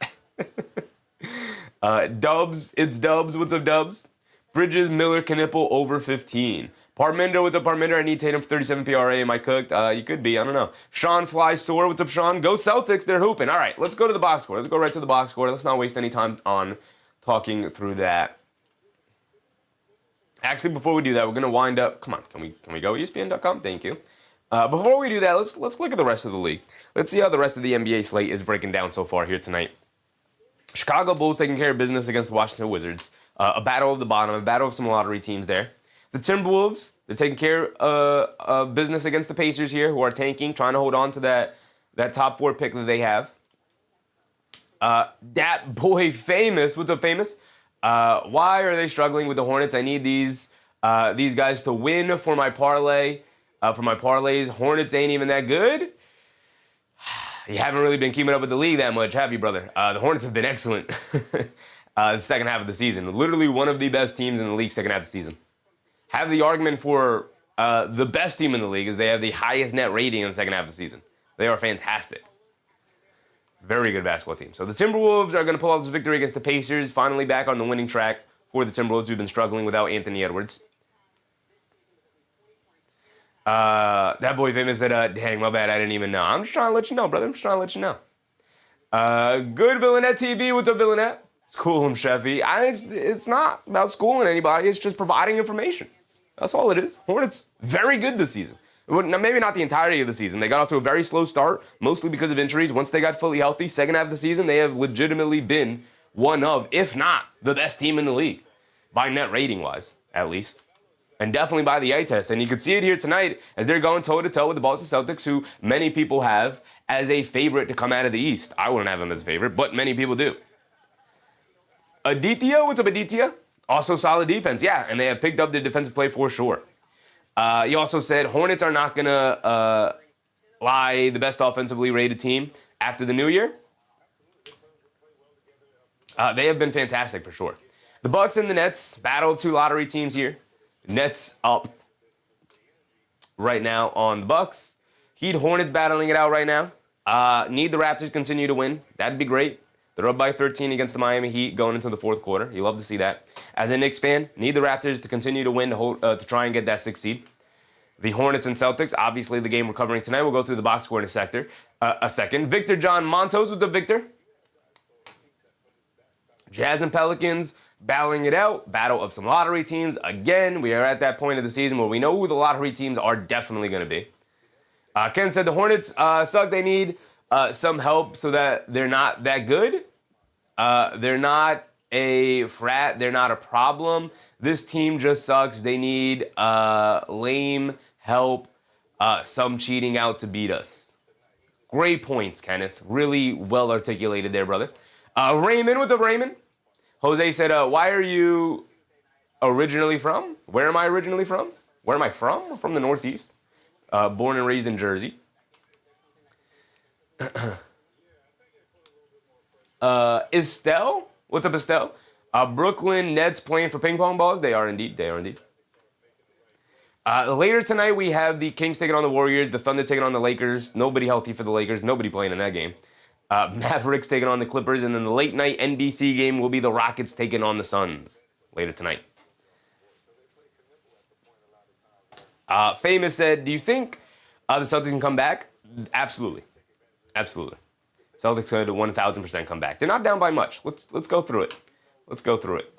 Dubs, it's Dubs, what's up, Dubs? Bridges, Miller, Knipple, over 15. Parminder, what's up, Parminder? I need Tatum for 37 PRA. Am I cooked? You could be, I don't know. Sean Fly Sore, what's up, Sean? Go Celtics, they're hooping. All right, let's go to the box score. Let's go right to the box score. Let's not waste any time on talking through that. Actually, before we do that, we're going to wind up. Come on, can we go ESPN.com? Thank you. Before we do that, let's look at the rest of the league. Let's see how the rest of the NBA slate is breaking down so far here tonight. Chicago Bulls taking care of business against the Washington Wizards. A battle of the bottom, a battle of some lottery teams there. The Timberwolves, they're taking care of business against the Pacers here, who are tanking, trying to hold on to that top 4 pick that they have. Dat boy Famous. What's up, Famous? Why are they struggling with the Hornets? I need these guys to win for my parlay. For my parlays, Hornets ain't even that good. You haven't really been keeping up with the league that much, have you, brother? The Hornets have been excellent the second half of the season. Literally one of the best teams in the league second half of the season. Have the argument for the best team in the league is they have the highest net rating in the second half of the season. They are fantastic. Very good basketball team. So the Timberwolves are going to pull off this victory against the Pacers, finally back on the winning track for the Timberwolves, who've been struggling without Anthony Edwards. That boy Famous said, dang, my bad, I didn't even know. I'm just trying to let you know, brother. I'm just trying to let you know. Good Villanette TV. What's up, Villanette? School him, Sheffy. It's not about schooling anybody. It's just providing information. That's all it is. Hornets, very good this season. Maybe not the entirety of the season. They got off to a very slow start, mostly because of injuries. Once they got fully healthy, second half of the season, they have legitimately been one of, if not, the best team in the league. By net rating-wise, at least. And definitely by the eye test. And you could see it here tonight as they're going toe-to-toe with the Boston Celtics, who many people have as a favorite to come out of the East. I wouldn't have them as a favorite, but many people do. Aditya, what's up, Aditya? Also solid defense, yeah, and they have picked up their defensive play for sure. He also said Hornets are not going to lie the best offensively rated team after the new year. They have been fantastic for sure. The Bucks and the Nets, battle of 2 lottery teams here. Nets up right now on the Bucks. Heat Hornets battling it out right now. Need the Raptors to continue to win. That'd be great. They're up by 13 against the Miami Heat going into the fourth quarter. You love to see that. As a Knicks fan, need the Raptors to continue to win to try and get that 6th seed. The Hornets and Celtics, obviously the game we're covering tonight. We'll go through the box score in a second. Victor John Montos, what's up, Victor? Jazz and Pelicans battling it out. Battle of some lottery teams. Again, we are at that point of the season where we know who the lottery teams are definitely going to be. Ken said the Hornets suck. They need some help so that they're not that good. They're not a frat. They're not a problem. This team just sucks. They need lame help, some cheating out to beat us. Great points, Kenneth. Really well articulated there, brother. Raymond, what's up, Raymond? Jose said, why are you originally from? Where am I originally from? Where am I from? I'm from the Northeast. Born and raised in Jersey. Estelle? What's up, Estelle? Brooklyn Nets playing for ping pong balls? They are indeed. They are indeed. Later tonight, we have the Kings taking on the Warriors, the Thunder taking on the Lakers. Nobody healthy for the Lakers. Nobody playing in that game. Mavericks taking on the Clippers. And then the late night NBC game will be the Rockets taking on the Suns later tonight. Famous said, do you think the Celtics can come back? Absolutely. Absolutely. Celtics could 1,000% come back. They're not down by much. Let's go through it. Let's go through it.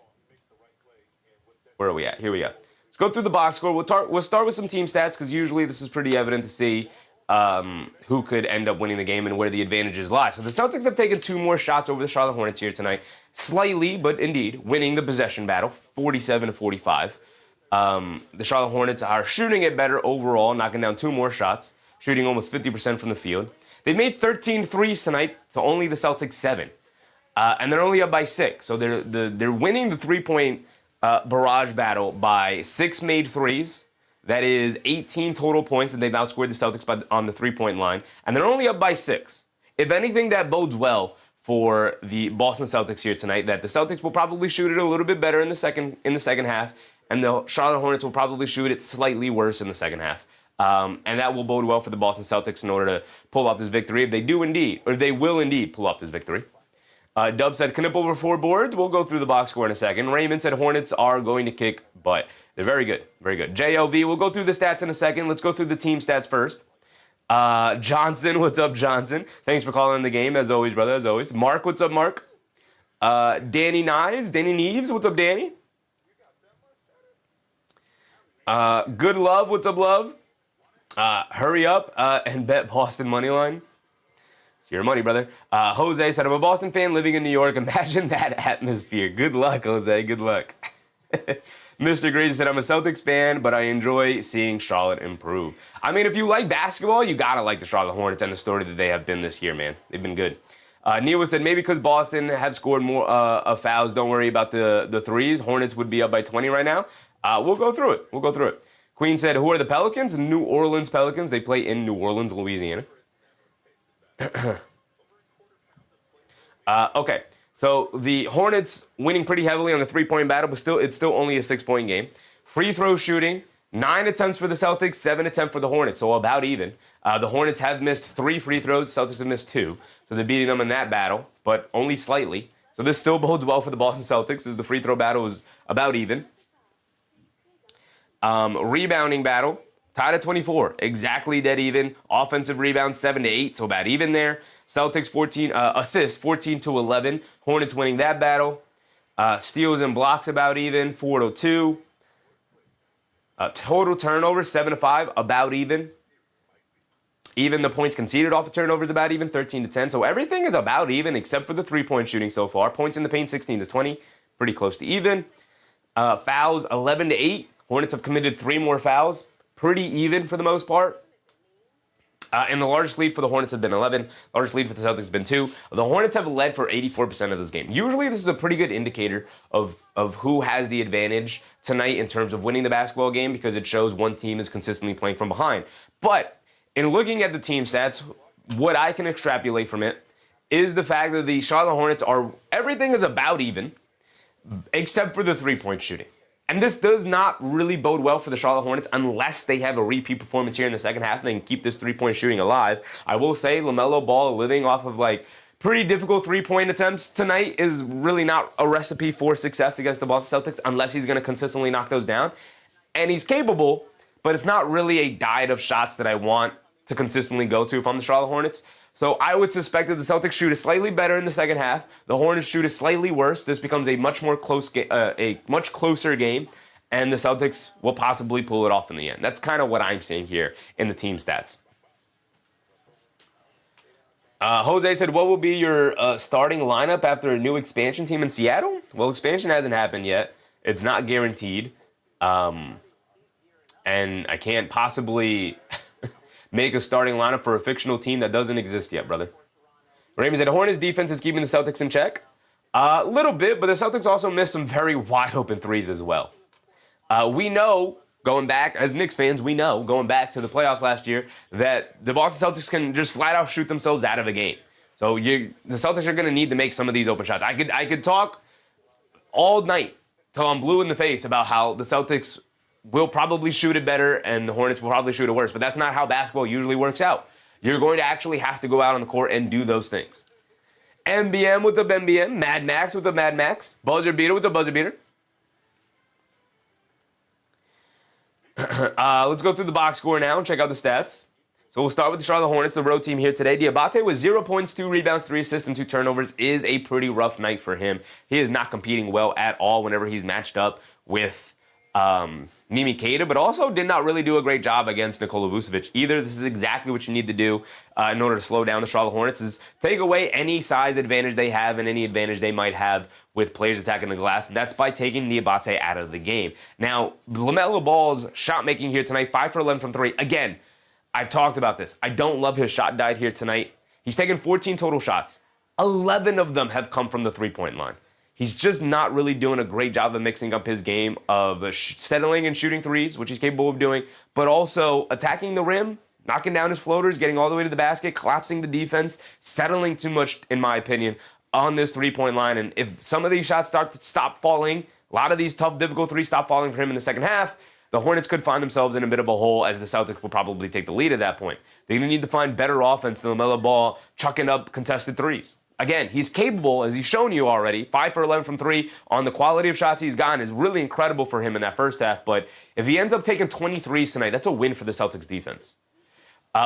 Where are we at? Here we go. Let's go through the box score. We'll start with some team stats because usually this is pretty evident to see who could end up winning the game and where the advantages lie. So the Celtics have taken 2 more shots over the Charlotte Hornets here tonight. Slightly, but indeed, winning the possession battle, 47-45. The Charlotte Hornets are shooting it better overall, knocking down 2 more shots, shooting almost 50% from the field. They've made 13 threes tonight to only the Celtics 7. And they're only up by 6. So they're winning the 3-point barrage battle by 6 made threes. That is 18 total points that they've outscored the Celtics on the 3-point line. And they're only up by 6. If anything, that bodes well for the Boston Celtics here tonight, that the Celtics will probably shoot it a little bit better in the second half, and the Charlotte Hornets will probably shoot it slightly worse in the second half. And that will bode well for the Boston Celtics in order to pull off this victory. If they do indeed, or they will indeed pull off this victory. Dub said, Knip over 4 boards. We'll go through the box score in a second. Raymond said, Hornets are going to kick butt. They're very good. Very good. JLV, we'll go through the stats in a second. Let's go through the team stats first. Johnson, what's up, Johnson? Thanks for calling the game, as always, brother, as always. Mark, what's up, Mark? Danny Neves, what's up, Danny? Good Love, what's up, Love? Hurry up and bet Boston money line. It's your money, brother. Jose said, I'm a Boston fan living in New York. Imagine that atmosphere. Good luck, Jose. Good luck. Mr. Graves said, I'm a Celtics fan, but I enjoy seeing Charlotte improve. I mean, if you like basketball, you gotta like the Charlotte Hornets and the story that they have been this year, man. They've been good. Neil said, maybe because Boston have scored more fouls, don't worry about the threes. Hornets would be up by 20 right now. We'll go through it. Queen said, who are the Pelicans? New Orleans Pelicans. They play in New Orleans, Louisiana. Okay, so the Hornets winning pretty heavily on the three-point battle, but it's still only a 6-point game. Free throw shooting, 9 attempts for the Celtics, 7 attempts for the Hornets, so about even. The Hornets have missed 3 free throws, the Celtics have missed 2, so they're beating them in that battle, but only slightly. So this still bodes well for the Boston Celtics, as the free throw battle is about even. Rebounding battle, tied at 24, exactly dead even. Offensive rebounds, 7 to 8, so about even there. Celtics 14 assists, 14 to 11. Hornets winning that battle. Steals and blocks about even, 4 to 2. Total turnovers, 7 to 5, about even. Even the points conceded off the turnovers about even, 13 to 10. So everything is about even except for the three-point shooting so far. Points in the paint, 16 to 20, pretty close to even. Fouls, 11 to 8. Hornets have committed 3 more fouls. Pretty even for the most part. And the largest lead for the Hornets have been 11. Largest lead for the Celtics has been 2. The Hornets have led for 84% of this game. Usually this is a pretty good indicator of who has the advantage tonight in terms of winning the basketball game, because it shows one team is consistently playing from behind. But in looking at the team stats, what I can extrapolate from it is the fact that the Charlotte Hornets everything is about even, except for the three-point shooting. And this does not really bode well for the Charlotte Hornets unless they have a repeat performance here in the second half and they can keep this three-point shooting alive. I will say LaMelo Ball living off of pretty difficult three-point attempts tonight is really not a recipe for success against the Boston Celtics unless he's going to consistently knock those down. And he's capable, but it's not really a diet of shots that I want to consistently go to if I'm the Charlotte Hornets. So I would suspect that the Celtics shoot it slightly better in the second half. The Hornets shoot it slightly worse. This becomes a much closer game, and the Celtics will possibly pull it off in the end. That's kind of what I'm seeing here in the team stats. Jose said, what will be your starting lineup after a new expansion team in Seattle? Well, expansion hasn't happened yet. It's not guaranteed. And I can't possibly make a starting lineup for a fictional team that doesn't exist yet, brother. Raymond said, Hornets defense is keeping the Celtics in check. A little bit, but the Celtics also missed some very wide open threes as well. We know, going back, as Knicks fans, going back to the playoffs last year, that the Boston Celtics can just flat out shoot themselves out of a game. So the Celtics are going to need to make some of these open shots. I could talk all night till I'm blue in the face about how the Celtics will probably shoot it better and the Hornets will probably shoot it worse, but that's not how basketball usually works out. You're going to actually have to go out on the court and do those things. MBM, what's up, MBM? Mad Max, what's up, Mad Max? Buzzer Beater, what's up, Buzzer Beater? Let's go through the box score now and check out the stats. So we'll start with the Charlotte Hornets, the road team here today. Diabate with 0 points, 2 rebounds, 3 assists, and 2 turnovers is a pretty rough night for him. He is not competing well at all whenever he's matched up with Nimi Keita, but also did not really do a great job against Nikola Vucevic either. This is exactly what you need to do in order to slow down the Charlotte Hornets, is take away any size advantage they have and any advantage they might have with players attacking the glass. That's by taking Diabate out of the game. Now, LaMelo Ball's shot making here tonight, 5 for 11 from 3. Again, I've talked about this. I don't love his shot diet here tonight. He's taken 14 total shots. 11 of them have come from the three-point line. He's just not really doing a great job of mixing up his game of settling and shooting threes, which he's capable of doing, but also attacking the rim, knocking down his floaters, getting all the way to the basket, collapsing the defense, settling too much, in my opinion, on this three-point line. And if some of these shots start to stop falling, a lot of these tough, difficult threes stop falling for him in the second half, the Hornets could find themselves in a bit of a hole, as the Celtics will probably take the lead at that point. They're going to need to find better offense than LaMelo Ball chucking up contested threes. Again, he's capable, as he's shown you already. 5 for 11 from 3 on the quality of shots he's gotten is really incredible for him in that first half. But if he ends up taking 23s tonight, that's a win for the Celtics defense.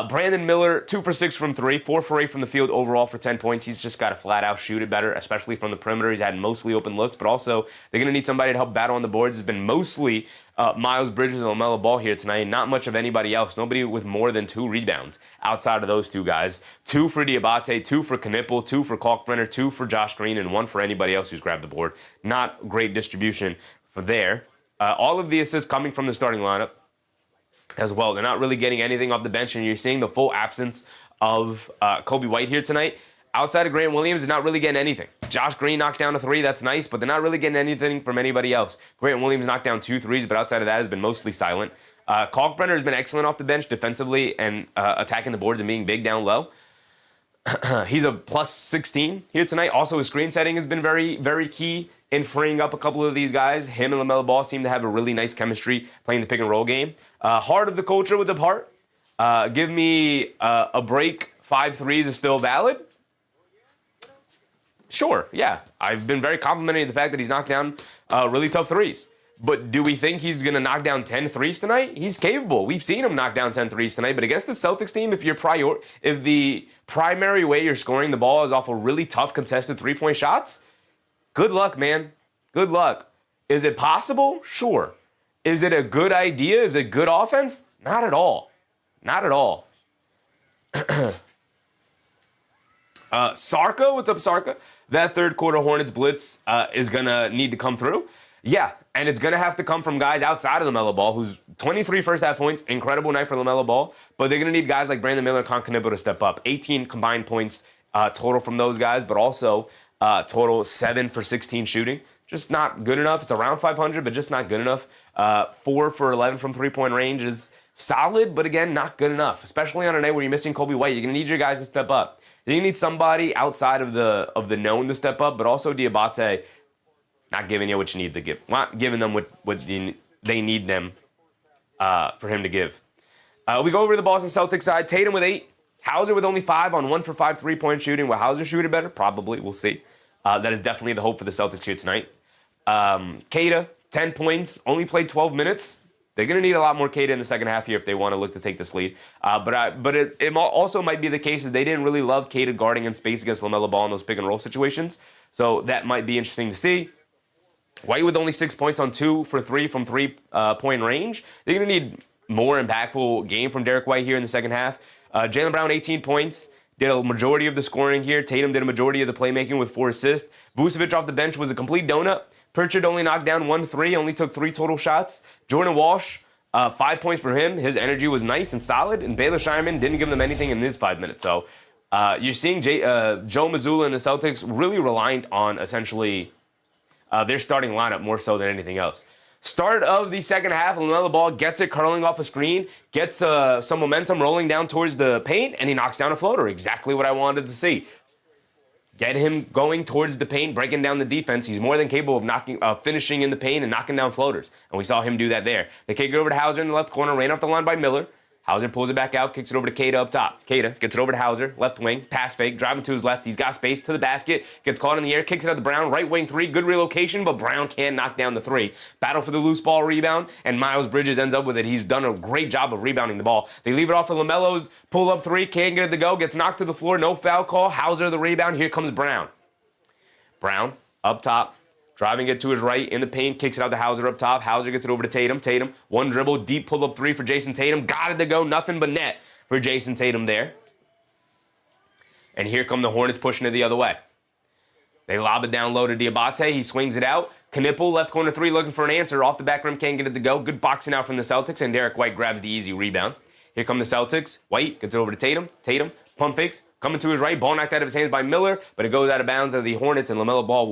Brandon Miller, 2 for 6 from 3, 4 for 8 from the field overall for 10 points. He's just got to flat out shoot it better, especially from the perimeter. He's had mostly open looks, but also they're going to need somebody to help battle on the boards. It's been mostly Miles Bridges and LaMelo Ball here tonight, not much of anybody else. Nobody with more than 2 rebounds outside of those two guys. 2 for Diabate, 2 for Knipple, 2 for Kalkbrenner, 2 for Josh Green, and 1 for anybody else who's grabbed the board. Not great distribution for there. All of the assists coming from the starting lineup as well. They're not really getting anything off the bench, and you're seeing the full absence of Kobe White here tonight. Outside of Grant Williams, they're not really getting anything. Josh Green knocked down a 3. That's nice, but they're not really getting anything from anybody else. Grant Williams knocked down 2 threes, but outside of that has been mostly silent. Kalkbrenner has been excellent off the bench defensively and attacking the boards and being big down low. He's a plus 16 here tonight. Also, his screen setting has been very, very key in freeing up a couple of these guys. Him and LaMelo Ball seem to have a really nice chemistry playing the pick and roll game. Heart of the culture with the heart. Give me a break. 5 threes is still valid. Sure, yeah. I've been very complimentary of the fact that he's knocked down really tough threes. But do we think he's going to knock down 10 threes tonight? He's capable. We've seen him knock down 10 threes tonight. But against the Celtics team, if the primary way you're scoring the ball is off of really tough contested three-point shots, good luck, man. Good luck. Is it possible? Sure. Is it a good idea? Is it good offense? Not at all. Not at all. Sarka, what's up, Sarka? That third quarter Hornets blitz is going to need to come through. Yeah, and it's going to have to come from guys outside of LaMelo Ball, who's 23 first half points, incredible night for LaMelo Ball, but they're going to need guys like Brandon Miller and Concanipo to step up. 18 combined points total from those guys, but also total 7 for 16 shooting. Just not good enough. It's around 500, but just not good enough. 4 for 11 from three-point range is solid, but again, not good enough, especially on a night where you're missing Kobe White. You're going to need your guys to step up. You need somebody outside of the known to step up, but also Diabate not giving you what you need to give. Not giving them what they need them for him to give. We go over to the Boston Celtics side. Tatum with 8. Hauser with only 5 on 1 for 5 3-point shooting. Will Hauser shoot it better? Probably. We'll see. That is definitely the hope for the Celtics here tonight. Keita, 10 points. Only played 12 minutes. They're going to need a lot more Keita in the second half here if they want to look to take this lead. But it also might be the case that they didn't really love Keita guarding in space against LaMelo Ball in those pick and roll situations. So that might be interesting to see. White with only 6 points on 2 for 3 from 3-point range. They're going to need more impactful game from Derek White here in the second half. Jaylen Brown, 18 points. Did a majority of the scoring here. Tatum did a majority of the playmaking with 4 assists. Vucevic off the bench was a complete donut. Pritchard only knocked down 1 3, only took 3 total shots. Jordan Walsh, 5 points for him. His energy was nice and solid. And Baylor Shireman didn't give them anything in his 5 minutes. So you're seeing Joe Mazzulla and the Celtics really reliant on essentially their starting lineup more so than anything else. Start of the second half, LaMelo Ball gets it curling off a screen, gets some momentum rolling down towards the paint, and he knocks down a floater. Exactly what I wanted to see. Get him going towards the paint, breaking down the defense. He's more than capable of finishing in the paint and knocking down floaters. And we saw him do that there. They kick it over to Hauser in the left corner, ran off the line by Miller. Hauser pulls it back out, kicks it over to Keita up top. Keita gets it over to Hauser, left wing, pass fake, driving to his left. He's got space to the basket, gets caught in the air, kicks it out to Brown, right wing 3, good relocation, but Brown can't knock down the 3. Battle for the loose ball rebound, and Miles Bridges ends up with it. He's done a great job of rebounding the ball. They leave it off for LaMelo's pull-up 3, can't get it to go, gets knocked to the floor, no foul call. Hauser the rebound, here comes Brown. Brown, up top, driving it to his right in the paint, kicks it out to Hauser up top. Hauser gets it over to Tatum. Tatum, 1 dribble, deep pull-up 3 for Jayson Tatum. Got it to go, nothing but net for Jayson Tatum there. And here come the Hornets pushing it the other way. They lob it down low to Diabate. He swings it out. Knipple, left corner 3, looking for an answer. Off the back rim, can't get it to go. Good boxing out from the Celtics, and Derek White grabs the easy rebound. Here come the Celtics. White gets it over to Tatum. Tatum, pump fakes, coming to his right. Ball knocked out of his hands by Miller, but it goes out of bounds of the Hornets, and LaMelo Ball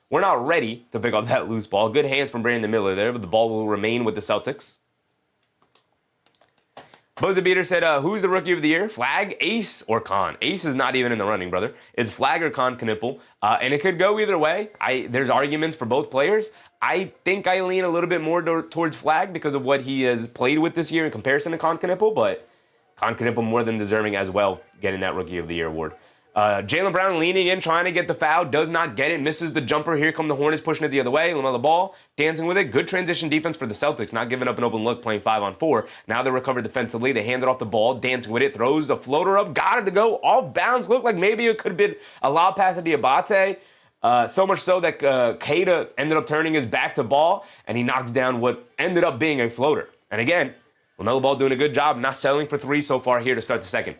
we're not ready to pick up that loose ball. Good hands from Brandon Miller there, but the ball will remain with the Celtics. Buzzer Beater said, who's the rookie of the year? Flag, Ace, or Con? Ace is not even in the running, brother. It's Flag or Con Knipple, and it could go either way. There's arguments for both players. I think I lean a little bit more towards Flag because of what he has played with this year in comparison to Con Knipple, but Con Knipple more than deserving as well, getting that rookie of the year award. Jaylen Brown leaning in, trying to get the foul, does not get it, misses the jumper. Here come the Hornets pushing it the other way. LaMelo Ball dancing with it. Good transition defense for the Celtics, not giving up an open look, playing 5-on-4. Now they recover defensively. They hand it off the ball, dancing with it, throws a floater up, got it to go off bounds. Looked like maybe it could have been a lob pass to Diabate. So much so that Keita ended up turning his back to Ball, and he knocks down what ended up being a floater. And again, LaMelo Ball doing a good job, not settling for 3 so far here to start the second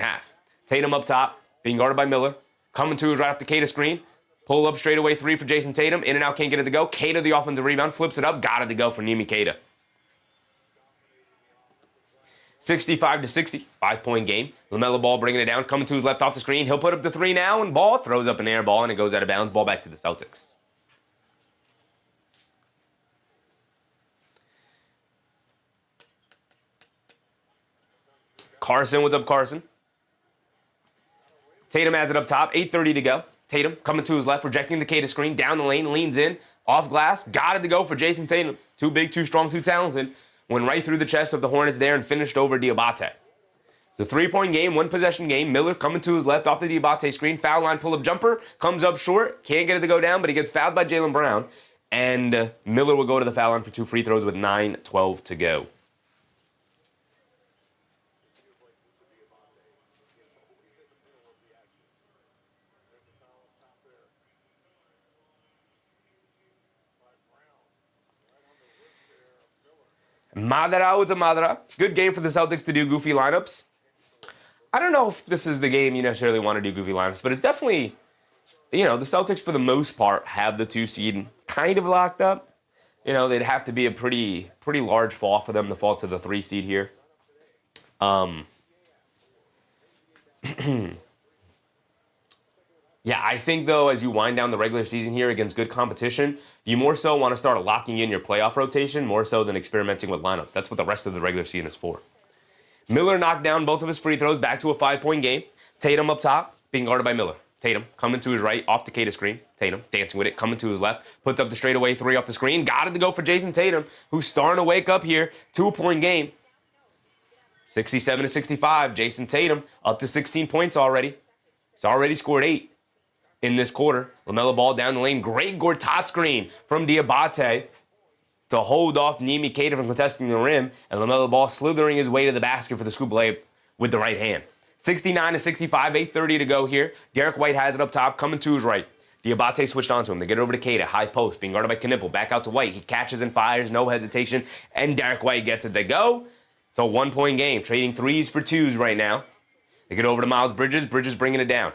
half. Tatum up top, being guarded by Miller. Coming to his right off the Keita screen. Pull up straightaway three for Jayson Tatum. In and out, can't get it to go. Keita, the offensive rebound, flips it up. Got it to go for Nimi Keita. 65-60, 5-point game. LaMelo Ball bringing it down, coming to his left off the screen. He'll put up the three now, and Ball throws up an air ball, and it goes out of bounds. Ball back to the Celtics. Carson, what's up, Carson? Tatum has it up top, 8:30 to go. Tatum coming to his left, rejecting the Keita screen, down the lane, leans in, off glass, got it to go for Jayson Tatum. Too big, too strong, too talented. Went right through the chest of the Hornets there and finished over Diabate. It's a 3-point game, 1-possession game. Miller coming to his left off the Diabate screen, foul line pull-up jumper, comes up short, can't get it to go down, but he gets fouled by Jaylen Brown. And Miller will go to the foul line for 2 free throws with 9:12 to go. Madara was a Madara. Good game for the Celtics to do goofy lineups. I don't know if this is the game you necessarily want to do goofy lineups, but it's definitely, the Celtics for the most part have the 2 seed kind of locked up. They'd have to be a pretty large fall for them to fall to the 3 seed here. Yeah, I think, though, as you wind down the regular season here against good competition, you more so want to start locking in your playoff rotation more so than experimenting with lineups. That's what the rest of the regular season is for. Miller knocked down both of his free throws, back to a 5-point game. Tatum up top, being guarded by Miller. Tatum coming to his right, off the Keita screen. Tatum dancing with it, coming to his left, puts up the straightaway 3 off the screen. Got it to go for Jayson Tatum, who's starting to wake up here. 2-point game. 67-65, Jayson Tatum up to 16 points already. He's already scored 8. In this quarter, LaMelo Ball down the lane. Great Gortat screen from Diabate to hold off Nimi Keita from contesting the rim. And LaMelo Ball slithering his way to the basket for the scoop layup with the right hand. 69-65, 8:30 to go here. Derek White has it up top, coming to his right. Diabate switched onto him. They get it over to Keita. High post, being guarded by Knipple. Back out to White. He catches and fires, no hesitation. And Derek White gets it to go. It's a 1-point game. Trading 3s for 2s right now. They get over to Miles Bridges. Bridges bringing it down.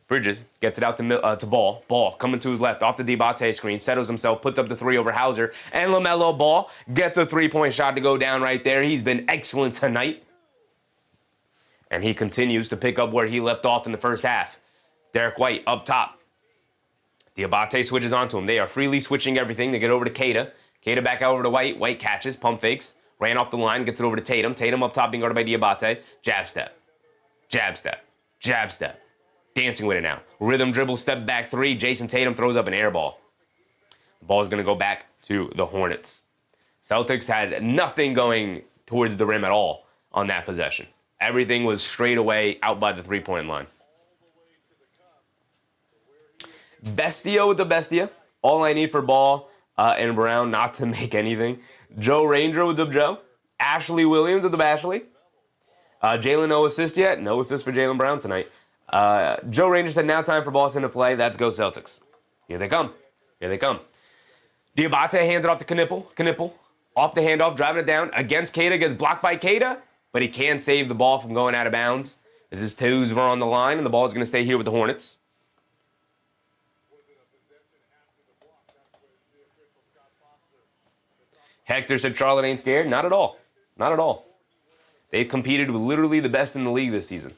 Bridges gets it out to Ball. Ball coming to his left off the Diabate screen. Settles himself, puts up the 3 over Hauser. And LaMelo Ball gets a 3-point shot to go down right there. He's been excellent tonight. And he continues to pick up where he left off in the first half. Derek White up top. Diabate switches onto him. They are freely switching everything. They get over to Keita. Keita back over to White. White catches, pump fakes. Ran off the line, gets it over to Tatum. Tatum up top being guarded by Diabate. Jab step. Jab step. Jab step. Dancing with it now. Rhythm dribble, step back 3. Jayson Tatum throws up an air ball. The ball is going to go back to the Hornets. Celtics had nothing going towards the rim at all on that possession. Everything was straight away out by the 3-point line. Bestia with the Bestia. All I need for Ball and Brown not to make anything. Joe Ranger with the Joe. Ashley Williams with the Bashley. Jaylen no assist yet. No assist for Jaylen Brown tonight. Joe Ranger said now time for Boston to play. Let's go Celtics. Here they come. Here they come. Diabate hands it off to Knipple. Knipple off the handoff, driving it down against Keita. Gets blocked by Keita, but he can save the ball from going out of bounds as his toes were on the line, and the ball is going to stay here with the Hornets. Hector said Charlotte ain't scared. Not at all. Not at all. They've competed with literally the best in the league this season.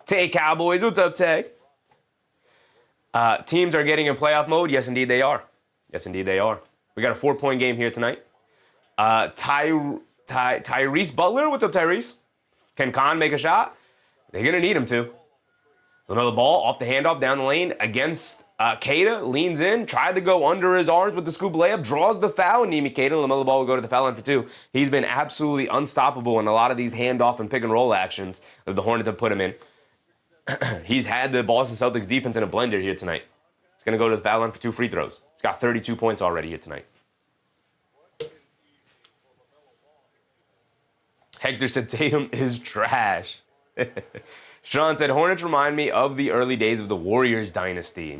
Tay Cowboys, what's up, Tay? Teams are getting in playoff mode. Yes, indeed they are. Yes, indeed they are. We got a 4-point game here tonight. Tyrese Butler, what's up, Tyrese? Can Khan make a shot? They're going to need him to. LaMelo Ball off the handoff down the lane against Keita. Leans in, tried to go under his arms with the scoop layup. Draws the foul. Nimi Keita. LaMelo Ball will go to the foul line for 2. He's been absolutely unstoppable in a lot of these handoff and pick and roll actions that the Hornets have put him in. He's had the Boston Celtics defense in a blender here tonight. He's going to go to the foul line for 2 free throws. He's got 32 points already here tonight. Hector said Tatum is trash. Sean said, Hornets remind me of the early days of the Warriors dynasty.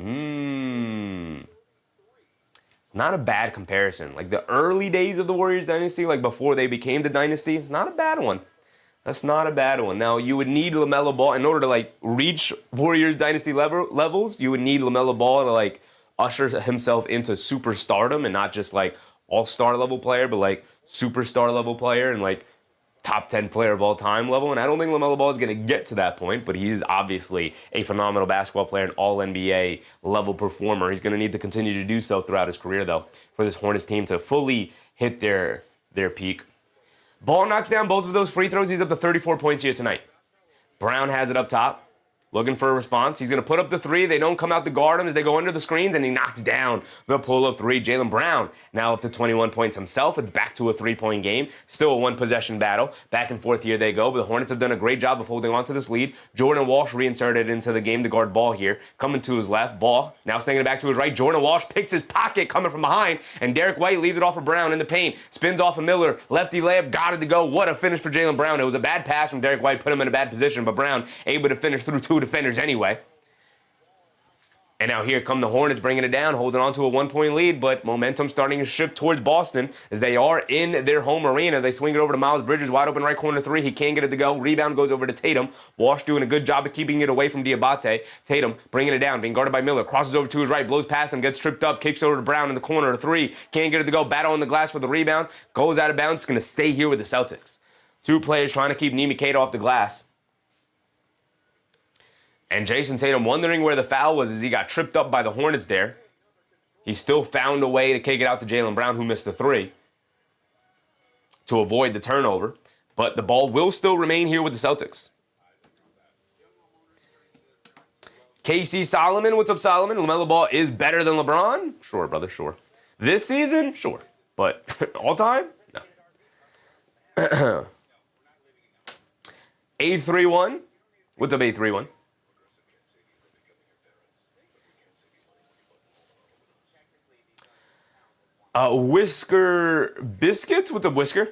It's not a bad comparison. Like the early days of the Warriors dynasty, like before they became the dynasty, it's not a bad one. That's not a bad one. Now, you would need LaMelo Ball in order to like reach Warriors dynasty levels. You would need LaMelo Ball to like usher himself into superstardom and not just like all-star level player, but like superstar level player and like top 10 player of all time level. And I don't think LaMelo Ball is going to get to that point, but he is obviously a phenomenal basketball player, an all-NBA level performer. He's going to need to continue to do so throughout his career, though, for this Hornets team to fully hit their peak. Ball knocks down both of those free throws. He's up to 34 points here tonight. Brown has it up top. Looking for a response. He's going to put up the three. They don't come out to guard him as they go under the screens, and he knocks down the pull-up three. Jaylen Brown now up to 21 points himself. It's back to a three-point game. Still a one-possession battle. Back and forth here they go, but the Hornets have done a great job of holding on to this lead. Jordan Walsh reinserted into the game to guard Ball here. Coming to his left. Ball now slinging it back to his right. Jordan Walsh picks his pocket coming from behind, and Derek White leaves it off of Brown in the paint. Spins off of Miller. Lefty layup. Got it to go. What a finish for Jaylen Brown. It was a bad pass from Derek White. Put him in a bad position, but Brown able to finish through two defenders anyway. And now here come the Hornets bringing it down, holding on to a one-point lead, but momentum starting to shift towards Boston as they are in their home arena. They swing it over to Miles Bridges, wide open right corner three. He can't get it to go. Rebound goes over to Tatum. Walsh doing a good job of keeping it away from Diabate. Tatum bringing it down, being guarded by Miller. Crosses over to his right, blows past him, gets tripped up, kicks over to Brown in the corner, a three. Can't get it to go. Battle on the glass for the rebound. Goes out of bounds. Going to stay here with the Celtics. Two players trying to keep Nimi Keita off the glass. And Jayson Tatum wondering where the foul was as he got tripped up by the Hornets there. He still found a way to kick it out to Jaylen Brown, who missed the three, to avoid the turnover. But the ball will still remain here with the Celtics. KC Solomon, what's up, Solomon? LaMelo Ball is better than LeBron? Sure, brother, sure. This season? Sure. But all time? No. 831. What's up, 831? Whisker Biscuits? What's up, Whisker?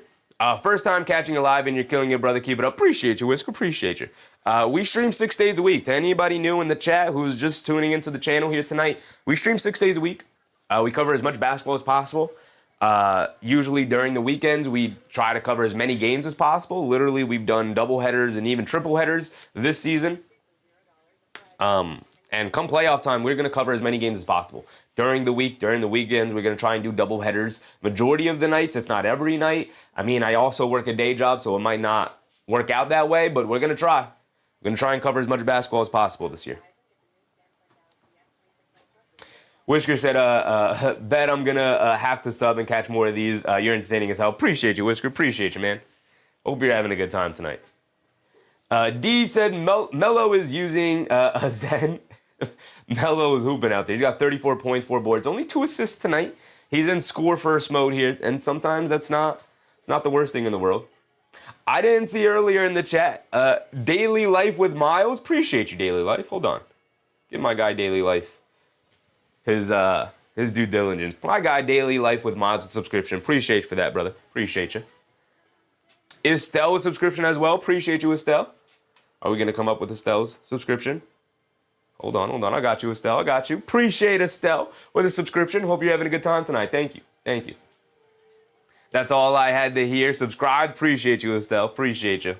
First time catching you live and you're killing it, brother. Keep it up. Appreciate you, Whisker. Appreciate you. We stream 6 days a week. To anybody new in the chat who's just tuning into the channel here tonight, we stream 6 days a week. We cover as much basketball as possible. Usually during the weekends, we try to cover as many games as possible. Literally, we've done double headers and even triple headers this season. And come playoff time, we're going to cover as many games as possible. During the week, during the weekends, we're going to try and do double headers majority of the nights, if not every night. I mean, I also work a day job, so it might not work out that way, but we're going to try. We're going to try and cover as much basketball as possible this year. Whisker said, bet I'm going to have to sub and catch more of these. You're entertaining as hell. Appreciate you, Whisker. Appreciate you, man. Hope you're having a good time tonight. D said, Melo is using a Zen. Melo is hooping out there. He's got 34 points, 4 boards, only 2 assists tonight. He's in score first mode here, and sometimes it's not the worst thing in the world. I didn't see earlier in the chat, Daily Life with Miles. Appreciate you, Daily Life. Hold on. Give my guy Daily Life his due diligence. My guy Daily Life with Miles a subscription. Appreciate you for that, brother. Appreciate you. Estelle a subscription as well. Appreciate you, Estelle. Are we going to come up with Estelle's subscription? Hold on. I got you, Estelle. I got you. Appreciate Estelle with a subscription. Hope you're having a good time tonight. Thank you. That's all I had to hear. Subscribe. Appreciate you, Estelle. Appreciate you.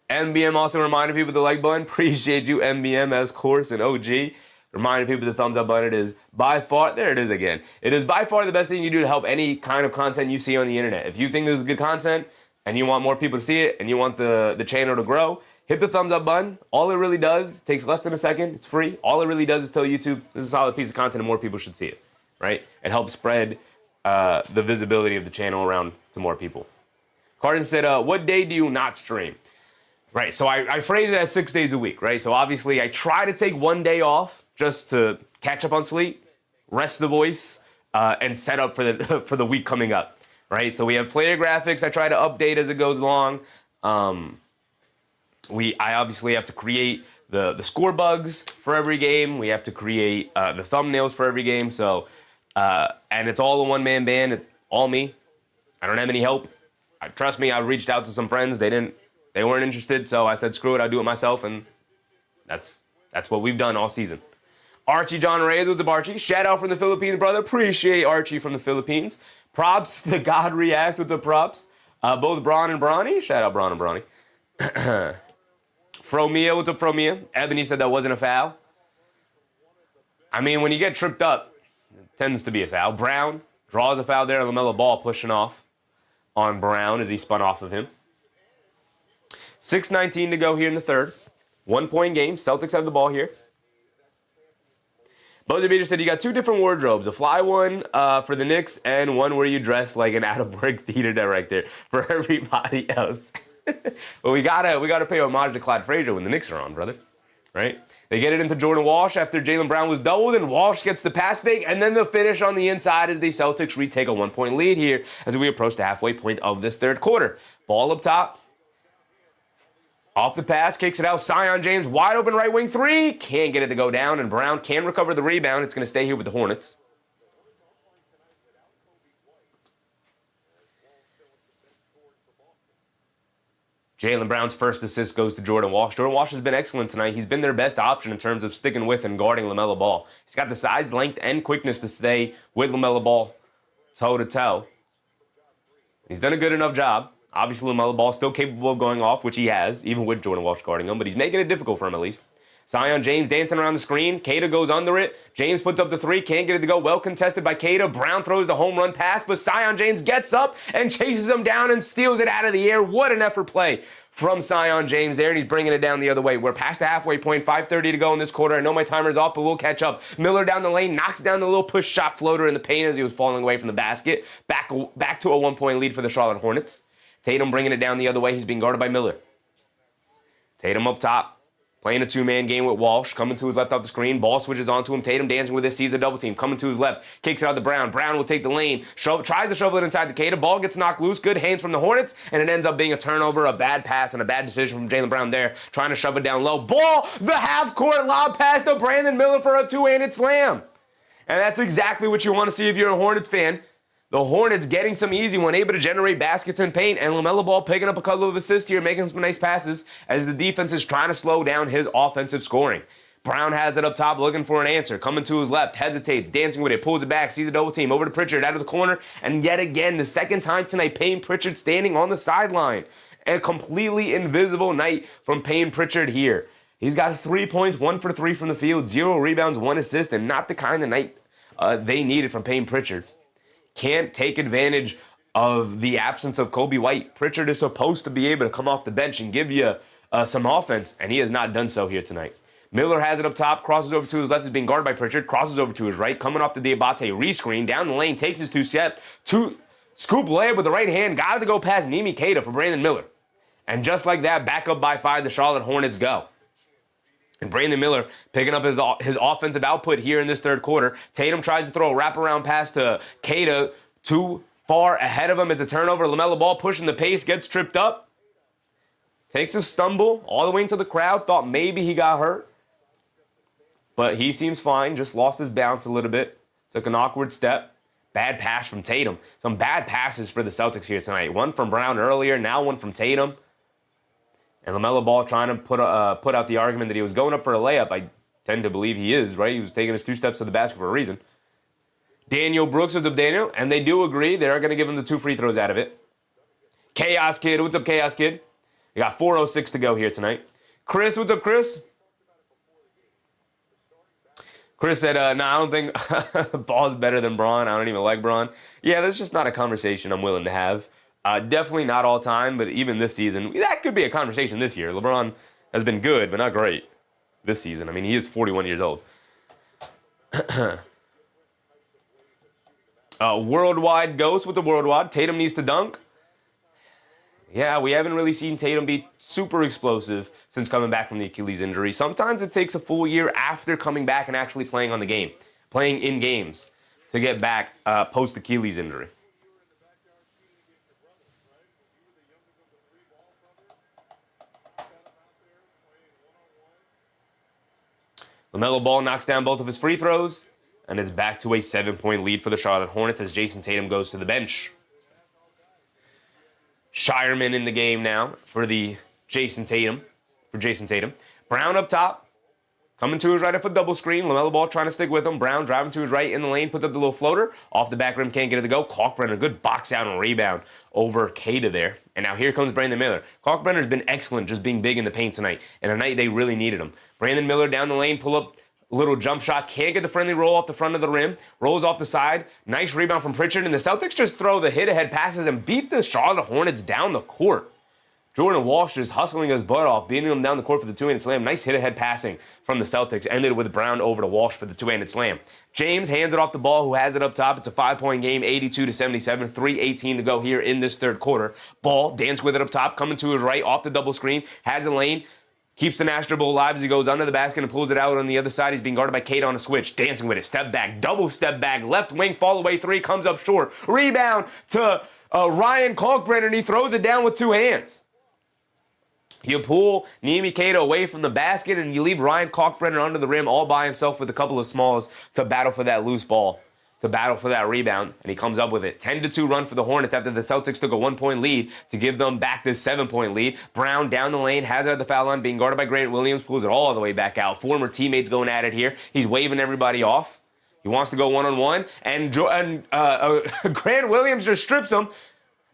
MBM also reminded people the like button. Appreciate you, MBM, as course and OG. Reminding people the thumbs up button. It is by far, there it is again. It is by far the best thing you do to help any kind of content you see on the internet. If you think this is good content and you want more people to see it and you want the channel to grow, hit the thumbs up button. All it really does, takes less than a second. It's free. All it really does is tell YouTube this is a solid piece of content and more people should see it, right? It helps spread the visibility of the channel around to more people. Carson said, what day do you not stream? Right, so I phrase it as 6 days a week, right? So obviously I try to take one day off just to catch up on sleep, rest the voice, and set up for the week coming up, right? So we have player graphics I try to update as it goes along. I obviously have to create the score bugs for every game. We have to create the thumbnails for every game. So, and it's all a one-man band. It's all me. I don't have any help. Trust me, I reached out to some friends. They weren't interested. So I said, screw it. I'll do it myself. And that's what we've done all season. Archie John Reyes, what's up, Archie? Shout out from the Philippines, brother. Appreciate Archie from the Philippines. Props, the God Reacts, what's up, props? Both Braun and Bronny. Shout out Braun and Bronny. Fromia, what's up, Fromia? Ebony said that wasn't a foul. I mean, when you get tripped up, it tends to be a foul. Brown draws a foul there. LaMelo Ball pushing off on Brown as he spun off of him. 6:19 to go here in the third. 1 point game. Celtics have the ball here. Musa Diabate said you got two different wardrobes. A fly one for the Knicks and one where you dress like an out-of-work theater director for everybody else. But we gotta pay homage to Clyde Frazier when the Knicks are on, brother. Right? They get it into Jordan Walsh after Jaylen Brown was doubled, and Walsh gets the pass fake, and then the finish on the inside as the Celtics retake a 1 point lead here as we approach the halfway point of this third quarter. Ball up top. Off the pass, kicks it out. Zion James, wide open right wing three. Can't get it to go down, and Brown can recover the rebound. It's going to stay here with the Hornets. Jaylen Brown's first assist goes to Jordan Walsh. Jordan Walsh has been excellent tonight. He's been their best option in terms of sticking with and guarding LaMelo Ball. He's got the size, length, and quickness to stay with LaMelo Ball toe-to-toe. He's done a good enough job. Obviously, LaMelo Ball still capable of going off, which he has, even with Jordan Walsh guarding him, but he's making it difficult for him at least. Zion James dancing around the screen. Kata goes under it. James puts up the three. Can't get it to go. Well contested by Kata. Brown throws the home run pass, but Zion James gets up and chases him down and steals it out of the air. What an effort play from Zion James there, and he's bringing it down the other way. We're past the halfway point. 5:30 to go in this quarter. I know my timer's off, but we'll catch up. Miller down the lane, knocks down the little push shot floater in the paint as he was falling away from the basket. Back to a 1 point lead for the Charlotte Hornets. Tatum bringing it down the other way. He's being guarded by Miller. Tatum up top. Playing a two-man game with Walsh, coming to his left off the screen. Ball switches onto him. Tatum dancing with this, sees a double team. Coming to his left, kicks it out to Brown. Brown will take the lane, tries to shovel it inside the Kata. Ball gets knocked loose. Good hands from the Hornets, and it ends up being a turnover, a bad pass, and a bad decision from Jaylen Brown there, trying to shove it down low. Ball, the half-court lob pass to Brandon Miller for a two-handed slam. And that's exactly what you want to see if you're a Hornets fan. The Hornets getting some easy one, able to generate baskets in paint, and LaMelo Ball picking up a couple of assists here, making some nice passes as the defense is trying to slow down his offensive scoring. Brown has it up top, looking for an answer. Coming to his left, hesitates, dancing with it, pulls it back, sees a double team, over to Pritchard, out of the corner, and yet again, the second time tonight, Payne Pritchard standing on the sideline. A completely invisible night from Payne Pritchard here. He's got 3 points, 1 for 3 from the field, 0 rebounds, 1 assist, and not the kind of night they needed from Payne Pritchard. Can't take advantage of the absence of Kobe White. Pritchard is supposed to be able to come off the bench and give you some offense, and he has not done so here tonight. Miller has it up top, crosses over to his left, is being guarded by Pritchard, crosses over to his right, coming off the Diabate rescreen, down the lane, takes his two-step, scoop layup with the right hand, got to go past Mimi Kata for Brandon Miller. And just like that, back up by 5, the Charlotte Hornets go. And Brandon Miller picking up his offensive output here in this third quarter. Tatum tries to throw a wraparound pass to Kata. Too far ahead of him. It's a turnover. LaMelo Ball pushing the pace, gets tripped up. Takes a stumble all the way into the crowd. Thought maybe he got hurt. But he seems fine. Just lost his balance a little bit. Took an awkward step. Bad pass from Tatum. Some bad passes for the Celtics here tonight. One from Brown earlier. Now one from Tatum. And LaMelo Ball trying to put out the argument that he was going up for a layup. I tend to believe he is, right? He was taking his 2 steps to the basket for a reason. Daniel Brooks with Daniel, and they do agree. They're going to give him the 2 free throws out of it. Chaos Kid, what's up, Chaos Kid? We got 4:06 to go here tonight. Chris, what's up, Chris? Chris said, I don't think Ball's better than Braun. I don't even like Braun. Yeah, that's just not a conversation I'm willing to have. Definitely not all time, but even this season, that could be a conversation this year. LeBron has been good, but not great this season. I mean, he is 41 years old. Worldwide Ghost with the Worldwide. Tatum needs to dunk. Yeah, we haven't really seen Tatum be super explosive since coming back from the Achilles injury. Sometimes it takes a full year after coming back and actually playing in games, to get back post-Achilles injury. LaMelo Ball knocks down both of his free throws, and it's back to a 7-point lead for the Charlotte Hornets as Jayson Tatum goes to the bench. Shireman in the game now for Jayson Tatum. Brown up top. Coming to his right off a double screen. LaMelo Ball trying to stick with him. Brown driving to his right in the lane. Puts up the little floater. Off the back rim. Can't get it to go. Kalkbrenner, good box out and rebound over Kada there. And now here comes Brandon Miller. Kalkbrenner's been excellent just being big in the paint tonight. And a night they really needed him. Brandon Miller down the lane. Pull up. Little jump shot. Can't get the friendly roll off the front of the rim. Rolls off the side. Nice rebound from Pritchard. And the Celtics just throw the hit-ahead passes and beat the Charlotte Hornets down the court. Jordan Walsh just hustling his butt off, beating him down the court for the two-handed slam. Nice hit-ahead passing from the Celtics. Ended with Brown over to Walsh for the two-handed slam. James hands it off the ball, who has it up top. It's a 5-point game, 82-77. 3:18 to go here in this third quarter. Ball, dance with it up top, coming to his right, off the double screen. Has a lane. Keeps the National Bowl alive as he goes under the basket and pulls it out on the other side. He's being guarded by Kate on a switch. Dancing with it. Step back. Double step back. Left wing. Fall away three. Comes up short. Rebound to Ryan Kalkbrenner, and he throws it down with two hands. You pull Niemi Keita away from the basket, and you leave Ryan Kalkbrenner under the rim all by himself with a couple of smalls to battle for that loose ball, to battle for that rebound, and he comes up with it. 10-2 run for the Hornets after the Celtics took a 1-point lead to give them back this 7-point lead. Brown down the lane, has it at the foul line, being guarded by Grant Williams, pulls it all the way back out. Former teammates going at it here. He's waving everybody off. He wants to go one-on-one, and Grant Williams just strips him.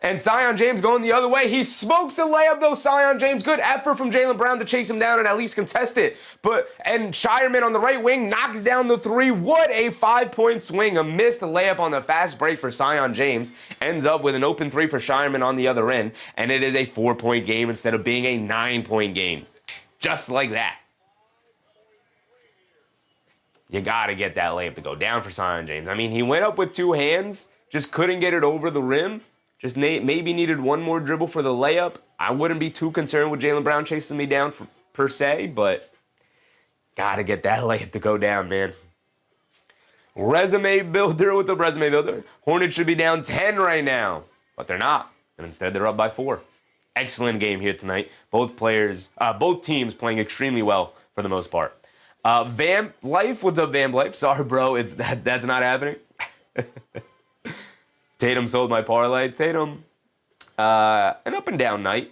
And Zion James going the other way. He smokes a layup, though, Zion James. Good effort from Jaylen Brown to chase him down and at least contest it. And Shireman on the right wing knocks down the three. What a 5-point swing. A missed layup on the fast break for Zion James. Ends up with an open three for Shireman on the other end. And it is a 4-point game instead of being a 9-point game. Just like that. You got to get that layup to go down for Zion James. I mean, he went up with two hands, just couldn't get it over the rim. Just maybe needed one more dribble for the layup. I wouldn't be too concerned with Jaylen Brown chasing me down per se, but gotta get that layup to go down, man. Resume builder with the resume builder. Hornets should be down 10 right now, but they're not, and instead they're up by 4. Excellent game here tonight. Both teams playing extremely well for the most part. Van Life, what's up, Van Life? Sorry, bro, that's not happening. Tatum sold my parlay. Tatum, an up and down night.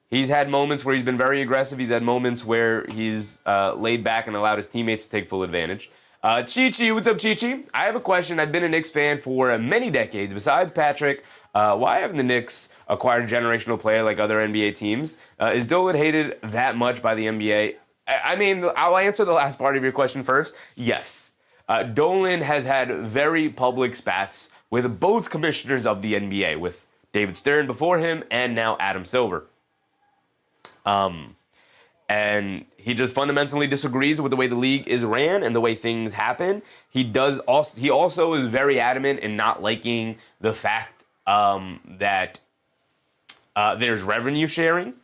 He's had moments where he's been very aggressive. He's had moments where he's laid back and allowed his teammates to take full advantage. Chi-Chi, what's up, Chi-Chi? I have a question. I've been a Knicks fan for many decades. Besides Patrick, why haven't the Knicks acquired a generational player like other NBA teams? Is Dolan hated that much by the NBA? I mean, I'll answer the last part of your question first. Yes. Dolan has had very public spats with both commissioners of the NBA, with David Stern before him and now Adam Silver. And he just fundamentally disagrees with the way the league is ran and the way things happen. He also is very adamant in not liking the fact that there's revenue sharing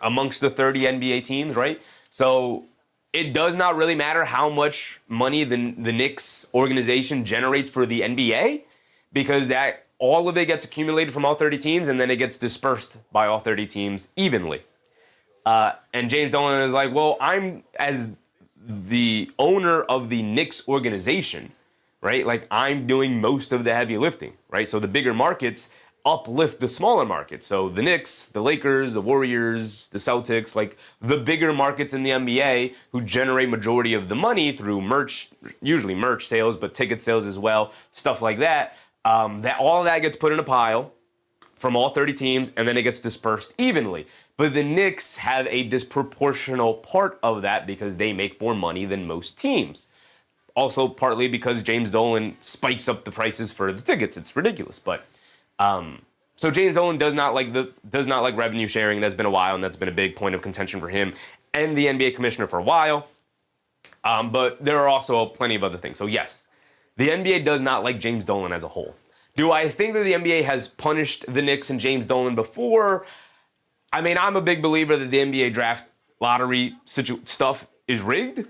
amongst the 30 NBA teams, right? So it does not really matter how much money the Knicks organization generates for the NBA, because that all of it gets accumulated from all 30 teams and then it gets dispersed by all 30 teams evenly. And James Dolan is like, well, I'm, as the owner of the Knicks organization, right? Like, I'm doing most of the heavy lifting, right? So the bigger markets uplift the smaller markets. So the Knicks, the Lakers, the Warriors, the Celtics, like the bigger markets in the NBA who generate majority of the money through merch, usually merch sales, but ticket sales as well, stuff like that. That all of that gets put in a pile from all 30 teams, and then it gets dispersed evenly. But the Knicks have a disproportional part of that because they make more money than most teams. Also, partly because James Dolan spikes up the prices for the tickets. It's ridiculous, but so James Dolan does not like revenue sharing. That's been a while, and that's been a big point of contention for him and the NBA commissioner for a while. But there are also plenty of other things. So yes, the NBA does not like James Dolan as a whole. Do I think that the NBA has punished the Knicks and James Dolan before? I mean, I'm a big believer that the NBA draft lottery stuff is rigged.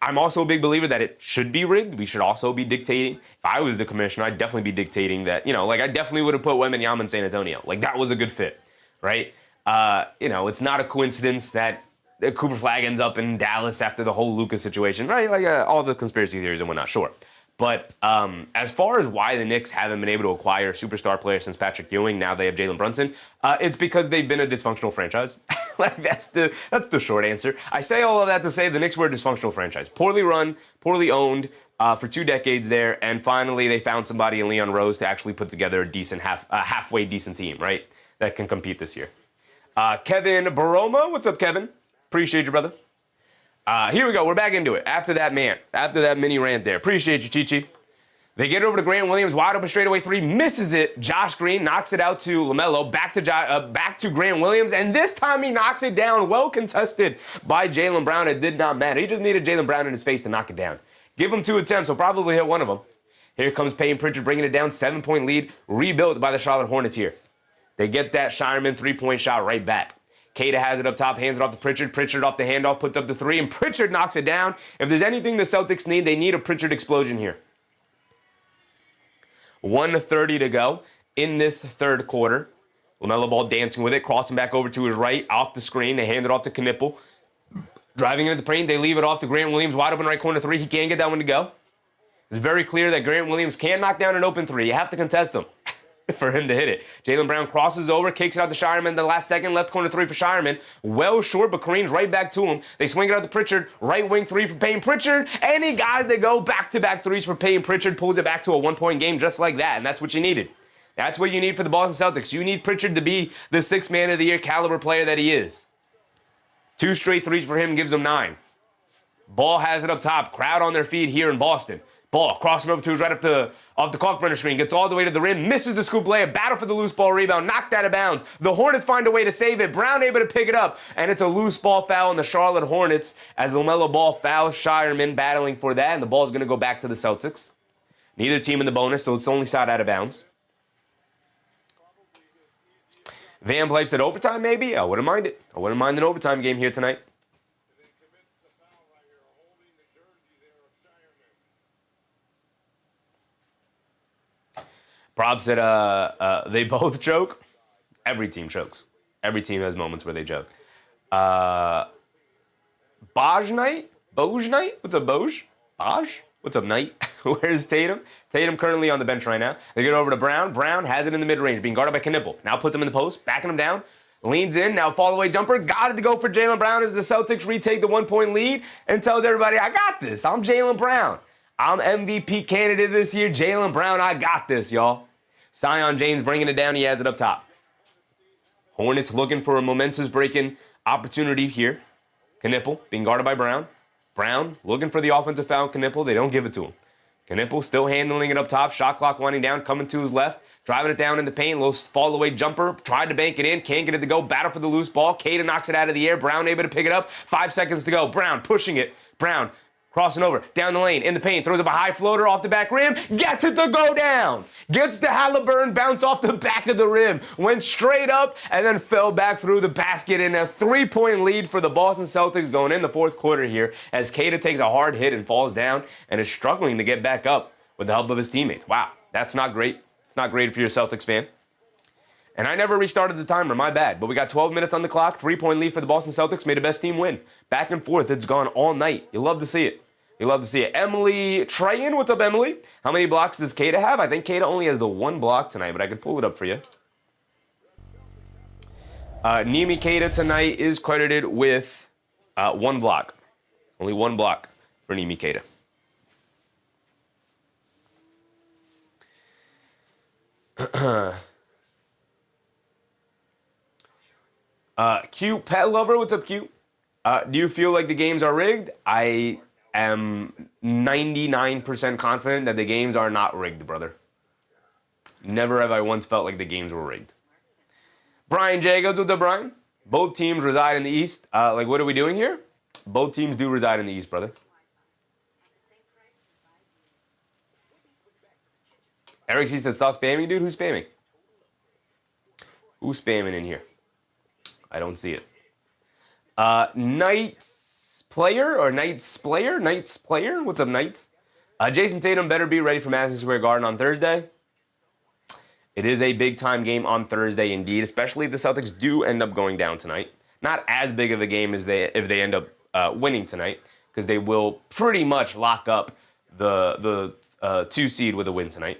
I'm also a big believer that it should be rigged. We should also be dictating. If I was the commissioner, I'd definitely be dictating that, I definitely would have put Wembanyama in San Antonio. Like, that was a good fit, right? It's not a coincidence that Cooper Flagg ends up in Dallas after the whole Luka situation, right? Like, all the conspiracy theories and whatnot, sure. But as far as why the Knicks haven't been able to acquire a superstar player since Patrick Ewing, now they have Jalen Brunson, it's because they've been a dysfunctional franchise. Like, that's the short answer. I say all of that to say the Knicks were a dysfunctional franchise. Poorly run, poorly owned for 2 decades there, and finally they found somebody in Leon Rose to actually put together a decent, halfway decent team, right, that can compete this year. Kevin Baroma, what's up, Kevin? Appreciate you, brother. Here we go. We're back into it. After that mini rant there. Appreciate you, Chichi. They get over to Grant Williams, wide open straightaway 3, misses it. Josh Green knocks it out to LaMelo, back to Grant Williams, and this time he knocks it down, well contested by Jaylen Brown. It did not matter. He just needed Jaylen Brown in his face to knock it down. Give him 2 attempts, he'll probably hit one of them. Here comes Payton Pritchard bringing it down, 7-point lead, rebuilt by the Charlotte Hornets here. They get that Shireman 3-point shot right back. Kata has it up top, hands it off to Pritchard. Pritchard off the handoff, puts up the 3, and Pritchard knocks it down. If there's anything the Celtics need, they need a Pritchard explosion here. 1:30 to go in this third quarter. LaMelo Ball dancing with it, crossing back over to his right, off the screen. They hand it off to Knipple. Driving into the paint, they leave it off to Grant Williams, wide open right corner 3. He can't get that one to go. It's very clear that Grant Williams can't knock down an open 3. You have to contest him for him to hit it. Jaylen Brown crosses over, kicks it out to Shireman. The last second, left corner 3 for Shireman. Well short, but Kareem's right back to him. They swing it out to Pritchard. Right wing 3 for Payton Pritchard. And he got it to go. Back-to-back 3s for Payton Pritchard. Pulls it back to a 1-point game just like that. And that's what you needed. That's what you need for the Boston Celtics. You need Pritchard to be the 6th man of the year caliber player that he is. 2 straight 3s for him gives him 9. Ball has it up top. Crowd on their feet here in Boston. Ball crossing over to his right off the Kalkbrenner screen. Gets all the way to the rim. Misses the scoop layup. Battle for the loose ball rebound. Knocked out of bounds. The Hornets find a way to save it. Brown able to pick it up. And it's a loose ball foul on the Charlotte Hornets as LaMelo Ball fouls Shireman, battling for that. And the ball is going to go back to the Celtics. Neither team in the bonus, so it's only shot out of bounds. Van Vliet said overtime maybe? I wouldn't mind it. I wouldn't mind an overtime game here tonight. Prob said they both choke. Every team chokes. Every team has moments where they choke. Boj Knight? What's up, Boj? Boj? What's up, Knight? Where's Tatum? Tatum currently on the bench right now. They get over to Brown. Brown has it in the mid-range, being guarded by Knipple. Now puts him in the post, backing him down. Leans in, now fall-away jumper. Got it to go for Jaylen Brown as the Celtics retake the 1-point lead and tells everybody, I got this. I'm Jaylen Brown. I'm MVP candidate this year. Jaylen Brown, I got this, y'all. Sion James bringing it down. He has it up top. Hornets looking for a momentous break-in opportunity here. Knipple being guarded by Brown. Brown looking for the offensive foul. Knipple, they don't give it to him. Knipple still handling it up top. Shot clock winding down, coming to his left. Driving it down in the paint. Little fall-away jumper. Tried to bank it in. Can't get it to go. Battle for the loose ball. Kata knocks it out of the air. Brown able to pick it up. 5 seconds to go. Brown pushing it. Brown crossing over, down the lane, in the paint, throws up a high floater off the back rim, gets it to go down. Gets the Halliburton bounce off the back of the rim, went straight up, and then fell back through the basket in a 3-point lead for the Boston Celtics going in the fourth quarter here as Kata takes a hard hit and falls down and is struggling to get back up with the help of his teammates. Wow, that's not great. It's not great if you're a Celtics fan. And I never restarted the timer, my bad. But we got 12 minutes on the clock, 3-point lead for the Boston Celtics, made the best team win. Back and forth, it's gone all night. You love to see it. You love to see it. Emily Trayan, what's up, Emily? How many blocks does Kata have? I think Kata only has the 1 block tonight, but I could pull it up for you. Nimi Kata tonight is credited with 1 block. Only 1 block for Nimi Kata. Q Pet Lover, what's up, Q? Do you feel like the games are rigged? I am 99% confident that the games are not rigged, brother. Never have I once felt like the games were rigged. Brian Jacobs, what's up, Brian? Both teams reside in the East. Like, what are we doing here? Both teams do reside in the East, brother. Eric C said, stop spamming, dude. Who's spamming? Who's spamming in here? I don't see it. Knights player? What's up, Knights? Jayson Tatum better be ready for Madison Square Garden on Thursday. It is a big-time game on Thursday, indeed, especially if the Celtics do end up going down tonight. Not as big of a game as if they end up winning tonight, because they will pretty much lock up the 2 seed with a win tonight.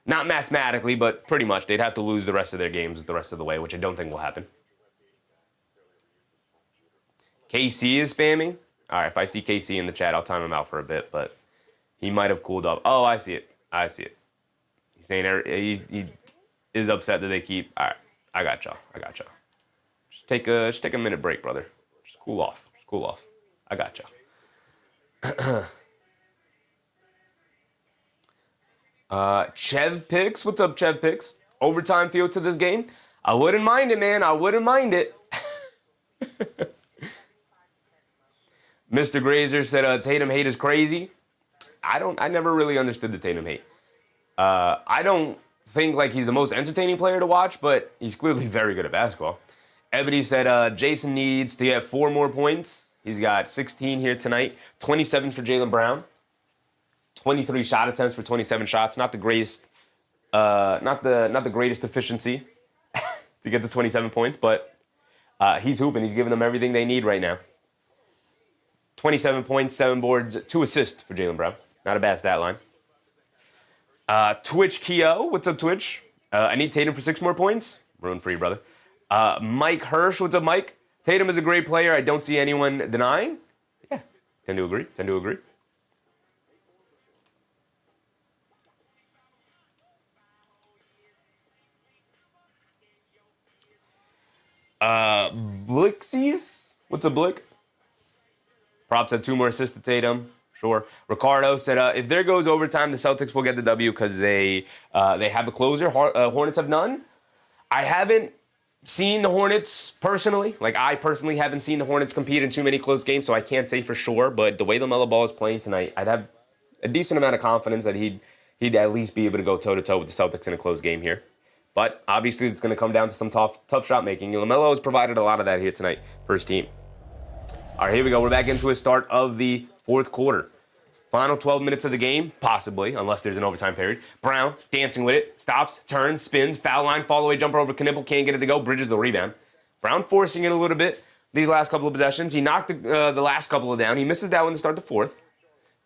Not mathematically, but pretty much. They'd have to lose the rest of their games the rest of the way, which I don't think will happen. KC is spamming. All right, if I see KC in the chat, I'll time him out for a bit, but he might have cooled off. Oh, I see it. I see it. He's saying he is upset that they keep. All right, I got y'all. Just take a minute break, brother. Just cool off. I got y'all. Chev Picks. What's up, Chev Picks? Overtime feel to this game? I wouldn't mind it, man. I wouldn't mind it. Mr. Grazer said Tatum hate is crazy. I never really understood the Tatum hate. I don't think like he's the most entertaining player to watch, but he's clearly very good at basketball. Ebony said Jayson needs to get 4 more points. He's got 16 here tonight. 27 for Jaylen Brown. 23 shot attempts for 27 shots. Not the greatest, not the greatest efficiency to get to 27 points, but he's hooping. He's giving them everything they need right now. 27 points, 7 boards, 2 assists for Jaylen Brown. Not a bad stat line. Twitch Keo, what's up, Twitch? I need Tatum for 6 more points. Ruin for you, brother. Mike Hirsch, what's up, Mike? Tatum is a great player. I don't see anyone denying. Yeah, tend to agree. Blixies, what's up, Blick? Props had 2 more assists to Tatum. Sure. Ricardo said, if there goes overtime, the Celtics will get the W because they have a closer. Hornets have none. I haven't seen the Hornets personally. Like, I personally haven't seen the Hornets compete in too many close games, so I can't say for sure. But the way LaMelo Ball is playing tonight, I'd have a decent amount of confidence that he'd at least be able to go toe-to-toe with the Celtics in a close game here. But obviously, it's going to come down to some tough shot making. LaMelo has provided a lot of that here tonight for his team. All right, here we go. We're back into a start of the 4th quarter. Final 12 minutes of the game, possibly, unless there's an overtime period. Brown dancing with it, stops, turns, spins, foul line, fall away jumper over Knipple, can't get it to go, Bridges the rebound. Brown forcing it a little bit these last couple of possessions. He knocked the last couple of down. He misses that one to start the 4th,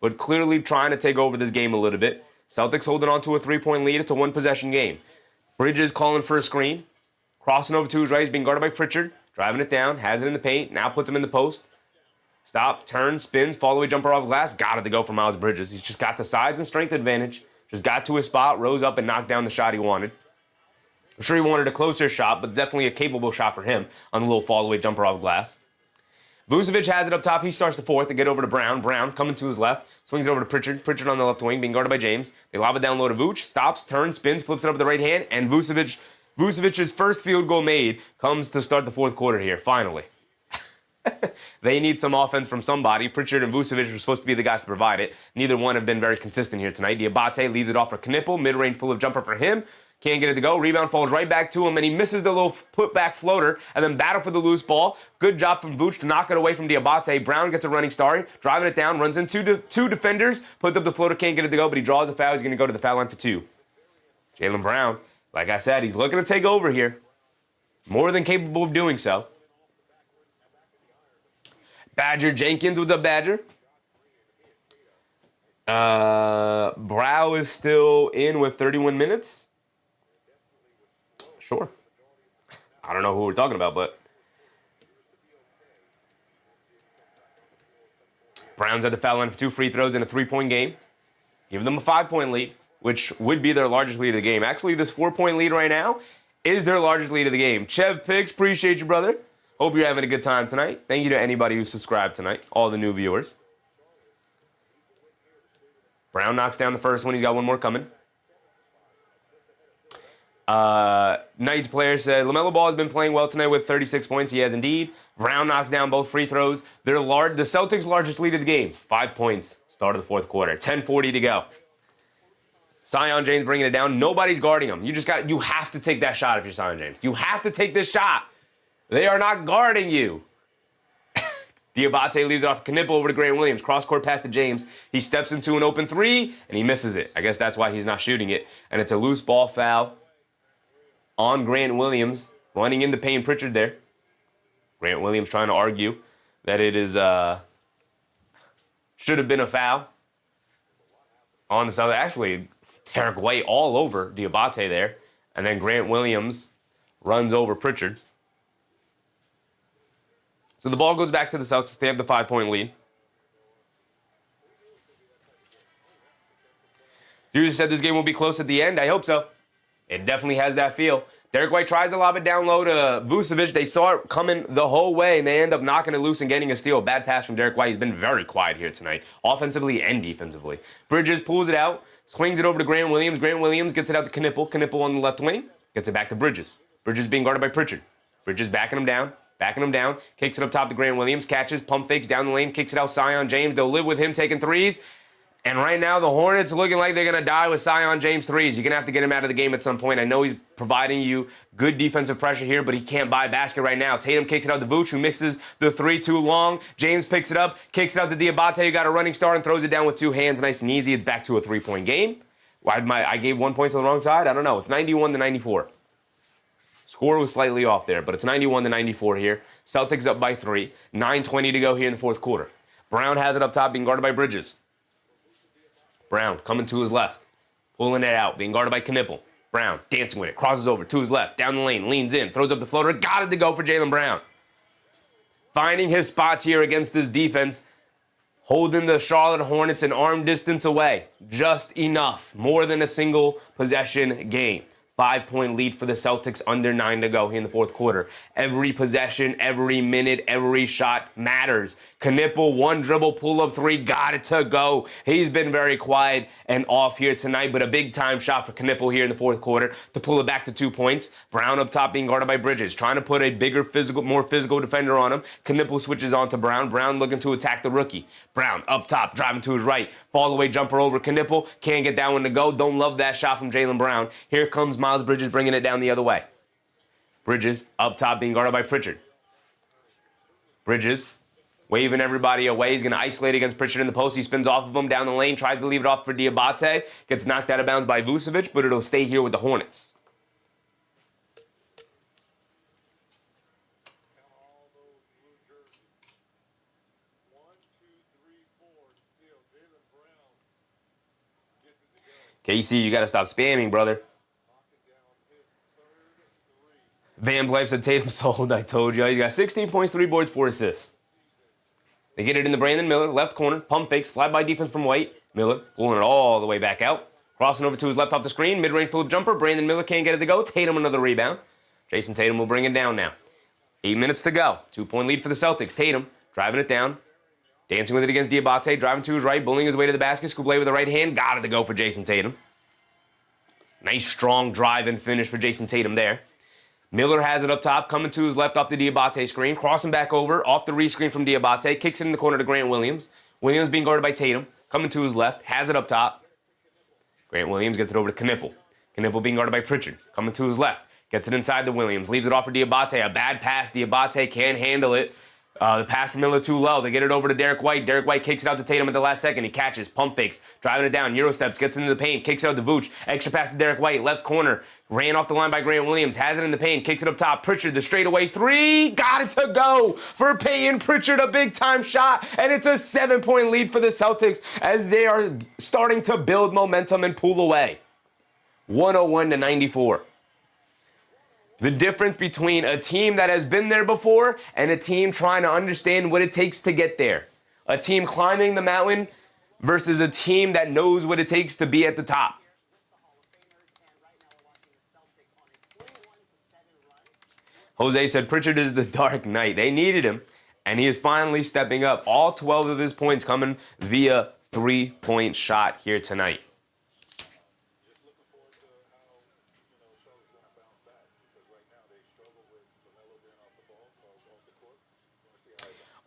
but clearly trying to take over this game a little bit. Celtics holding on to a 3-point lead. It's a 1-possession game. Bridges calling for a screen, crossing over to his right. He's being guarded by Pritchard, driving it down, has it in the paint, now puts him in the post. Stop, turns, spins, fall away jumper off glass. Got it to go for Miles Bridges. He's just got the size and strength advantage. Just got to his spot, rose up, and knocked down the shot he wanted. I'm sure he wanted a closer shot, but definitely a capable shot for him on the little fall away jumper off glass. Vucevic has it up top. He starts the 4th to get over to Brown. Brown coming to his left. Swings it over to Pritchard. Pritchard on the left wing, being guarded by James. They lob it down low to Vooch. Stops, turns, spins, flips it up with the right hand. And Vucevic's first field goal made comes to start the 4th quarter here, finally. They need some offense from somebody. Pritchard and Vucevic were supposed to be the guys to provide it. Neither one have been very consistent here tonight. Diabate leaves it off for Knipple. Mid-range pull-up jumper for him. Can't get it to go. Rebound falls right back to him, and he misses the little put-back floater, and then battle for the loose ball. Good job from Vooch to knock it away from Diabate. Brown gets a running start, driving it down, runs into two defenders, puts up the floater, can't get it to go, but he draws a foul. He's going to go to the foul line for 2. Jaylen Brown, like I said, he's looking to take over here. More than capable of doing so. Badger Jenkins, what's up, Badger? Brow is still in with 31 minutes. Sure. I don't know who we're talking about, but Brown's at the foul line for 2 free throws in a 3-point game. Give them a 5-point lead, which would be their largest lead of the game. Actually, this 4-point lead right now is their largest lead of the game. Chev Picks, appreciate you, brother. Hope you're having a good time tonight. Thank you to anybody who subscribed tonight, all the new viewers. Brown knocks down the first one. He's got one more coming. Knights player said, LaMelo Ball has been playing well tonight with 36 points. He has indeed. Brown knocks down both free throws. The Celtics' largest lead of the game, 5 points. Start of the 4th quarter. 10:40 to go. Zion James bringing it down. Nobody's guarding him. You have to take that shot if you're Zion James. You have to take this shot. They are not guarding you. Diabate leaves it off Knipple over to Grant Williams. Cross-court pass to James. He steps into an open 3, and he misses it. I guess that's why he's not shooting it. And it's a loose ball foul on Grant Williams, running into Payne Pritchard there. Grant Williams trying to argue that it is should have been a foul on the side. Actually, Derek White all over Diabate there. And then Grant Williams runs over Pritchard. So the ball goes back to the Celtics. They have the 5-point lead. You said this game will be close at the end. I hope so. It definitely has that feel. Derek White tries to lob it down low to Vucevic. They saw it coming the whole way, and they end up knocking it loose and getting a steal. Bad pass from Derek White. He's been very quiet here tonight, offensively and defensively. Bridges pulls it out, swings it over to Grant Williams. Grant Williams gets it out to Knipple. Knipple on the left wing gets it back to Bridges. Bridges being guarded by Pritchard. Bridges backing him down. Kicks it up top to Grant Williams. Catches, pump fakes down the lane, kicks it out Zion James. They'll live with him taking threes. And right now, the Hornets looking like they're going to die with Zion James threes. You're going to have to get him out of the game at some point. I know he's providing you good defensive pressure here, but he can't buy a basket right now. Tatum kicks it out to Vooch, who mixes the three too long. James picks it up, kicks it out to Diabate, who got a running start and throws it down with two hands. Nice and easy. It's back to a three-point game. I gave 1 point to the wrong side? I don't know. It's 91-94. Score was slightly off there, but it's 91-94 here. Celtics up by 3. 9:20 to go here in the fourth quarter. Brown has it up top, being guarded by Bridges. Brown coming to his left, pulling it out, being guarded by Knipple. Brown dancing with it, crosses over to his left, down the lane, leans in, throws up the floater, got it to go for Jaylen Brown. Finding his spots here against this defense, holding the Charlotte Hornets an arm distance away. Just enough, more than a single possession game. 5-point lead for the Celtics, under 9 to go here in the fourth quarter. Every possession, every minute, every shot matters. Knipple, one dribble, pull-up three, got it to go. He's been very quiet and off here tonight, but a big-time shot for Knipple here in the fourth quarter to pull it back to 2 points. Brown up top being guarded by Bridges, trying to put a bigger, more physical defender on him. Knipple switches on to Brown. Brown looking to attack the rookie. Brown up top, driving to his right. Fall-away jumper over Knipple. Can't get that one to go. Don't love that shot from Jaylen Brown. Here comes Miles Bridges bringing it down the other way. Bridges up top being guarded by Pritchard. Bridges waving everybody away. He's going to isolate against Pritchard in the post. He spins off of him down the lane, tries to leave it off for Diabate. Gets knocked out of bounds by Vucevic, but it'll stay here with the Hornets. KC, you got to stop spamming, brother. Van Vliet said Tatum sold. I told you. He's got 16 points, 3 boards, 4 assists. They get it into Brandon Miller, left corner, pump fakes, fly-by defense from White. Miller pulling it all the way back out. Crossing over to his left off the screen, mid-range pull-up jumper. Brandon Miller can't get it to go. Tatum another rebound. Jayson Tatum will bring it down now. 8 minutes to go. 2-point lead for the Celtics. Tatum driving it down. Dancing with it against Diabate, driving to his right, bullying his way to the basket. Scoop away with the right hand. Got it to go for Jayson Tatum. Nice, strong drive and finish for Jayson Tatum there. Miller has it up top, coming to his left off the Diabate screen, crossing back over, off the re-screen from Diabate, kicks it in the corner to Grant Williams. Williams being guarded by Tatum, coming to his left, has it up top. Grant Williams gets it over to Knipple. Knipple being guarded by Pritchard, coming to his left, gets it inside to Williams, leaves it off for Diabate, a bad pass, Diabate can't handle it. The pass from Miller too low. They get it over to Derek White. Derek White kicks it out to Tatum at the last second. He catches, pump fakes, driving it down, Euro steps, gets into the paint, kicks it out to Vooch. Extra pass to Derek White, left corner. Ran off the line by Grant Williams, has it in the paint, kicks it up top. Pritchard, the straightaway three, got it to go for Peyton Pritchard, a big-time shot, and it's a 7-point lead for the Celtics as they are starting to build momentum and pull away. 101-94. The difference between a team that has been there before and a team trying to understand what it takes to get there. A team climbing the mountain versus a team that knows what it takes to be at the top. Jose said Pritchard is the Dark Knight. They needed him, and he is finally stepping up. All 12 of his points coming via 3-point shot here tonight.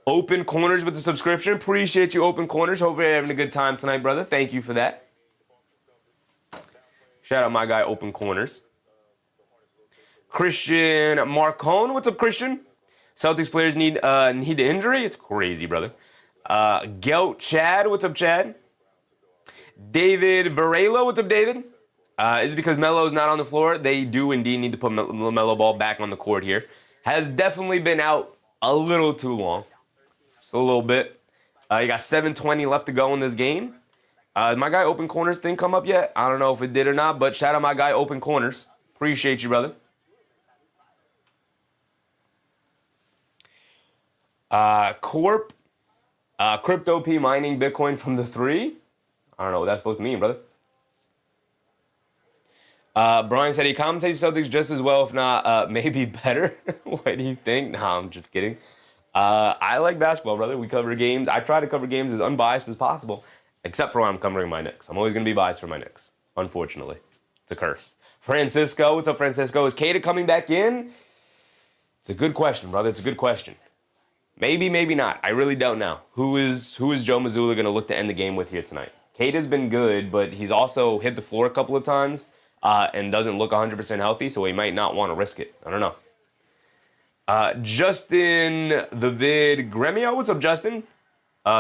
Open Corners with the subscription. Appreciate you, Open Corners. Hope you're having a good time tonight, brother. Thank you for that. Shout out my guy, Open Corners. Christian Marcone. What's up, Christian? Celtics players need the injury? It's crazy, brother. Gelt Chad. What's up, Chad? David Varela. What's up, David? Is it because Melo's not on the floor? They do indeed need to put LaMelo Ball back on the court here. Has definitely been out a little too long. Just a little bit. You got 7:20 left to go in this game. My guy Open Corners thing come up yet? I don't know if it did or not, but shout out my guy Open Corners. Appreciate you, brother. Corp. Crypto P mining Bitcoin from the 3. I don't know what that's supposed to mean, brother. Brian said he commentates Celtics just as well, if not maybe better. What do you think? Nah, I'm just kidding. I like basketball, brother. We cover games. I try to cover games as unbiased as possible, except for when I'm covering my Knicks. I'm always going to be biased for my Knicks, unfortunately. It's a curse. Francisco, what's up, Francisco? Is Kata coming back in? It's a good question, brother. It's a good question. Maybe, maybe not. I really don't know. Who is Joe Mazzulla going to look to end the game with here tonight? Kata's been good, but he's also hit the floor a couple of times and doesn't look 100% healthy, so he might not want to risk it. I don't know. Justin the Vid Gremio, what's up, Justin?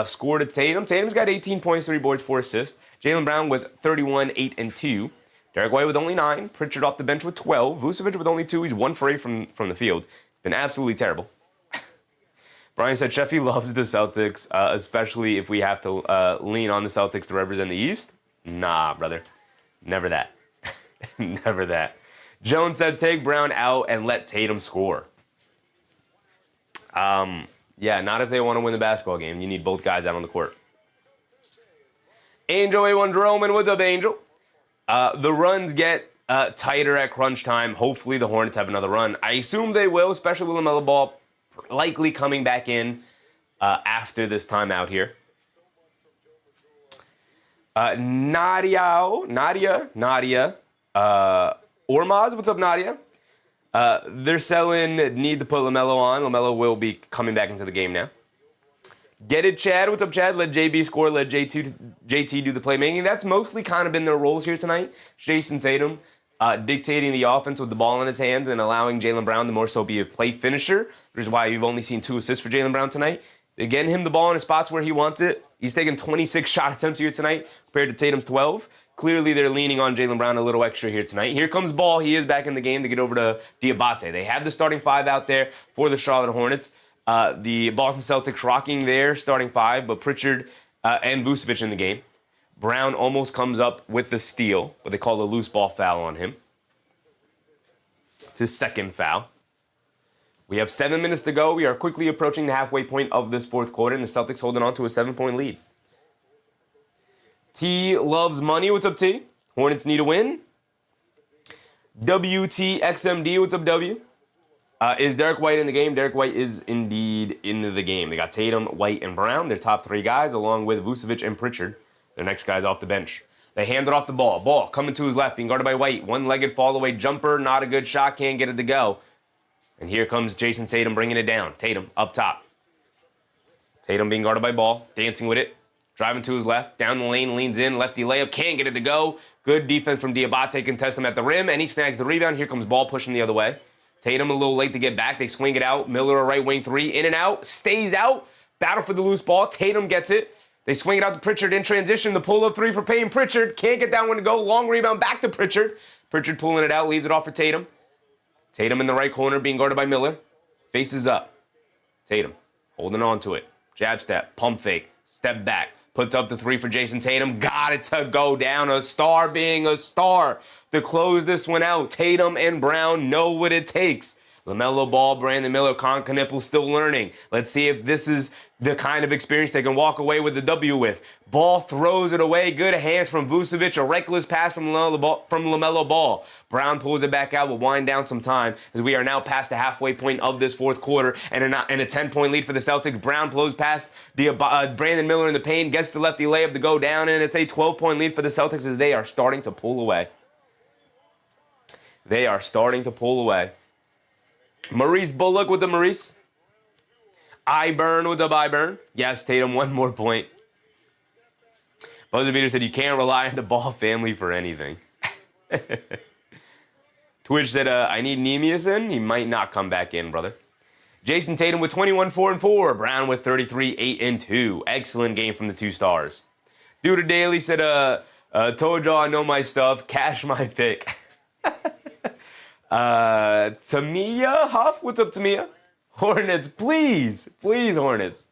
Scored at Tatum. Tatum's got 18 points, 3 boards, 4 assists. Jaylen Brown with 31, 8, and 2. Derek White with only 9. Pritchard off the bench with 12. Vucevic with only 2. He's 1 for 8 from the field. Been absolutely terrible. Brian said Sheffy loves the Celtics, especially if we have to lean on the Celtics to represent the East. Nah, brother. Never that. Never that. Jones said take Brown out and let Tatum score. Yeah, not if they want to win the basketball game. You need both guys out on the court. Angel A1 Droman, what's up, Angel? The runs get tighter at crunch time. Hopefully the Hornets have another run. I assume they will, especially with LaMelo Ball likely coming back in after this timeout here. Nadia, Ormaz, what's up, Nadia? They're selling need to put LaMelo on. LaMelo will be coming back into the game now. Get it, Chad. What's up, Chad? Let JB score. Let JT do the playmaking. That's mostly kind of been their roles here tonight. Jayson Tatum dictating the offense with the ball in his hands and allowing Jaylen Brown to more so be a play finisher, which is why you've only seen 2 assists for Jaylen Brown tonight. They're getting him the ball in his spots where he wants it. He's taking 26 shot attempts here tonight compared to Tatum's 12. Clearly, they're leaning on Jaylen Brown a little extra here tonight. Here comes Ball. He is back in the game to get over to Diabate. They have the starting 5 out there for the Charlotte Hornets. The Boston Celtics rocking their starting 5, but Pritchard and Vucevic in the game. Brown almost comes up with the steal, but they call a loose ball foul on him. It's his second foul. We have 7 minutes to go. We are quickly approaching the halfway point of this fourth quarter, and the Celtics holding on to a 7-point lead. T loves money. What's up, T? Hornets need a win. WTXMD. What's up, W? Is Derek White in the game? Derek White is indeed in the game. They got Tatum, White, and Brown, their top 3 guys, along with Vucevic and Pritchard, their next guys off the bench. They handed off the ball. Ball coming to his left, being guarded by White. One-legged fall-away jumper, not a good shot, can't get it to go. And here comes Jayson Tatum bringing it down. Tatum up top. Tatum being guarded by Ball, dancing with it. Driving to his left, down the lane, leans in, lefty layup, can't get it to go. Good defense from Diabate, contests him at the rim, and he snags the rebound. Here comes Ball pushing the other way. Tatum a little late to get back. They swing it out. Miller, a right wing 3, in and out, stays out. Battle for the loose ball. Tatum gets it. They swing it out to Pritchard in transition. The pull-up 3 for Payne Pritchard. Can't get that one to go. Long rebound back to Pritchard. Pritchard pulling it out, leaves it off for Tatum. Tatum in the right corner being guarded by Miller. Faces up. Tatum holding on to it. Jab step, pump fake, step back. Puts up the 3 for Jayson Tatum. Got it to go down. A star being a star to close this one out. Tatum and Brown know what it takes. LaMelo Ball, Brandon Miller, Con Knipple still learning. Let's see if this is the kind of experience they can walk away with the W with. Ball throws it away. Good hands from Vucevic. A reckless pass from LaMelo Ball. Brown pulls it back out. We'll wind down some time as we are now past the halfway point of this fourth quarter and a 10-point lead for the Celtics. Brown blows past Brandon Miller in the paint. Gets the lefty layup to go down, and it's a 12-point lead for the Celtics as they are starting to pull away. They are starting to pull away. Maurice Bullock with the Maurice. I-Burn with the I-Burn. Yes, Tatum, 1 more point. Buzzer Beater said you can't rely on the Ball family for anything. Twitch said, I need Neemius in. He might not come back in, brother. Jayson Tatum with 21, 4, and 4. Brown with 33, 8, and 2. Excellent game from the 2 stars. Dude Daily said, told y'all I know my stuff. Cash my pick. Tamia Huff, what's up, Tamia? Hornets, please Hornets.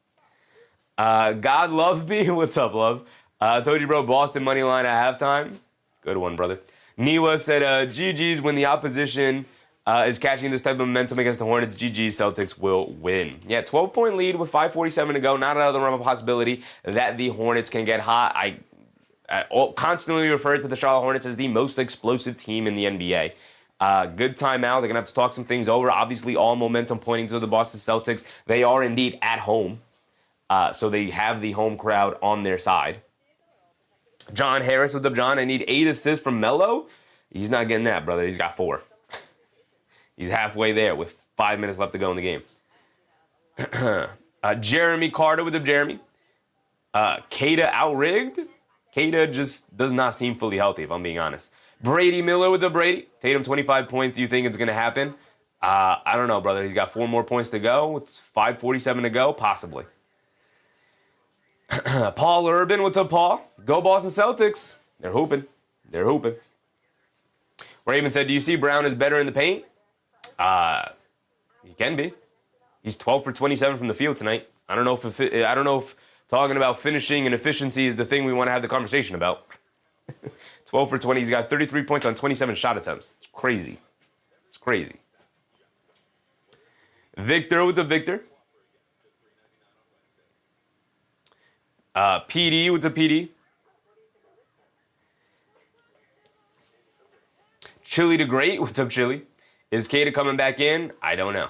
God love me, what's up, love? Told you, bro, Boston money line at halftime. Good one, brother. Niwa said, GG's when the opposition is catching this type of momentum against the Hornets. GG, Celtics will win. Yeah, 12-point lead with 5:47 to go. Not out of the realm of possibility that the Hornets can get hot. I constantly refer to the Charlotte Hornets as the most explosive team in the NBA. Good timeout. They're going to have to talk some things over. Obviously, all momentum pointing to the Boston Celtics. They are indeed at home. So they have the home crowd on their side. John Harris, what's up, John? I need 8 assists from Melo. He's not getting that, brother. He's got 4. He's halfway there with 5 minutes left to go in the game. Jeremy Carter, what's up, Jeremy? Kata outrigged. Kata just does not seem fully healthy, if I'm being honest. Brady Miller, what's up, Brady? Tatum, 25 points. Do you think it's going to happen? I don't know, brother. He's got 4 more points to go. It's 5:47 to go, possibly. Paul Urban, what's up, Paul? Go Boston Celtics. They're hooping. They're hooping. Raven said, do you see Brown is better in the paint? He can be. He's 12 for 27 from the field tonight. I don't know if talking about finishing and efficiency is the thing we want to have the conversation about. 12 for 20. He's got 33 points on 27 shot attempts. It's crazy. It's crazy. Victor, what's up, Victor? PD, what's up, PD? Chili the Great, what's up, Chili? Is Kata coming back in? I don't know.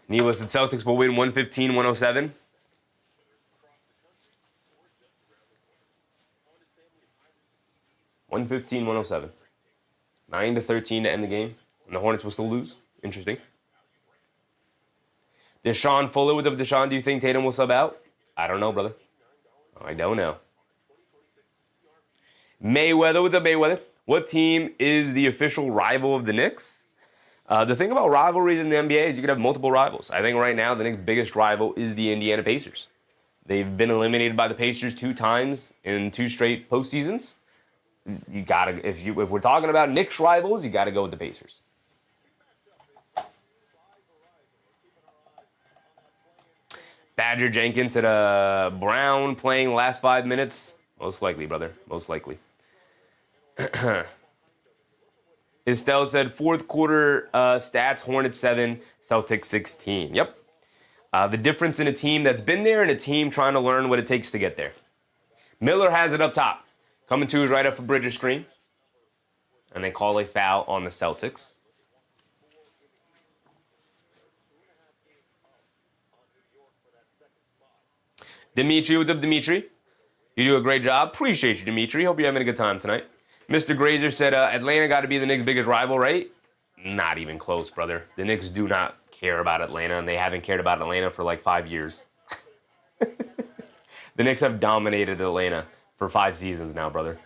Needless, the Celtics will win 115-107. $115-107. 9-13 to end the game. And the Hornets will still lose. Interesting. Deshaun Fuller, what's up, Deshaun? Do you think Tatum will sub out? I don't know, brother. I don't know. Mayweather, what's up, Mayweather? What team is the official rival of the Knicks? The thing about rivalries in the NBA is you can have multiple rivals. I think right now the Knicks' biggest rival is the Indiana Pacers. They've been eliminated by the Pacers 2 times in 2 straight postseasons. You gotta, if we're talking about Knicks rivals, you gotta go with the Pacers. Badger Jenkins said, Brown playing last 5 minutes. Most likely, brother. Most likely. Estelle said, 4th quarter stats, Hornets 7, Celtics 16. Yep. The difference in a team that's been there and a team trying to learn what it takes to get there. Miller has it up top. Coming to his right up for Bridges' screen. And they call a foul on the Celtics. Dimitri, what's up, Dimitri? You do a great job. Appreciate you, Dimitri. Hope you're having a good time tonight. Mr. Grazer said, Atlanta got to be the Knicks' biggest rival, right? Not even close, brother. The Knicks do not care about Atlanta, and they haven't cared about Atlanta for like 5 years. The Knicks have dominated Atlanta for 5 seasons now, brother.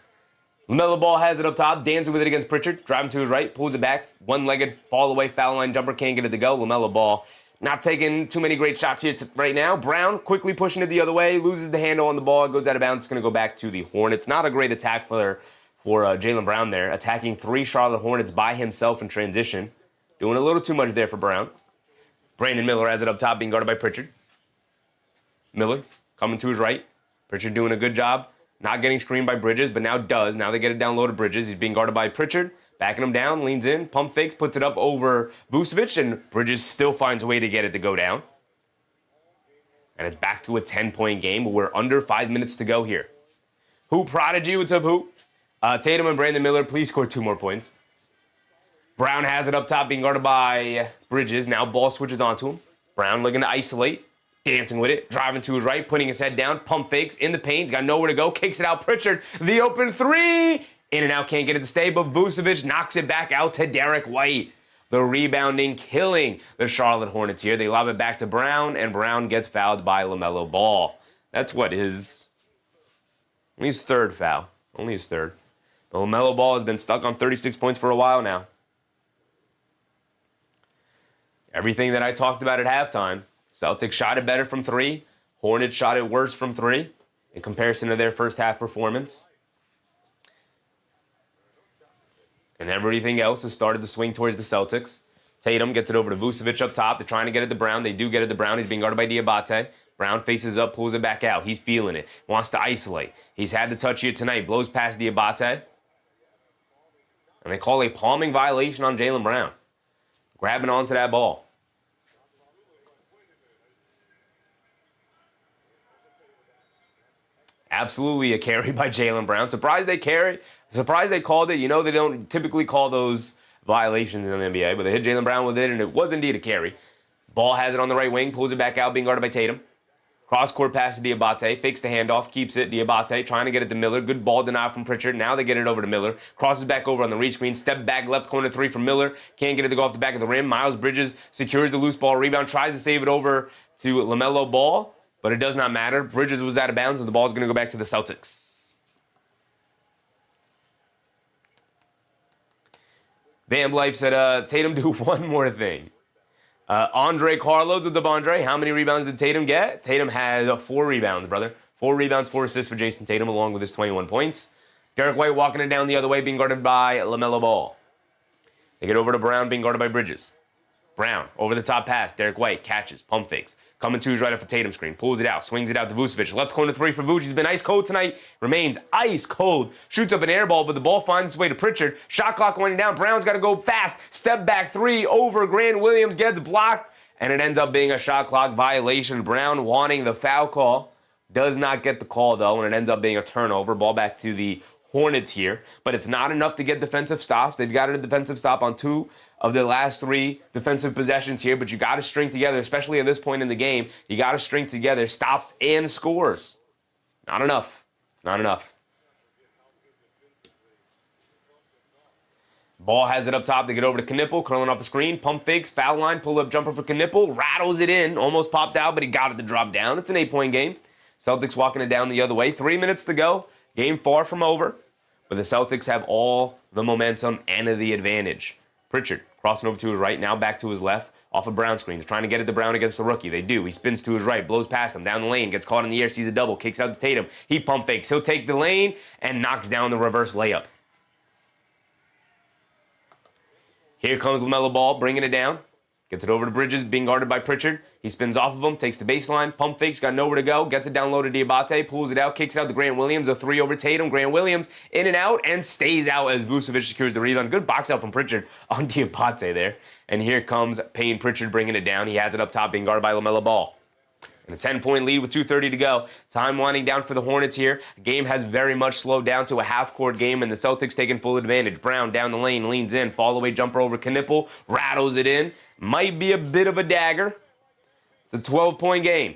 LaMelo Ball has it up top, dancing with it against Pritchard, driving to his right, pulls it back, one-legged, fall-away, foul line jumper, can't get it to go. LaMelo Ball not taking too many great shots here right now. Brown quickly pushing it the other way, loses the handle on the ball, goes out of bounds. It's going to go back to the Hornets. Not a great attack for Jaylen Brown there, attacking 3 Charlotte Hornets by himself in transition. Doing a little too much there for Brown. Brandon Miller has it up top, being guarded by Pritchard. Miller coming to his right. Pritchard doing a good job. Not getting screened by Bridges, but now does. Now they get it down low to Bridges. He's being guarded by Pritchard. Backing him down, leans in, pump fakes, puts it up over Vucevic, and Bridges still finds a way to get it to go down. And it's back to a 10-point game, but we're under 5 minutes to go here. Hoop Prodigy, what's up, Hoop? Tatum and Brandon Miller, please score 2 more points. Brown has it up top, being guarded by Bridges. Now ball switches onto him. Brown looking to isolate, dancing with it, driving to his right, putting his head down, pump fakes in the paint. He's got nowhere to go, kicks it out. Pritchard, the open 3. In and out, can't get it to stay, but Vucevic knocks it back out to Derek White. The rebounding, killing the Charlotte Hornets here. They lob it back to Brown, and Brown gets fouled by LaMelo Ball. That's what his 3rd foul. Only his 3rd. But LaMelo Ball has been stuck on 36 points for a while now. Everything that I talked about at halftime. Celtics shot it better from 3. Hornets shot it worse from 3 in comparison to their first half performance. And everything else has started to swing towards the Celtics. Tatum gets it over to Vucevic up top. They're trying to get it to Brown. They do get it to Brown. He's being guarded by Diabate. Brown faces up, pulls it back out. He's feeling it. Wants to isolate. He's had the touch here tonight. Blows past Diabate. And they call a palming violation on Jaylen Brown. Grabbing onto that ball. Absolutely a carry by Jaylen Brown. Surprised they carry. Surprised they called it. You know they don't typically call those violations in the NBA, but they hit Jaylen Brown with it, and it was indeed a carry. Ball has it on the right wing, pulls it back out, being guarded by Tatum. Cross-court pass to Diabate, fakes the handoff, keeps it. Diabate trying to get it to Miller. Good ball denied from Pritchard. Now they get it over to Miller. Crosses back over on the rescreen. Step back, left corner three from Miller. Can't get it to go off the back of the rim. Miles Bridges secures the loose ball rebound, tries to save it over to LaMelo Ball, but it does not matter. Bridges was out of bounds, and the ball's going to go back to the Celtics. Van Blythe said, Tatum, do one more thing. Andre Carlos with Devondre. How many rebounds did Tatum get? Tatum had 4 rebounds, brother. 4 rebounds, 4 assists for Jayson Tatum, along with his 21 points. Derek White walking it down the other way, being guarded by LaMelo Ball. They get over to Brown, being guarded by Bridges. Brown, over the top pass. Derek White catches, pump fakes. Coming to his right off the Tatum screen. Pulls it out, swings it out to Vucevic. Left corner three for Vuce. He's been ice cold tonight. Remains ice cold. Shoots up an air ball, but the ball finds its way to Pritchard. Shot clock winding down. Brown's got to go fast. Step back three over Grant Williams. Gets blocked, and it ends up being a shot clock violation. Brown wanting the foul call. Does not get the call, though, and it ends up being a turnover. Ball back to the Hornets here, but it's not enough to get defensive stops. They've got a defensive stop on 2 of their last 3 defensive possessions here, but you got to string together, especially at this point in the game. You got to string together stops and scores. Not enough. It's not enough. Ball has it up top. They get over to Knipple, curling off the screen. Pump fakes, foul line, pull-up jumper for Knipple. Rattles it in. Almost popped out, but he got it to drop down. It's an 8-point game. Celtics walking it down the other way. 3 minutes to go. Game far from over, but the Celtics have all the momentum and the advantage. Pritchard crossing over to his right, now back to his left, off of Brown screen. He's trying to get it to Brown against the rookie. They do. He spins to his right, blows past him, down the lane, gets caught in the air, sees a double, kicks out to Tatum. He pump fakes. He'll take the lane and knocks down the reverse layup. Here comes LaMelo Ball, bringing it down. Gets it over to Bridges, being guarded by Pritchard. He spins off of him, takes the baseline, pump fakes, got nowhere to go, gets it down low to Diabate, pulls it out, kicks out to Grant Williams, a 3 over Tatum. Grant Williams in and out, and stays out as Vucevic secures the rebound. Good box out from Pritchard on Diabate there. And here comes Payne Pritchard bringing it down. He has it up top, being guarded by LaMelo Ball. And a 10-point lead with 2:30 to go. Time winding down for the Hornets here. The game has very much slowed down to a half-court game, and the Celtics taking full advantage. Brown down the lane, leans in, fall-away jumper over Knipple, rattles it in. Might be a bit of a dagger. It's a 12-point game.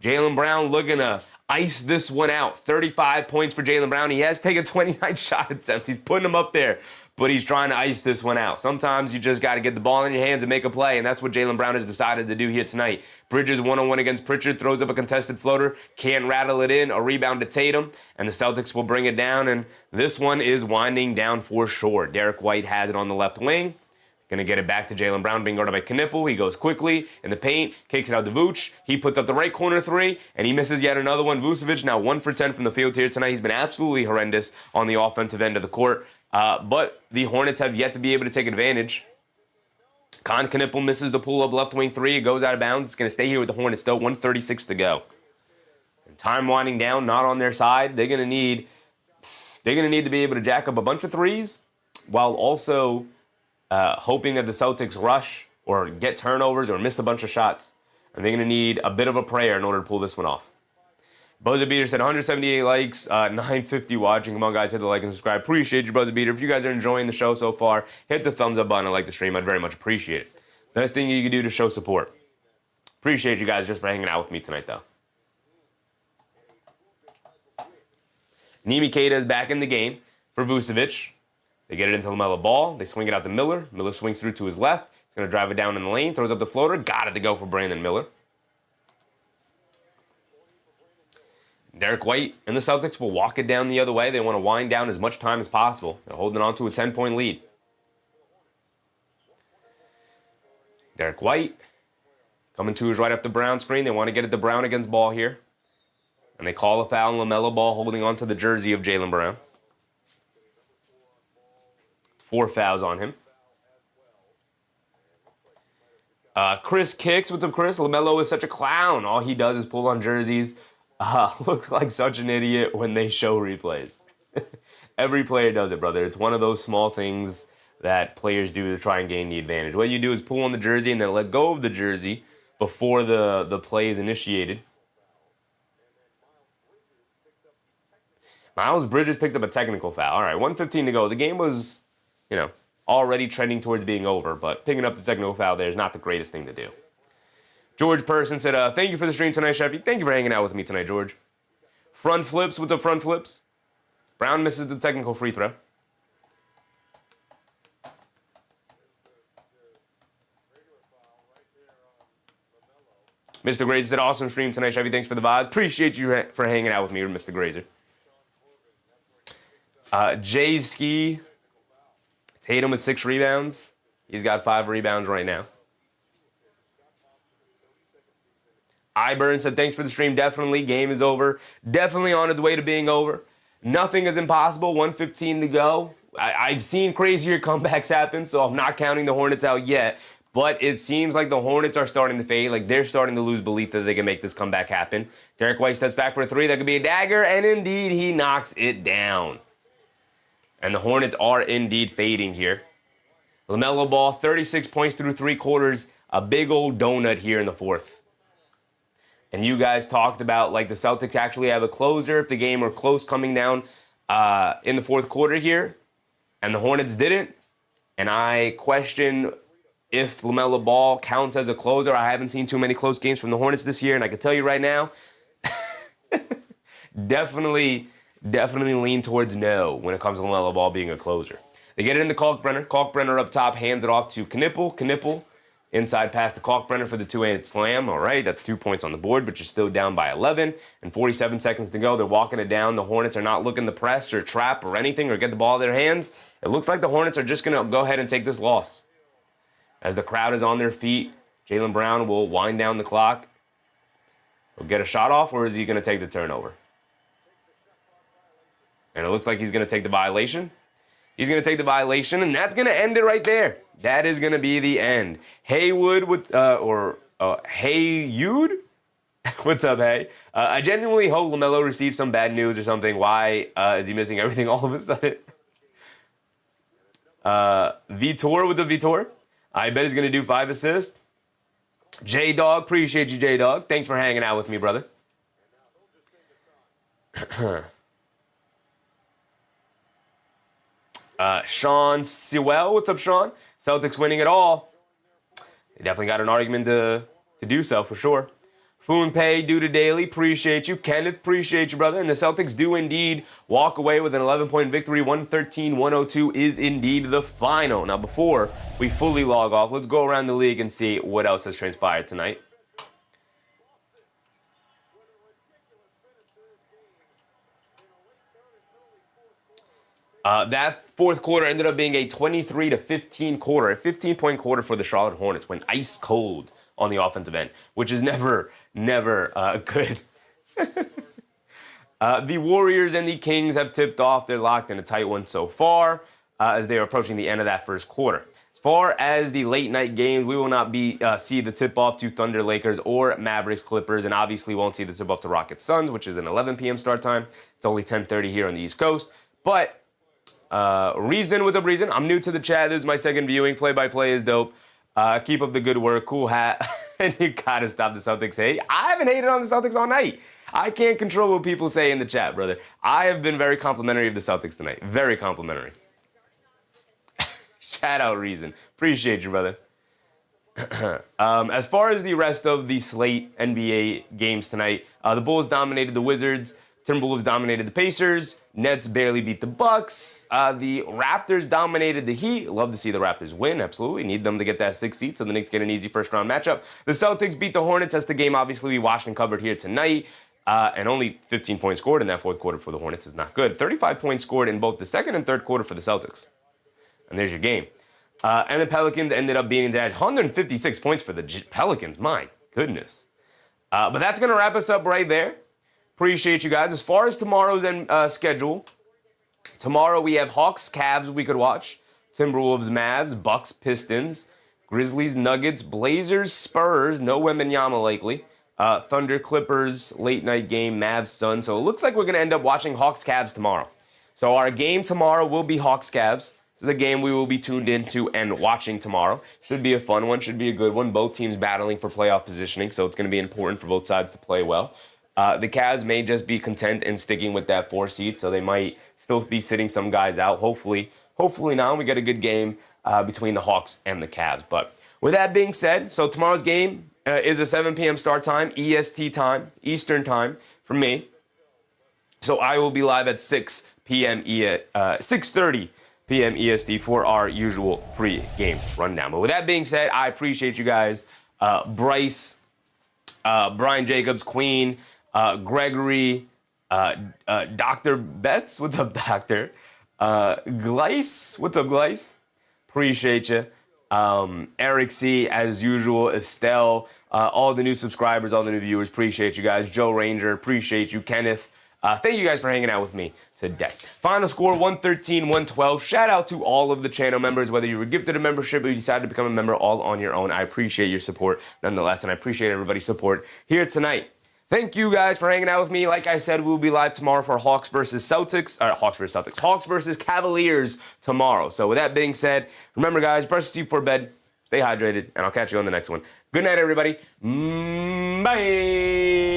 Jaylen Brown looking to ice this one out. 35 points for Jaylen Brown. He has taken 29 shot attempts. He's putting them up there, but he's trying to ice this one out. Sometimes you just got to get the ball in your hands and make a play, and that's what Jaylen Brown has decided to do here tonight. Bridges one-on-one against Pritchard, throws up a contested floater, can't rattle it in, a rebound to Tatum, and the Celtics will bring it down, and this one is winding down for sure. Derek White has it on the left wing. Going to get it back to Jaylen Brown, being guarded by Knipple. He goes quickly in the paint, kicks it out to Vooch. He puts up the right corner 3, and he misses yet another one. Vucevic now 1 for 10 from the field here tonight. He's been absolutely horrendous on the offensive end of the court. But the Hornets have yet to be able to take advantage. Con Knipple misses the pull-up left wing 3. It goes out of bounds. It's going to stay here with the Hornets, though. 1:36 to go. And time winding down, not on their side. They're going to need to be able to jack up a bunch of threes while also hoping that the Celtics rush or get turnovers or miss a bunch of shots. And they're going to need a bit of a prayer in order to pull this one off. Buzzer Beater said 178 likes, 950 watching. Come on, guys, hit the like and subscribe. Appreciate you, Buzzer Beater. If you guys are enjoying the show so far, hit the thumbs up button and like the stream. I'd very much appreciate it. Best thing you can do to show support. Appreciate you guys just for hanging out with me tonight, though. Nimi Keita is back in the game for Vucevic. They get it into LaMelo Ball. They swing it out to Miller. Miller swings through to his left. He's going to drive it down in the lane. Throws up the floater. Got it to go for Brandon Miller. Derek White and the Celtics will walk it down the other way. They want to wind down as much time as possible. They're holding on to a 10-point lead. Derek White coming to his right up the Brown screen. They want to get it to Brown against Ball here. And they call a foul on LaMelo Ball holding on to the jersey of Jaylen Brown. 4 fouls on him. Chris Kicks, what's up, Chris? LaMelo is such a clown. All he does is pull on jerseys. Looks like such an idiot when they show replays. Every player does it, brother. It's one of those small things that players do to try and gain the advantage. What you do is pull on the jersey and then let go of the jersey before the play is initiated. Miles Bridges picks up a technical foul. All right, 1:15 to go. The game was, already trending towards being over, but picking up the technical foul there is not the greatest thing to do. George Person said, thank you for the stream tonight, Sheffy. Thank you for hanging out with me tonight, George. Front flips. What's up, front flips? Brown misses the technical free throw. Mr. Grazer said, awesome stream tonight, Chevy. Thanks for the vibes. Appreciate you for hanging out with me, Mr. Grazer. Jay Ski. Tatum with 6 rebounds. He's got 5 rebounds right now. Iburn said, thanks for the stream. Definitely. Game is over. Definitely on its way to being over. Nothing is impossible. 1:15 to go. I've seen crazier comebacks happen, so I'm not counting the Hornets out yet. But it seems like the Hornets are starting to fade. Like, they're starting to lose belief that they can make this comeback happen. Derek White steps back for a 3. That could be a dagger. And indeed, he knocks it down. And the Hornets are indeed fading here. LaMelo Ball, 36 points through 3 quarters. A big old donut here in the 4th. And you guys talked about, like, the Celtics actually have a closer if the game were close coming down in the 4th quarter here. And the Hornets didn't. And I question if LaMelo Ball counts as a closer. I haven't seen too many close games from the Hornets this year. And I can tell you right now, definitely lean towards no when it comes to LaMelo Ball being a closer. They get it into Kalkbrenner. Kalkbrenner up top hands it off to Knippel. Knippel inside pass to Kalkbrenner for the 2-handed slam. All right, that's 2 points on the board, but you're still down by 11. And 47 seconds to go. They're walking it down. The Hornets are not looking to press or trap or anything or get the ball in their hands. It looks like the Hornets are just going to go ahead and take this loss. As the crowd is on their feet, Jaylen Brown will wind down the clock. He'll get a shot off, or is he going to take the turnover? And it looks like he's going to take the violation. He's going to take the violation, and that's going to end it right there. That is going to be the end. Haywood with, Haywood? What's up, hey? I genuinely hope LaMelo received some bad news or something. Why is he missing everything all of a sudden? Vitor, what's up, Vitor? I bet he's going to do 5 assists. J-Dog, appreciate you, J-Dog. Thanks for hanging out with me, brother. Sean Sewell, what's up, Sean? Celtics winning it all. They definitely got an argument to do so, for sure. Foonpay, due to Daily, appreciate you. Kenneth, appreciate you, brother. And the Celtics do indeed walk away with an 11-point victory. 113-102 is indeed the final. Now, before we fully log off, let's go around the league and see what else has transpired tonight. That 4th quarter ended up being a 23-15 quarter, a 15-point quarter for the Charlotte Hornets, went ice cold on the offensive end, which is never good. The Warriors and the Kings have tipped off. They're locked in a tight one so far as they are approaching the end of that 1st quarter. As far as the late night games, we will not see the tip-off to Thunder Lakers or Mavericks Clippers, and obviously won't see the tip-off to Rockets Suns, which is an 11 p.m. start time. It's only 10:30 here on the East Coast. But Reason, what's up, Reason? I'm new to the chat. This is my second viewing. Play-by-play is dope. Keep up the good work. Cool hat. And you gotta stop the Celtics hate. I haven't hated on the Celtics all night. I can't control what people say in the chat, brother. I have been very complimentary of the Celtics tonight. Very complimentary. Shout out, Reason. Appreciate you, brother. As far as the rest of the slate NBA games tonight, the Bulls dominated the Wizards. Timberwolves dominated the Pacers. Nets barely beat the Bucks. The Raptors dominated the Heat. Love to see the Raptors win, absolutely. Need them to get that 6th seed so the Knicks get an easy first-round matchup. The Celtics beat the Hornets. That's the game, obviously, we watched and covered here tonight. And only 15 points scored in that 4th quarter for the Hornets is not good. 35 points scored in both the 2nd and 3rd quarter for the Celtics. And there's your game. And the Pelicans ended up beating the Jazz. 156 points for the Pelicans. My goodness. But that's going to wrap us up right there. Appreciate you guys. As far as tomorrow's schedule, tomorrow we have Hawks, Cavs we could watch, Timberwolves, Mavs, Bucks, Pistons, Grizzlies, Nuggets, Blazers, Spurs, no Wembanyama likely. Thunder, Clippers, late night game, Mavs, Suns. So it looks like we're going to end up watching Hawks, Cavs tomorrow. So our game tomorrow will be Hawks, Cavs. This is the game we will be tuned into and watching tomorrow. Should be a fun one, should be a good one. Both teams battling for playoff positioning, so it's going to be important for both sides to play well. The Cavs may just be content in sticking with that 4 seed, so they might still be sitting some guys out. Hopefully now we get a good game between the Hawks and the Cavs. But with that being said, so tomorrow's game is a 7 p.m. start time, EST time, Eastern time for me. So I will be live at 6 p.m. 6:30 p.m. EST for our usual pre-game rundown. But with that being said, I appreciate you guys. Bryce, Brian Jacobs, Queen, Gregory, Dr. Betts, what's up, Doctor? Gleiss, what's up, Gleiss? Appreciate you. Eric C, as usual, Estelle, all the new subscribers, all the new viewers, appreciate you guys. Joe Ranger, appreciate you. Kenneth, thank you guys for hanging out with me today. Final score, 113-112. Shout out to all of the channel members, whether you were gifted a membership or you decided to become a member all on your own. I appreciate your support nonetheless, and I appreciate everybody's support here tonight. Thank you guys for hanging out with me. Like I said, we'll be live tomorrow for Hawks versus Cavaliers tomorrow. So with that being said, remember guys, brush your teeth before bed, stay hydrated, and I'll catch you on the next one. Good night, everybody. Bye.